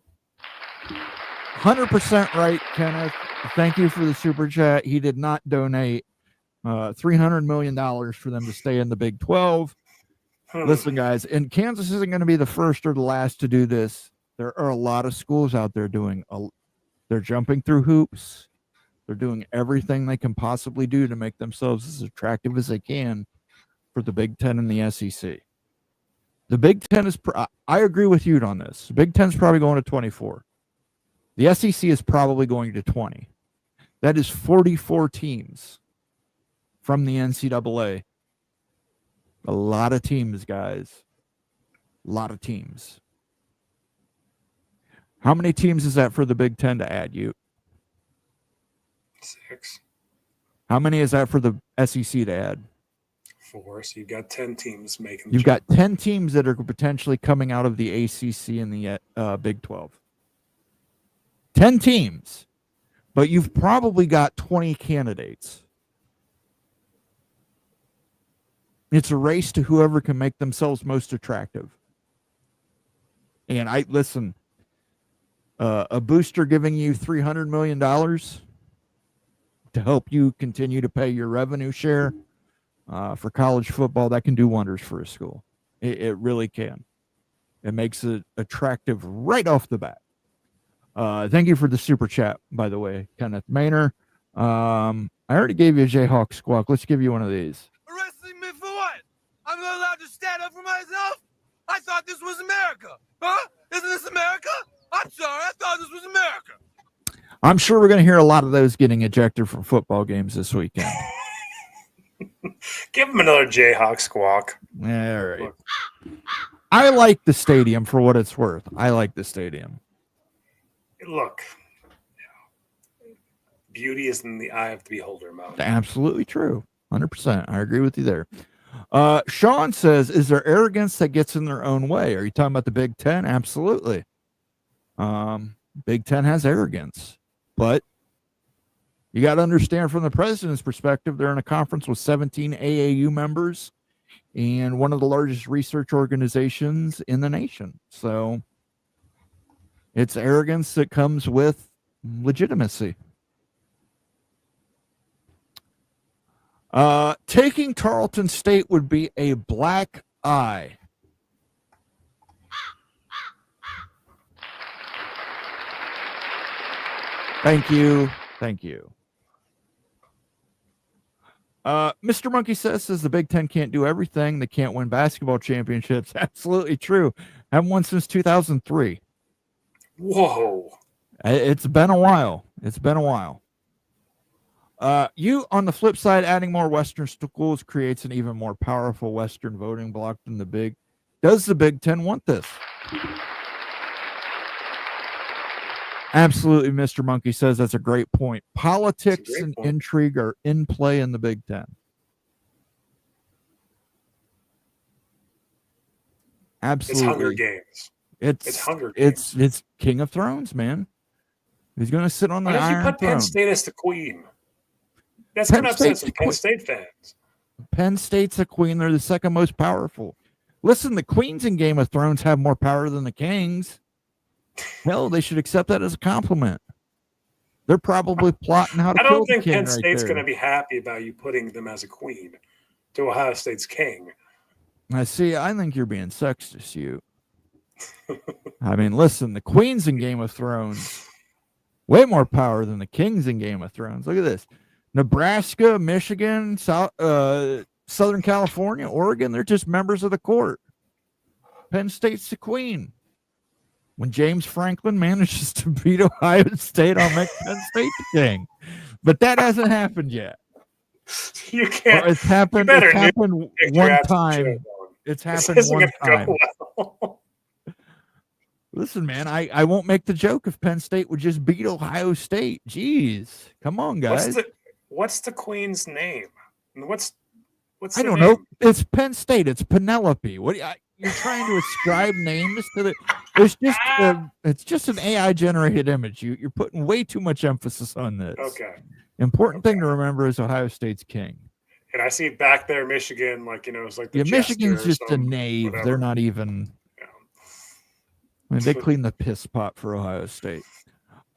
100% right, Kenneth. Thank you for the super chat. He did not donate $300 million for them to stay in the Big 12. Listen, guys, and Kansas isn't going to be the first or the last to do this. There are a lot of schools out there they're jumping through hoops. They're doing everything they can possibly do to make themselves as attractive as they can for the Big Ten and the SEC. The Big Ten is, I agree with you on this. The Big Ten is probably going to 24. The SEC is probably going to 20. That is 44 teams from the NCAA. A lot of teams, guys. A lot of teams. How many teams is that for the Big Ten to add, you? 6. How many is that for the SEC to add? 4. So you've got 10 teams making. You've got 10 teams that are potentially coming out of the ACC and the Big 12. 10 teams, but you've probably got 20 candidates. It's a race to whoever can make themselves most attractive. And listen, a booster giving you $300 million to help you continue to pay your revenue share for college football, that can do wonders for a school. It really can. It makes it attractive right off the bat. Thank you for the super chat, by the way, Kenneth Maynard. I already gave you a Jayhawk squawk. Let's give you one of these. Arresting me for what? I'm not allowed to stand up for myself? I thought this was America. Huh? Isn't this America? I'm sorry. I thought this was America. I'm sure we're going to hear a lot of those getting ejected from football games this weekend. Give him another Jayhawk squawk. All right. I like the stadium for what it's worth. I like the stadium. Look, beauty is in the eye of the beholder, Mo. Absolutely true. 100%. I agree with you there. Sean says, is there arrogance that gets in their own way? Are you talking about the Big Ten? Absolutely. Big Ten has arrogance, but you got to understand from the president's perspective, they're in a conference with 17 AAU members and one of the largest research organizations in the nation. So it's arrogance that comes with legitimacy. Taking Tarleton State would be a black eye. Thank you. Thank you. Mr. Monkey says the Big Ten can't do everything. They can't win basketball championships. Absolutely true. Haven't won since 2003. Whoa. It's been a while. It's been a while. You, on the flip side, adding more Western schools creates an even more powerful Western voting bloc than the Big. Does the Big Ten want this? Absolutely, Mr. Monkey says that's a great point. Politics and intrigue are in play in the Big Ten. Absolutely. It's Hunger Games. It's Hunger Games. It's King of Thrones, man. He's going to sit on the Why Iron don't you put Throne. Penn State as the queen? That's going to upset some Penn State fans. Penn State's a queen. They're the second most powerful. Listen, the queens in Game of Thrones have more power than the kings. Hell, they should accept that as a compliment. They're probably plotting how to I kill don't the think king Penn right State's there. going to be happy about you putting them as a queen to Ohio State's king. I see. I think you're being sexist, you. I mean, listen, the queens in Game of Thrones, way more power than the kings in Game of Thrones. Look at this. Nebraska, Michigan, Southern California, Oregon, they're just members of the court. Penn State's the queen. When James Franklin manages to beat Ohio State, I'll make Penn State the king. But that hasn't happened yet. You can't. It's happened. You better It's happened one time. It's happened one time. Well. Listen, man, I won't make the joke if Penn State would just beat Ohio State. Jeez, come on, guys. What's the queen's name? What's I don't know. It's Penn State. It's Penelope. What you're trying to ascribe names to the? It's just an AI generated image. You're putting way too much emphasis on this. Okay. Important thing to remember is Ohio State's king. And I see back there, Michigan, like it's like the Michigan's just a knave. Whatever. They're not even. Yeah. I mean, they clean the piss pot for Ohio State.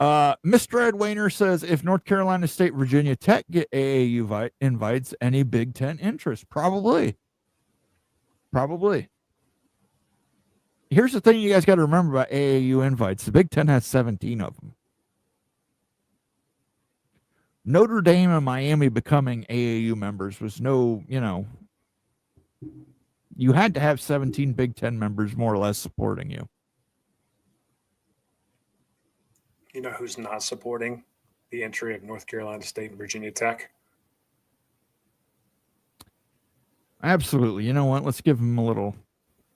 Mr. Ed Wayner says, if North Carolina State, Virginia Tech get AAU invites, any Big Ten interest? Probably. Here's the thing you guys got to remember about AAU invites. The Big Ten has 17 of them. Notre Dame and Miami becoming AAU members was you had to have 17 Big Ten members more or less supporting you. You know who's not supporting the entry of North Carolina State and Virginia Tech? Absolutely. You know what? Let's give them a little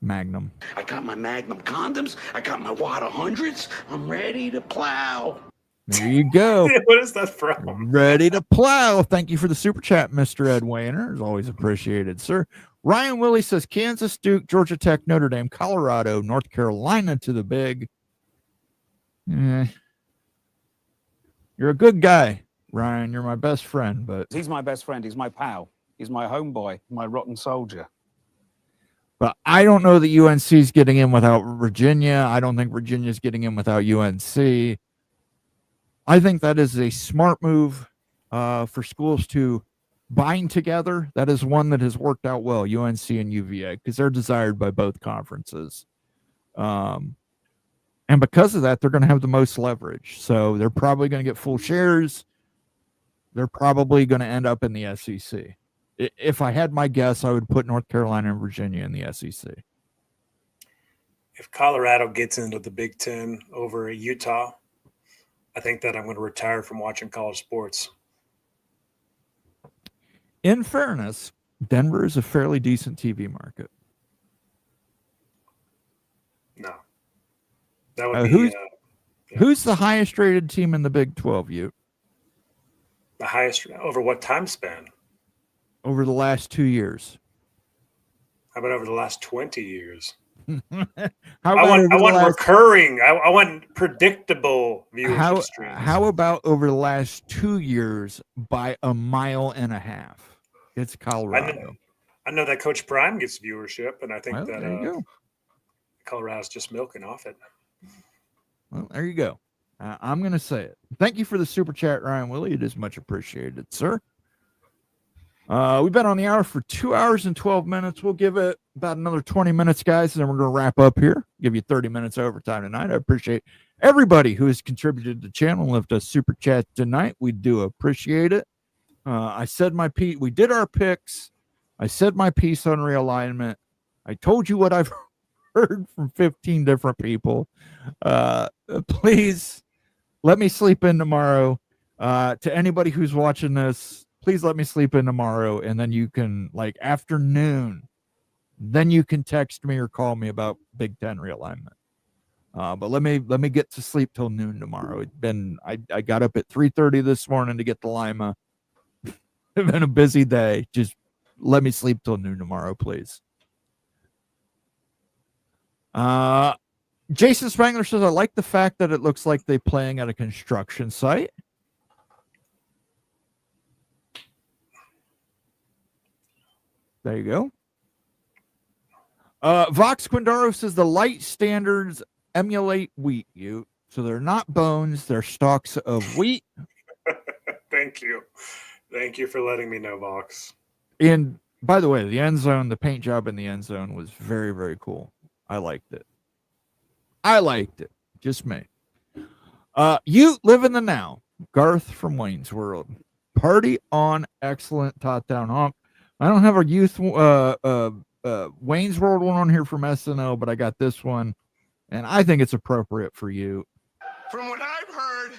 Magnum. I got my Magnum condoms. I got my Wad 100s. I'm ready to plow. There you go. What is that from? Ready to plow. Thank you for the super chat, Mr. Ed Wayner. It's always appreciated, sir. Ryan Willie says Kansas, Duke, Georgia Tech, Notre Dame, Colorado, North Carolina to the big. You're a good guy, Ryan. You're my best friend, but he's my best friend. He's my pal. He's my homeboy, my rotten soldier. But I don't know that UNC's getting in without Virginia. I don't think Virginia's getting in without UNC. I think that is a smart move for schools to bind together. That is one that has worked out well, UNC and UVA, because they're desired by both conferences. And because of that, they're going to have the most leverage. So they're probably going to get full shares. They're probably going to end up in the SEC. If I had my guess, I would put North Carolina and Virginia in the SEC. If Colorado gets into the Big Ten over Utah, I think that I'm going to retire from watching college sports. In fairness, Denver is a fairly decent TV market. No. That would be who's the highest rated team in the Big 12, you? The highest over what time span? Over the last 2 years. How about over the last 20 years? I want recurring. I want predictable viewership streams. How about over the last 2 years by a mile and a half? It's Colorado. I know that Coach Prime gets viewership, and I think that Colorado's just milking off it. Well, there you go. I'm going to say it. Thank you for the super chat, Ryan Willie. It is much appreciated, sir. We've been on the hour for 2 hours and 12 minutes. We'll give it about another 20 minutes, guys, and then we're going to wrap up here. Give you 30 minutes overtime tonight. I appreciate everybody who has contributed to the channel and left us super chat tonight. We do appreciate it. I said my piece. We did our picks. I said my piece on realignment. I told you what I've heard from 15 different people. Please let me sleep in tomorrow. To anybody who's watching this, please let me sleep in tomorrow, and then you can, like, afternoon, then you can text me or call me about Big Ten realignment. But let me get to sleep till noon tomorrow. I got up at 3:30 this morning to get to Lima. It's been a busy day. Just let me sleep till noon tomorrow, please. Jason Spangler says, I like the fact that it looks like they're playing at a construction site. There you go. Vox Quindaro says the light standards emulate wheat, so they're not bones, they're stalks of wheat. Thank you. Thank you for letting me know, Vox. And by the way, the end zone, the paint job in the end zone was very, very cool. I liked it. Just me. You live in the now. Garth from Wayne's World. Party on, excellent top down honk. I don't have a youth Wayne's World one on here from SNL, but I got this one, and I think it's appropriate for you. From what I've heard,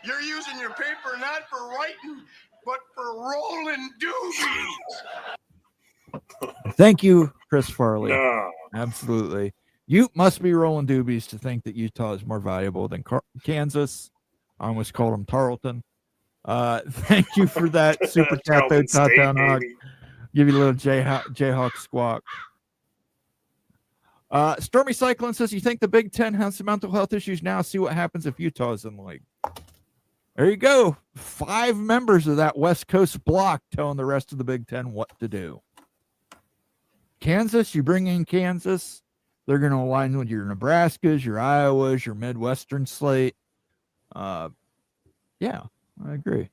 you're using your paper not for writing, but for rolling doobies. Thank you, Chris Farley. No. Absolutely. You must be rolling doobies to think that Utah is more valuable than Kansas. I almost called him Tarleton. Thank you for that super chat there, top down hog. Give you a little Jayhawk squawk. Stormy Cyclone says, you think the Big Ten has some mental health issues now? See what happens if Utah is in the league. There you go. 5 members of that West Coast block telling the rest of the Big Ten what to do. Kansas, you bring in Kansas, they're going to align with your Nebraskas, your Iowas, your Midwestern slate. Yeah, I agree.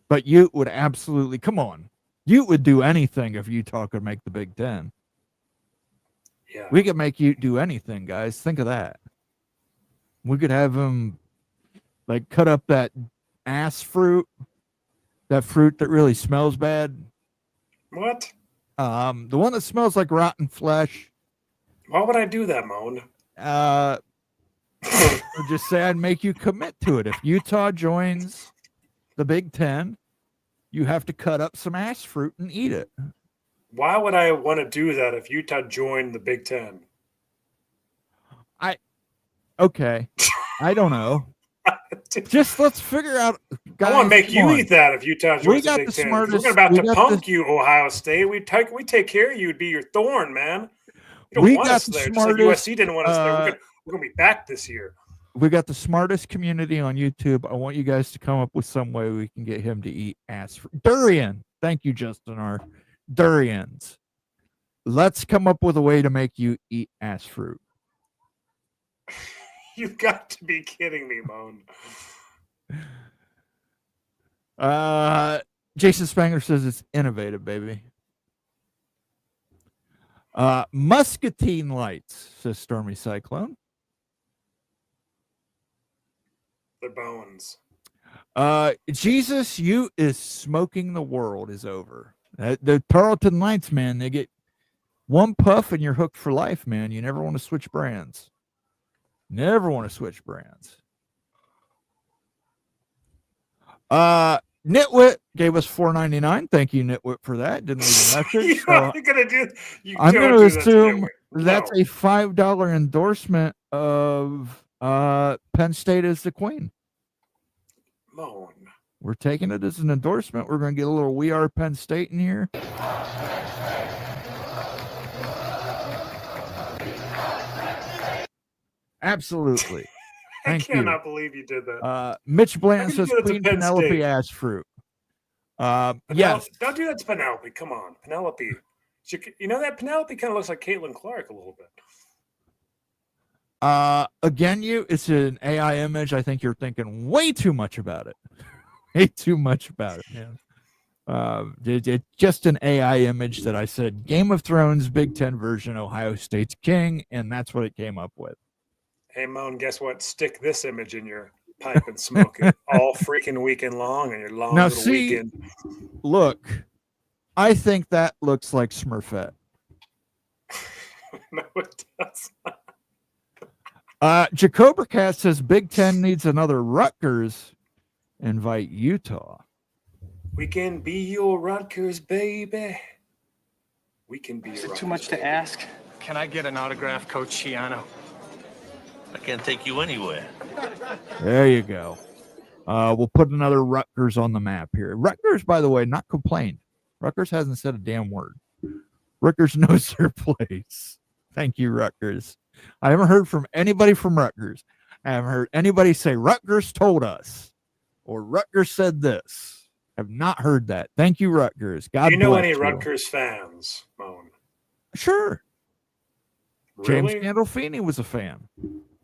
But Ute would absolutely, come on. Ute would do anything if Utah could make the Big Ten. Yeah. We could make Ute do anything, guys. Think of that. We could have him like cut up that ass fruit, that fruit that really smells bad. What? The one that smells like rotten flesh. Why would I do that, Moan? Just say I'd make you commit to it. If Utah joins the Big Ten, you have to cut up some ass fruit and eat it. Why would I want to do that if Utah joined the Big Ten? Okay. I don't know. Just let's figure out. Guys, I want to make you eat that if Utah joins the Big Ten. We're about to punk you, Ohio State. We take care of you. It'd be your thorn, man. You don't want us there. Just like USC didn't want us there. We're going to be back this year. We got the smartest community on YouTube. I want you guys to come up with some way we can get him to eat ass fruit. Durian. Thank you, Justin R. Durians. Let's come up with a way to make you eat ass fruit. You've got to be kidding me, Moan. Jason Spangler says it's innovative, baby. Muscatine lights, says Stormy Cyclone. The bones. Jesus, you is smoking the world is over. The Tarleton lights, man, they get one puff and you're hooked for life, man. You never want to switch brands. Never want to switch brands. Nitwit gave us $4.99. Thank you, Nitwit, for that. Didn't leave a message. I'm going to assume that's a $5 endorsement of Penn State as the queen. Moan. We're taking it as an endorsement. We're going to get a little We Are Penn State in here. Absolutely. I cannot believe you did that. Mitch Blanton says Queen Penelope State? ass fruit. Yes. Don't do that to Penelope. Come on, Penelope. You know that Penelope kind of looks like Caitlin Clark a little bit. Again, it's an AI image. I think you're thinking way too much about it. Way too much about it, man. It's just an AI image that I said Game of Thrones Big Ten version, Ohio State's king, and that's what it came up with. Hey, Moan, guess what? Stick this image in your pipe and smoke it all freaking weekend long and your long now, little see, weekend. Look, I think that looks like Smurfette. No, it does. Jacobercat says Big Ten needs another Rutgers. Invite Utah. We can be your Rutgers, baby. We can be. Is your it too Rutgers, much to baby. ask? Can I get an autograph, Coach Schiano? I can't take you anywhere. There you go. We'll put another Rutgers on the map here. Rutgers, by the way, not complained. Rutgers hasn't said a damn word. Rutgers knows their place. Thank you, Rutgers. I haven't heard from anybody from Rutgers. I haven't heard anybody say Rutgers told us or Rutgers said this. Have not heard that. Thank you, Rutgers. God Do you know bless any you. Rutgers fans, Moan? Sure. Really? James Gandolfini was a fan.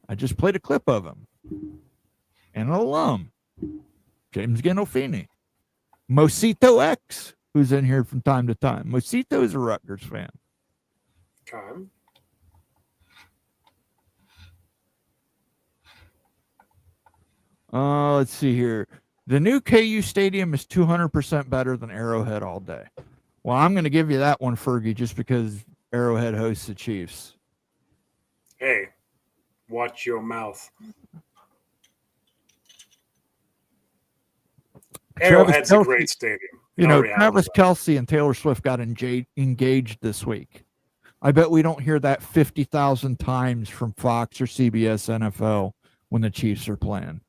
I just played a clip of him. And an alum. James Gandolfini. Mosito X, who's in here from time to time. Mosito is a Rutgers fan. Okay. Let's see here. The new KU Stadium is 200% better than Arrowhead all day. Well, I'm going to give you that one, Fergie, just because Arrowhead hosts the Chiefs. Hey, watch your mouth. Arrowhead's a great stadium. You know, Travis Kelce and Taylor Swift got engaged this week. I bet we don't hear that 50,000 times from Fox or CBS NFL when the Chiefs are playing.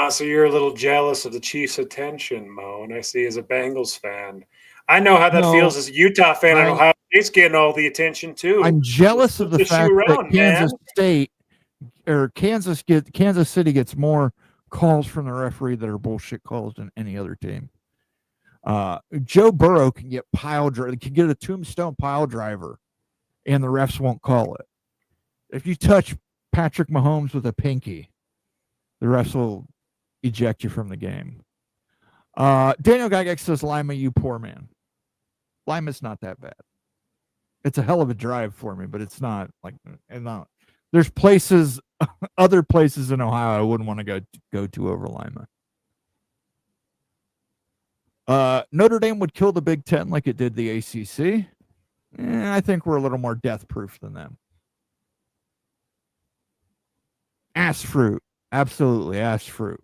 So you're a little jealous of the Chiefs' attention, Mo, and I see as a Bengals fan. I know how that feels as a Utah fan. I know Ohio State's getting all the attention too. I'm jealous of the fact that Kansas State or Kansas City gets more calls from the referee that are bullshit calls than any other team. Joe Burrow can get a tombstone pile driver, and the refs won't call it. If you touch Patrick Mahomes with a pinky, the refs will eject you from the game. Daniel Gygax says, Lima, you poor man. Lima's not that bad. It's a hell of a drive for me, but it's not like, there's places, other places in Ohio I wouldn't want to go to over Lima. Notre Dame would kill the Big Ten like it did the ACC. I think we're a little more death proof than them. Ass fruit. Absolutely, ass fruit.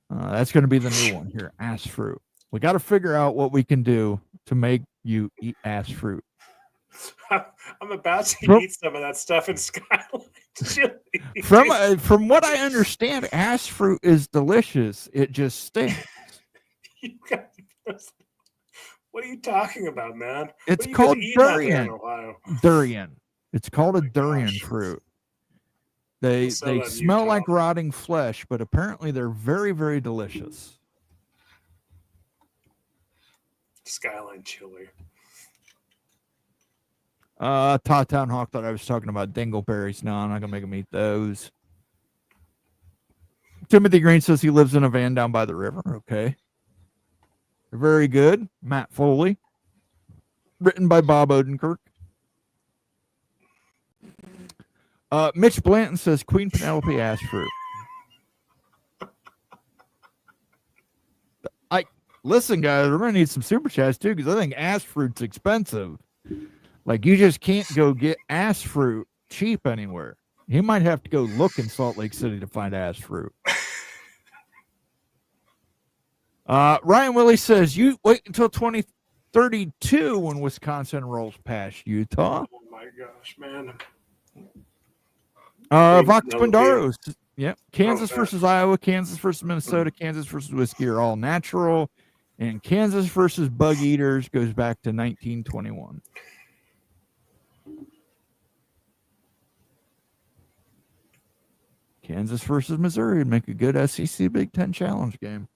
That's going to be the new one here, ass fruit. We got to figure out what we can do to make you eat ass fruit. I'm about to eat some of that stuff in Skyline chili. From what I understand, ass fruit is delicious. It just stinks. What are you talking about, man? It's called durian. Durian. It's called a durian fruit. They smell like rotting flesh, but apparently they're very, very delicious. Skyline chili. Town Hawk thought I was talking about dingleberries. No, I'm not gonna make him eat those. Timothy Green says he lives in a van down by the river. Okay. Very good. Matt Foley. Written by Bob Odenkirk. Mitch Blanton says Queen Penelope ass fruit. Listen, guys, we're gonna need some super chats too, because I think ass fruit's expensive. Like, you just can't go get ass fruit cheap anywhere. You might have to go look in Salt Lake City to find ass fruit. Ryan Willie says, you wait until 2032 when Wisconsin rolls past Utah. Oh my gosh, man. Vox Pandaros. Yep. Kansas versus Iowa, Kansas versus Minnesota, Kansas versus Whiskey are all natural. And Kansas versus Bug Eaters goes back to 1921. Kansas versus Missouri would make a good SEC Big Ten Challenge game.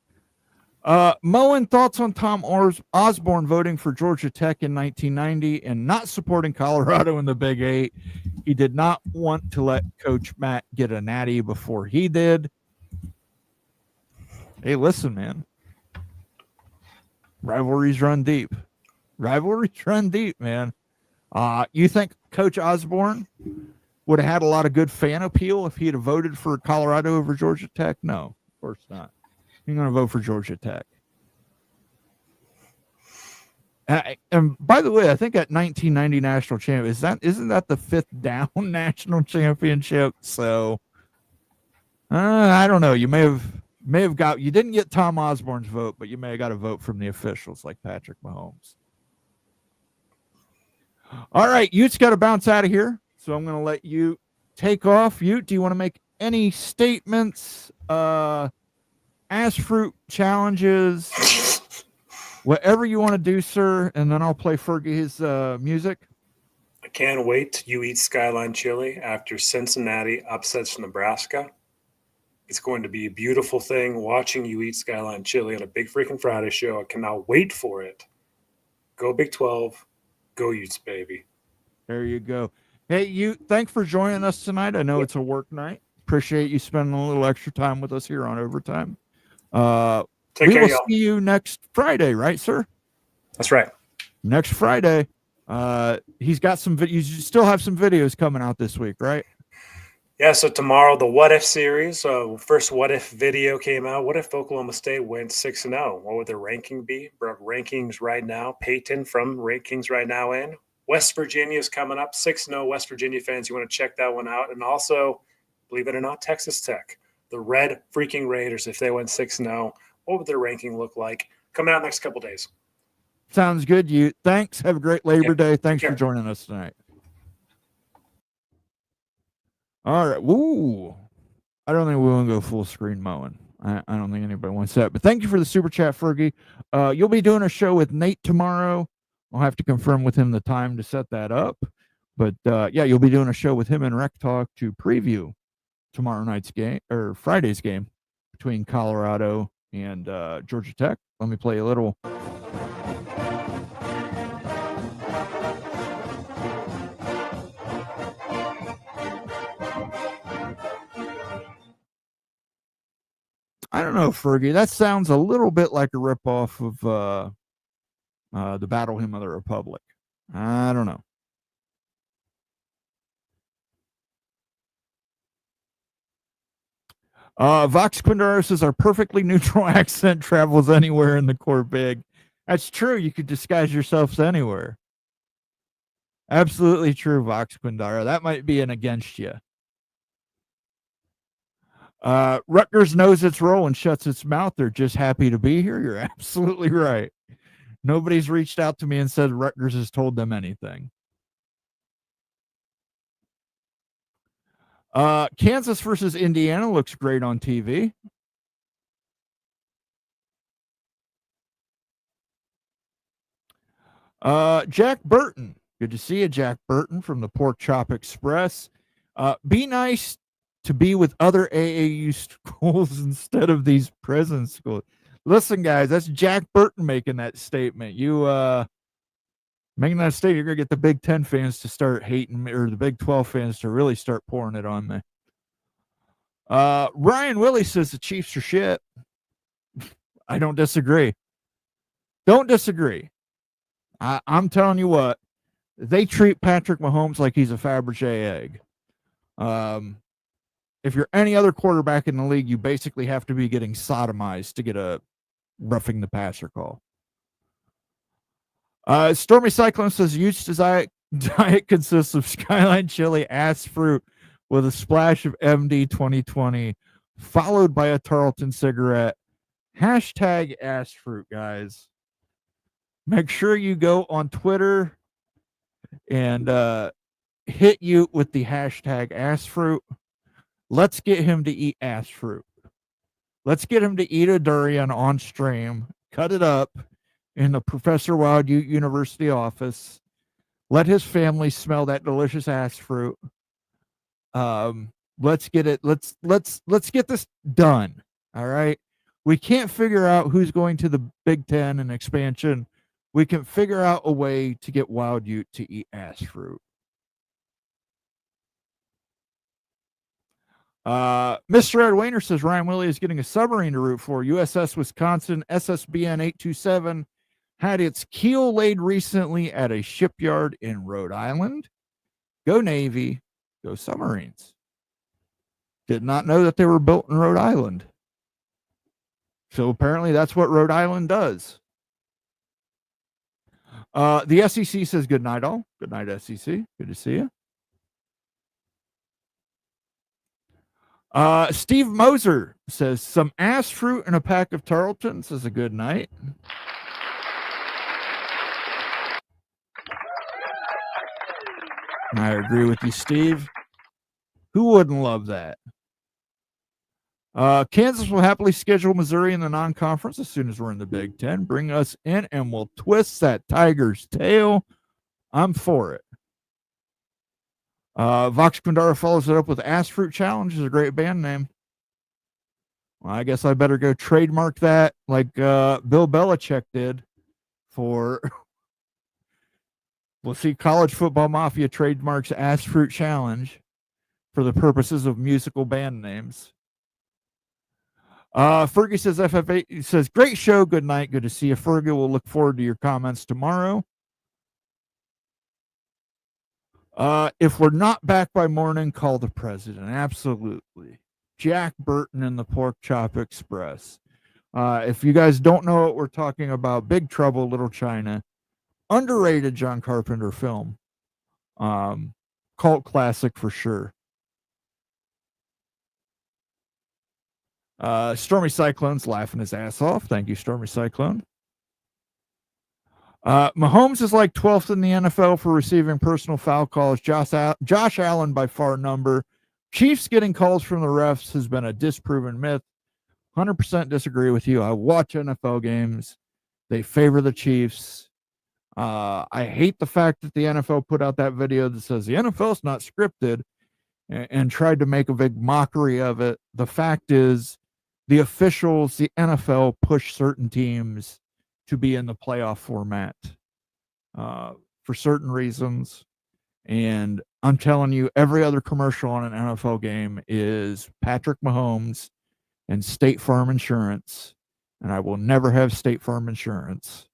Moen, thoughts on Tom Osborne voting for Georgia Tech in 1990 and not supporting Colorado in the Big Eight? He did not want to let Coach Matt get a natty before he did. Hey, listen, man. Rivalries run deep. Rivalries run deep, man. You think Coach Osborne would have had a lot of good fan appeal if he'd have voted for Colorado over Georgia Tech? No, of course not. You're going to vote for Georgia Tech. And by the way, I think at 1990 national champion, isn't that the 5th down national championship? So I don't know. You may have got, you didn't get Tom Osborne's vote, but you may have got a vote from the officials like Patrick Mahomes. All right, Utes got to bounce out of here. So I'm going to let you take off. Ute, do you want to make any statements? Ass fruit challenges, whatever you want to do, sir, and then I'll play Fergie his music. I can't wait till you eat Skyline chili after Cincinnati upsets Nebraska. It's going to be a beautiful thing watching you eat Skyline chili on a Big Freaking Friday show. I cannot wait for it. Go Big 12. Go Utes, baby. There you go. Hey, you. Thanks for joining us tonight. I know it's a work night. Appreciate you spending a little extra time with us here on Overtime. Take we care, will y'all. see you next Friday, right, sir? That's right. Next Friday. He's got some videos. You still have some videos coming out this week, right? Yeah, so tomorrow, the What If series. First What If video came out. What if Oklahoma State went 6-0? What would their ranking be? Rankings right now. Peyton from Rankings right now in. West Virginia is coming up. 6-0 West Virginia fans. You want to check that one out. And also, believe it or not, Texas Tech. The Red freaking Raiders, if they went 6-0, what would their ranking look like? Coming out next couple days. Sounds good. You. Thanks. Have a great Labor Day. Thanks care. for joining us tonight. All right. Woo. I don't think we want to go full screen mowing. I don't think anybody wants that. But thank you for the super chat, Fergie. You'll be doing a show with Nate tomorrow. I'll have to confirm with him the time to set that up. But yeah, you'll be doing a show with him and Rec Talk to preview tomorrow night's game or Friday's game between Colorado and Georgia Tech. Let me play a little. I don't know, Fergie. That sounds a little bit like a ripoff of the Battle Hymn of the Republic. I don't know. Vox Quindaro says our perfectly neutral accent travels anywhere in the core big. That's true. You could disguise yourselves anywhere. Absolutely true, Vox Quindaro. That might be an against you. Rutgers knows its role and shuts its mouth. They're just happy to be here. You're absolutely right. Nobody's reached out to me and said Rutgers has told them anything. Kansas versus Indiana looks great on TV. Jack Burton. Good to see you, Jack Burton from the Pork Chop Express. Be nice to be with other AAU schools instead of these prison schools. Listen, guys, that's Jack Burton making that statement. You making that statement, you're gonna get the Big 10 fans to start hating me, or the Big 12 fans to really start pouring it on me. Ryan Willie says the Chiefs are shit. I don't disagree. Don't disagree. I'm telling you what, they treat Patrick Mahomes like he's a Fabergé egg. If you're any other quarterback in the league, you basically have to be getting sodomized to get a roughing the passer call. Stormy Cyclone says Utes diet consists of Skyline chili, ass fruit with a splash of MD 2020, followed by a Tarleton cigarette. Hashtag ass fruit, guys. Make sure you go on Twitter and hit you with the hashtag ass fruit. Let's get him to eat ass fruit. Let's get him to eat a durian on stream, cut it up in the Professor Wild Ute University office. Let his family smell that delicious ass fruit. Let's get it. Let's get this done. All right. We can't figure out who's going to the Big 10 and expansion. We can figure out a way to get Wild Ute to eat ass fruit. Mr. Ed Wayner says Ryan Willie is getting a submarine to root for. USS Wisconsin SSBN 827 had its keel laid recently at a shipyard in Rhode Island. Go Navy, go submarines. Did not know that they were built in Rhode Island. So apparently that's what Rhode Island does. The SEC says good night all. Good night, SEC. Good to see you. Steve Moser says some ass fruit and a pack of Tarletons is a good night. I agree with you, Steve. Who wouldn't love that? Kansas will happily schedule Missouri in the non-conference as soon as we're in the Big 10. Bring us in and we'll twist that Tiger's tail. I'm for it. Vox Quindaro follows it up with Ass Fruit Challenge. Is a great band name. Well, I guess I better go trademark that like Bill Belichick did for. We'll see College Football Mafia trademarks Ass Fruit Challenge for the purposes of musical band names. Fergie says FF8 says, great show. Good night. Good to see you, Fergie. We'll look forward to your comments tomorrow. If we're not back by morning, call the president. Absolutely. Jack Burton and the Pork Chop Express. If you guys don't know what we're talking about, Big Trouble, Little China, underrated John Carpenter film. Cult classic for sure. Stormy Cyclone's laughing his ass off. Thank you, Stormy Cyclone. Mahomes is like 12th in the NFL for receiving personal foul calls. Josh Allen by far number. Chiefs getting calls from the refs has been a disproven myth. 100% disagree with you. I watch NFL games. They favor the Chiefs. I hate the fact that the NFL put out that video that says the NFL's not scripted and tried to make a big mockery of it. The fact is, the officials, the NFL, push certain teams to be in the playoff format for certain reasons. And I'm telling you, every other commercial on an NFL game is Patrick Mahomes and State Farm Insurance. And I will never have State Farm Insurance.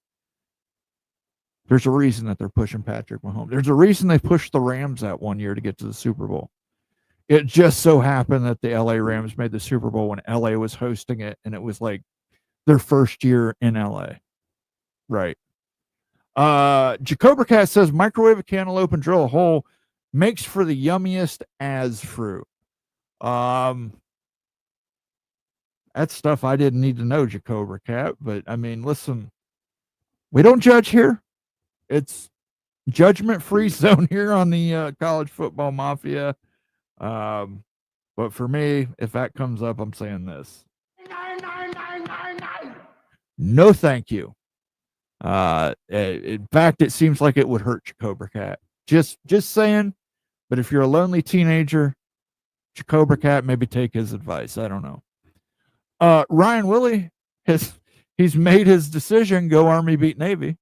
There's a reason that they're pushing Patrick Mahomes. There's a reason they pushed the Rams that one year to get to the Super Bowl. It just so happened that the LA Rams made the Super Bowl when LA was hosting it, and it was like their first year in LA. Right. Jacobra Cat says microwave a cantaloupe and drill a hole makes for the yummiest as fruit. That's stuff I didn't need to know, Jacobra Cat, but I mean, listen, we don't judge here. It's judgment-free zone here on the College Football Mafia. But for me, if that comes up, I'm saying this. No, thank you. In fact, it seems like it would hurt Jacobra Cat. Just saying. But if you're a lonely teenager, Jacobra Cat, maybe take his advice. I don't know. Ryan Willie he's made his decision. Go Army, beat Navy.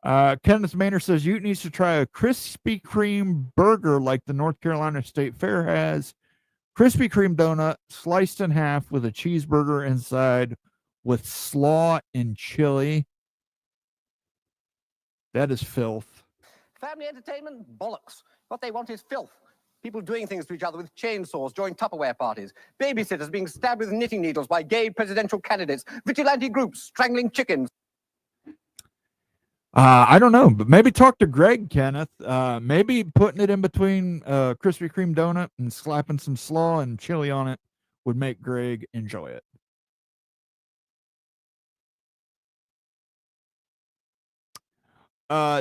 Kenneth Maynard says Ute needs to try a Krispy Kreme burger like the North Carolina State Fair has. Krispy Kreme donut sliced in half with a cheeseburger inside with slaw and chili. That is filth. Family entertainment? Bollocks. What they want is filth. People doing things to each other with chainsaws during Tupperware parties. Babysitters being stabbed with knitting needles by gay presidential candidates. Vigilante groups strangling chickens. I don't know, but maybe talk to Greg, Kenneth. Maybe putting it in between Krispy Kreme donut and slapping some slaw and chili on it would make Greg enjoy it.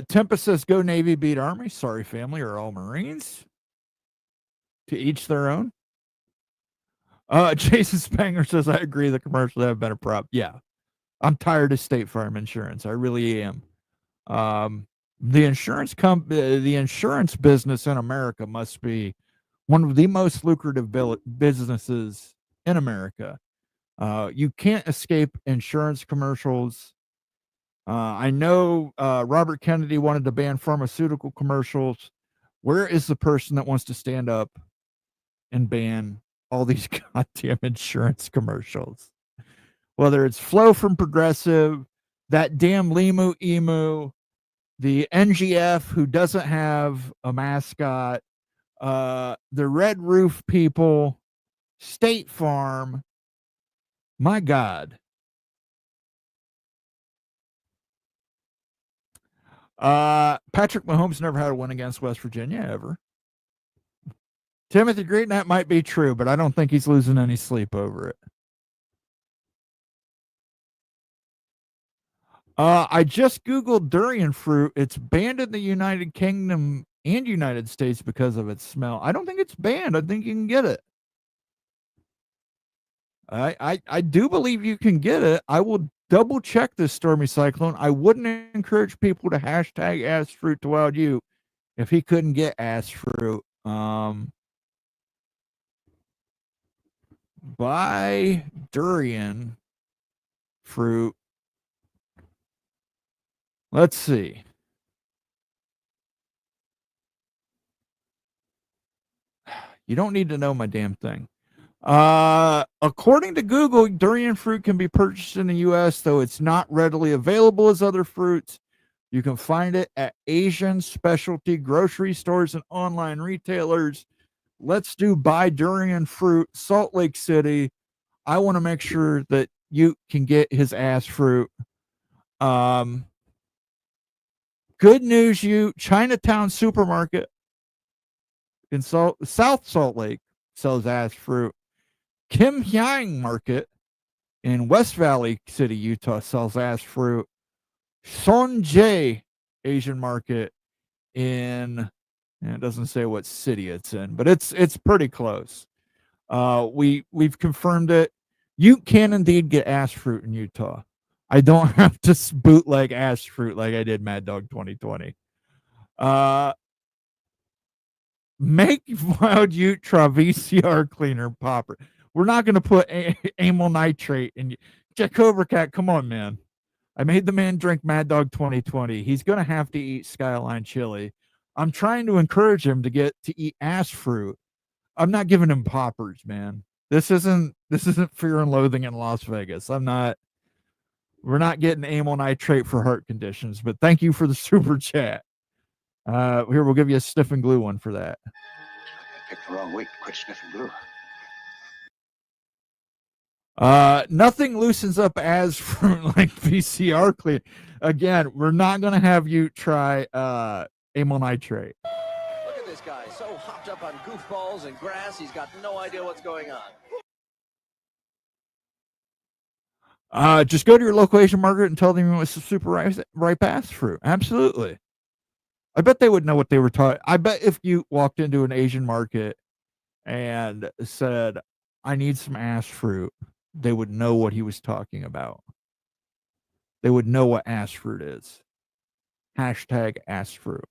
Tempest says, go Navy, beat Army. Sorry, family, or all Marines. To each their own. Jason Spanger says, I agree the commercials have been a prop. Yeah. I'm tired of State Farm Insurance. I really am. The insurance business in America must be one of the most lucrative businesses in America. You can't escape insurance commercials. I know Robert Kennedy wanted to ban pharmaceutical commercials. Where is the person that wants to stand up and ban all these goddamn insurance commercials? Whether it's Flo from Progressive, that damn Limu Emu, the NGF who doesn't have a mascot, the Red Roof people, State Farm. My God. Patrick Mahomes never had a win against West Virginia ever. Timothy Green, that might be true, but I don't think he's losing any sleep over it. I just Googled durian fruit. It's banned in the United Kingdom and United States because of its smell. I don't think it's banned. I think you can get it. I do believe you can get it. I will double check this, Stormy Cyclone. I wouldn't encourage people to hashtag ass fruit to Wild Ute if he couldn't get ass fruit. buy durian fruit. Let's see. You don't need to know my damn thing. According to Google, durian fruit can be purchased in the U.S., though it's not readily available as other fruits. You can find it at Asian specialty grocery stores and online retailers. Let's do buy durian fruit, Salt Lake City. I want to make sure that you can get his ass fruit. Good news, you Chinatown Supermarket in South Salt Lake sells ass fruit. Kim Hyang Market in West Valley City, Utah sells ass fruit. Sonjae Asian Market in, and it doesn't say what city it's in, but it's pretty close. We've confirmed it. You can indeed get ass fruit in Utah. I don't have to bootleg ass fruit like I did Mad Dog 2020. Make Wild Ute try VCR cleaner popper. We're not going to put amyl nitrate in. Jack Cobra Cat, come on, man. I made the man drink Mad Dog 2020. He's going to have to eat Skyline chili. I'm trying to encourage him to get to eat ass fruit. I'm not giving him poppers, man. This isn't Fear and Loathing in Las Vegas. We're not getting amyl nitrate for heart conditions, but thank you for the super chat. Here, we'll give you a sniff and glue one for that. I picked the wrong week. Quit sniffing glue. Nothing loosens up as fruit like VCR clean. Again, we're not going to have you try amyl nitrate. Look at this guy, so hopped up on goofballs and grass, he's got no idea what's going on. Just go to your local Asian market and tell them you want some super ripe ass fruit. Absolutely. I bet they would know what they were talking. I bet if you walked into an Asian market and said, I need some ass fruit, they would know what he was talking about. They would know what ass fruit is. Hashtag ass fruit.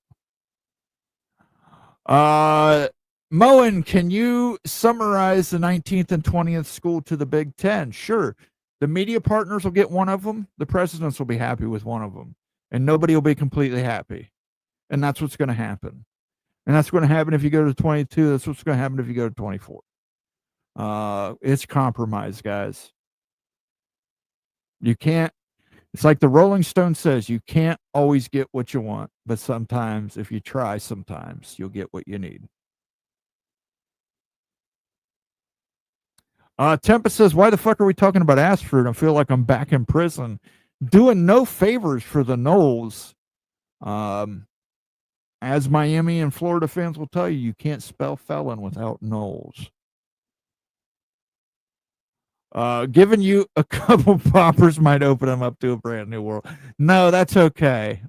Moen, can you summarize the 19th and 20th school to the Big Ten? Sure. The media partners will get one of them. The presidents will be happy with one of them. And nobody will be completely happy. And that's what's going to happen. And that's going to happen if you go to 22. That's what's going to happen if you go to 24. It's compromise, guys. You can't, it's like the Rolling Stone says, you can't always get what you want. But sometimes, if you try, sometimes you'll get what you need. Tempest says, why the fuck are we talking about ass fruit? I feel like I'm back in prison. Doing no favors for the Noles. As Miami and Florida fans will tell you, you can't spell felon without Noles. Giving you a couple poppers might open them up to a brand new world. No, that's okay.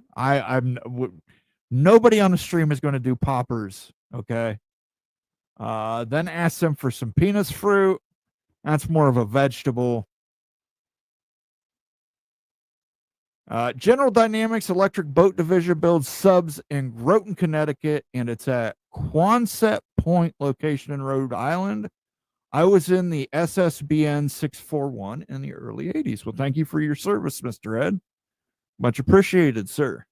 Nobody on the stream is going to do poppers. Okay. Then ask them for some penis fruit. That's more of a vegetable. General Dynamics Electric Boat Division builds subs in Groton, Connecticut, and it's at Quonset Point location in Rhode Island. I was in the SSBN 641 in the early 80s. Well, thank you for your service, Mr. Ed. Much appreciated, sir.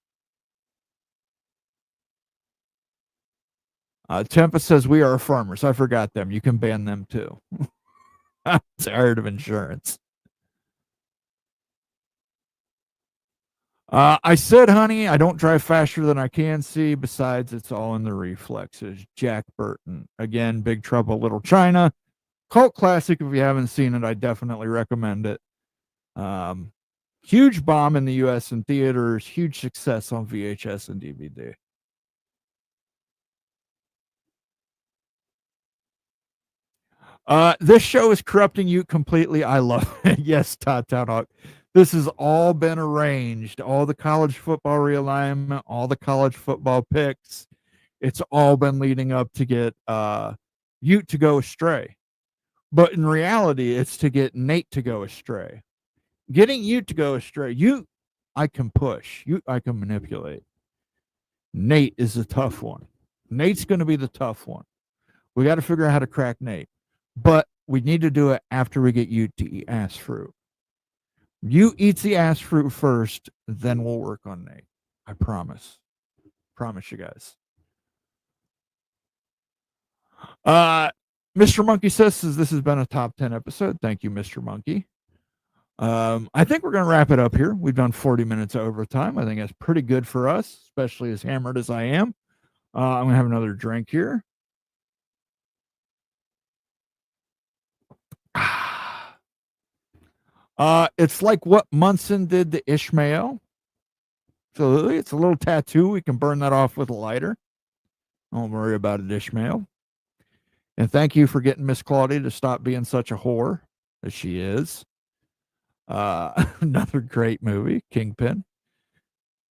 Tempest says, we are farmers. I forgot them. You can ban them too. I'm tired of insurance. I said, honey, I don't drive faster than I can see. Besides, it's all in the reflexes. Jack Burton. Again, Big Trouble Little China. Cult classic. If you haven't seen it, I definitely recommend it. Huge bomb in the U.S. and theaters. Huge success on VHS and DVD. This show is corrupting you completely. I love it. Yes, Todd Town Hawk. This has all been arranged. All the college football realignment, all the college football picks. It's all been leading up to get Ute to go astray. But in reality, it's to get Nate to go astray. Getting Ute to go astray. I can push. I can manipulate. Nate is the tough one. Nate's going to be the tough one. We got to figure out how to crack Nate. But we need to do it after we get you to eat ass fruit. You eat the ass fruit first, then we'll work on Nate. I promise. Promise you guys. Mr. Monkey says this has been a top 10 episode. Thank you, Mr. Monkey. I think we're going to wrap it up here. We've done 40 minutes of overtime. I think that's pretty good for us, especially as hammered as I am. I'm going to have another drink here. It's like what Munson did to Ishmael. So it's a little tattoo. We can burn that off with a lighter. Don't worry about it, Ishmael. And thank you for getting Miss Claudia to stop being such a whore as she is. Another great movie, Kingpin.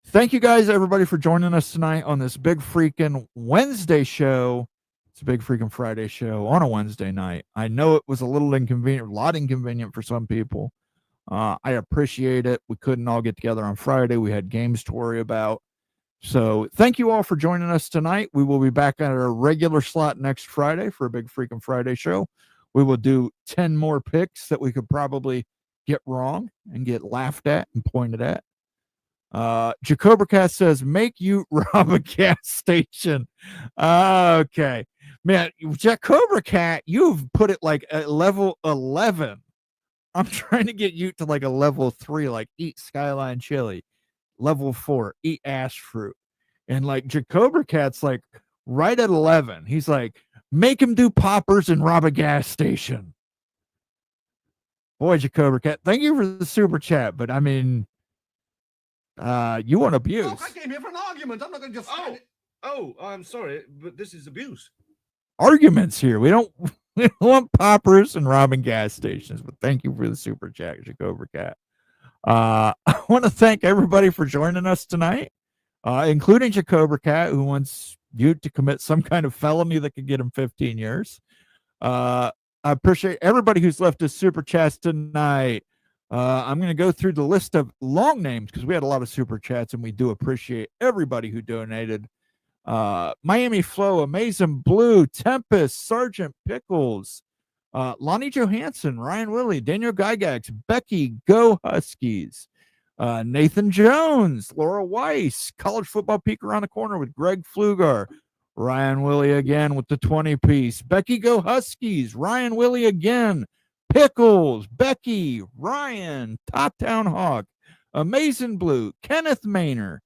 Thank you guys, everybody, for joining us tonight on this big freaking Wednesday show. It's a big freaking Friday show on a Wednesday night. I know it was a little inconvenient, a lot inconvenient for some people. I appreciate it. We couldn't all get together on Friday. We had games to worry about. So thank you all for joining us tonight. We will be back at our regular slot next Friday for a big freaking Friday show. We will do 10 more picks that we could probably get wrong and get laughed at and pointed at. Jacobra Cat says, make you rob a gas station. Okay. Man, Jacobra Cat, you've put it like at level 11. I'm trying to get you to like a level 3, like eat Skyline chili. Level 4, eat ass fruit. And like Jacobra Cat's like right at 11. He's like, make him do poppers and rob a gas station. Boy, Jacobra Cat, thank you for the super chat. But I mean, you want abuse. Look, I came here for an argument. I'm not going to just. I'm sorry, but this is abuse. Arguments here. We don't want poppers and robbing gas stations. But thank you for the super chat, Jacobra Cat. I want to thank everybody for joining us tonight, including Jacobra Cat, who wants you to commit some kind of felony that could get him 15 years. I appreciate everybody who's left us super chats tonight. I'm going to go through the list of long names because we had a lot of super chats, and we do appreciate everybody who donated. Miami Flow, Amazing Blue, Tempest, Sergeant Pickles, Lonnie Johansson, Ryan Willie, Daniel Gygax, Becky, Go Huskies, Nathan Jones, Laura Weiss, College Football Peek Around the Corner with Greg Flugar, Ryan Willie again with the 20-piece, Becky, Go Huskies, Ryan Willie again, Pickles, Becky, Ryan, Top Town Hawk, Amazing Blue, Kenneth Maynor,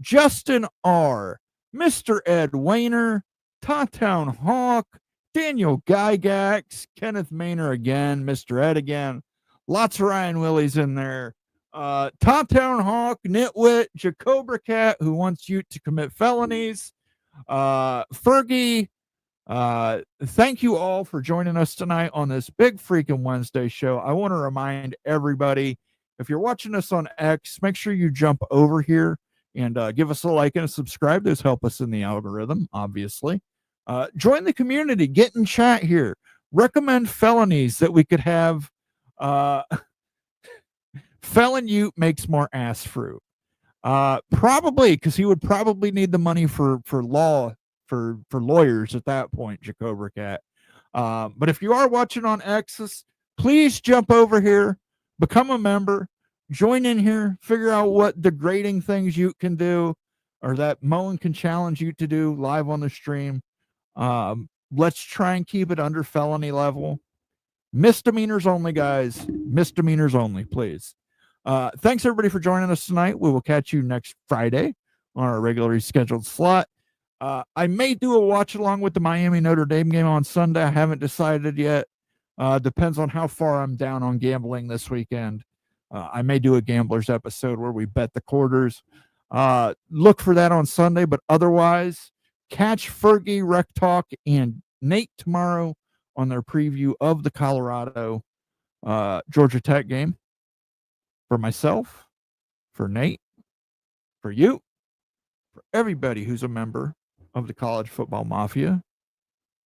Justin R., Mr. Ed Wayner, Top Town Hawk, Daniel Gygax, Kenneth Maynor again, Mr. Ed again, lots of Ryan Willies in there. Top Town Hawk, Nitwit, Jacobra Cat, who wants you to commit felonies. Fergie, thank you all for joining us tonight on this big freaking Wednesday show. I want to remind everybody, if you're watching us on X, make sure you jump over here and give us a like and a subscribe. Those help us in the algorithm, obviously. Join the community, get in chat here, recommend felonies that we could have. Felon Ute makes more ass fruit. Probably because he would probably need the money for lawyers at that point, Jacobra Cat. But if you are watching on X's, please jump over here, become a member, join in here, figure out what degrading things you can do or that Moen can challenge you to do live on the stream. Let's try and keep it under felony level. Misdemeanors only, guys. Misdemeanors only, please. Thanks everybody for joining us tonight. We will catch you next Friday on our regularly scheduled slot. I may do a watch along with the Miami Notre Dame game on Sunday. I haven't decided yet. Depends on how far I'm down on gambling this weekend. I may do a gamblers episode where we bet the quarters. Look for that on Sunday, but otherwise, catch Fergie, Rec Talk, and Nate tomorrow on their preview of the Colorado Georgia Tech game. For myself, for Nate, for you, for everybody who's a member of the College Football Mafia,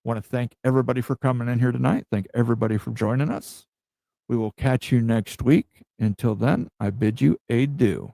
want to thank everybody for coming in here tonight. Thank everybody for joining us. We will catch you next week. Until then, I bid you adieu.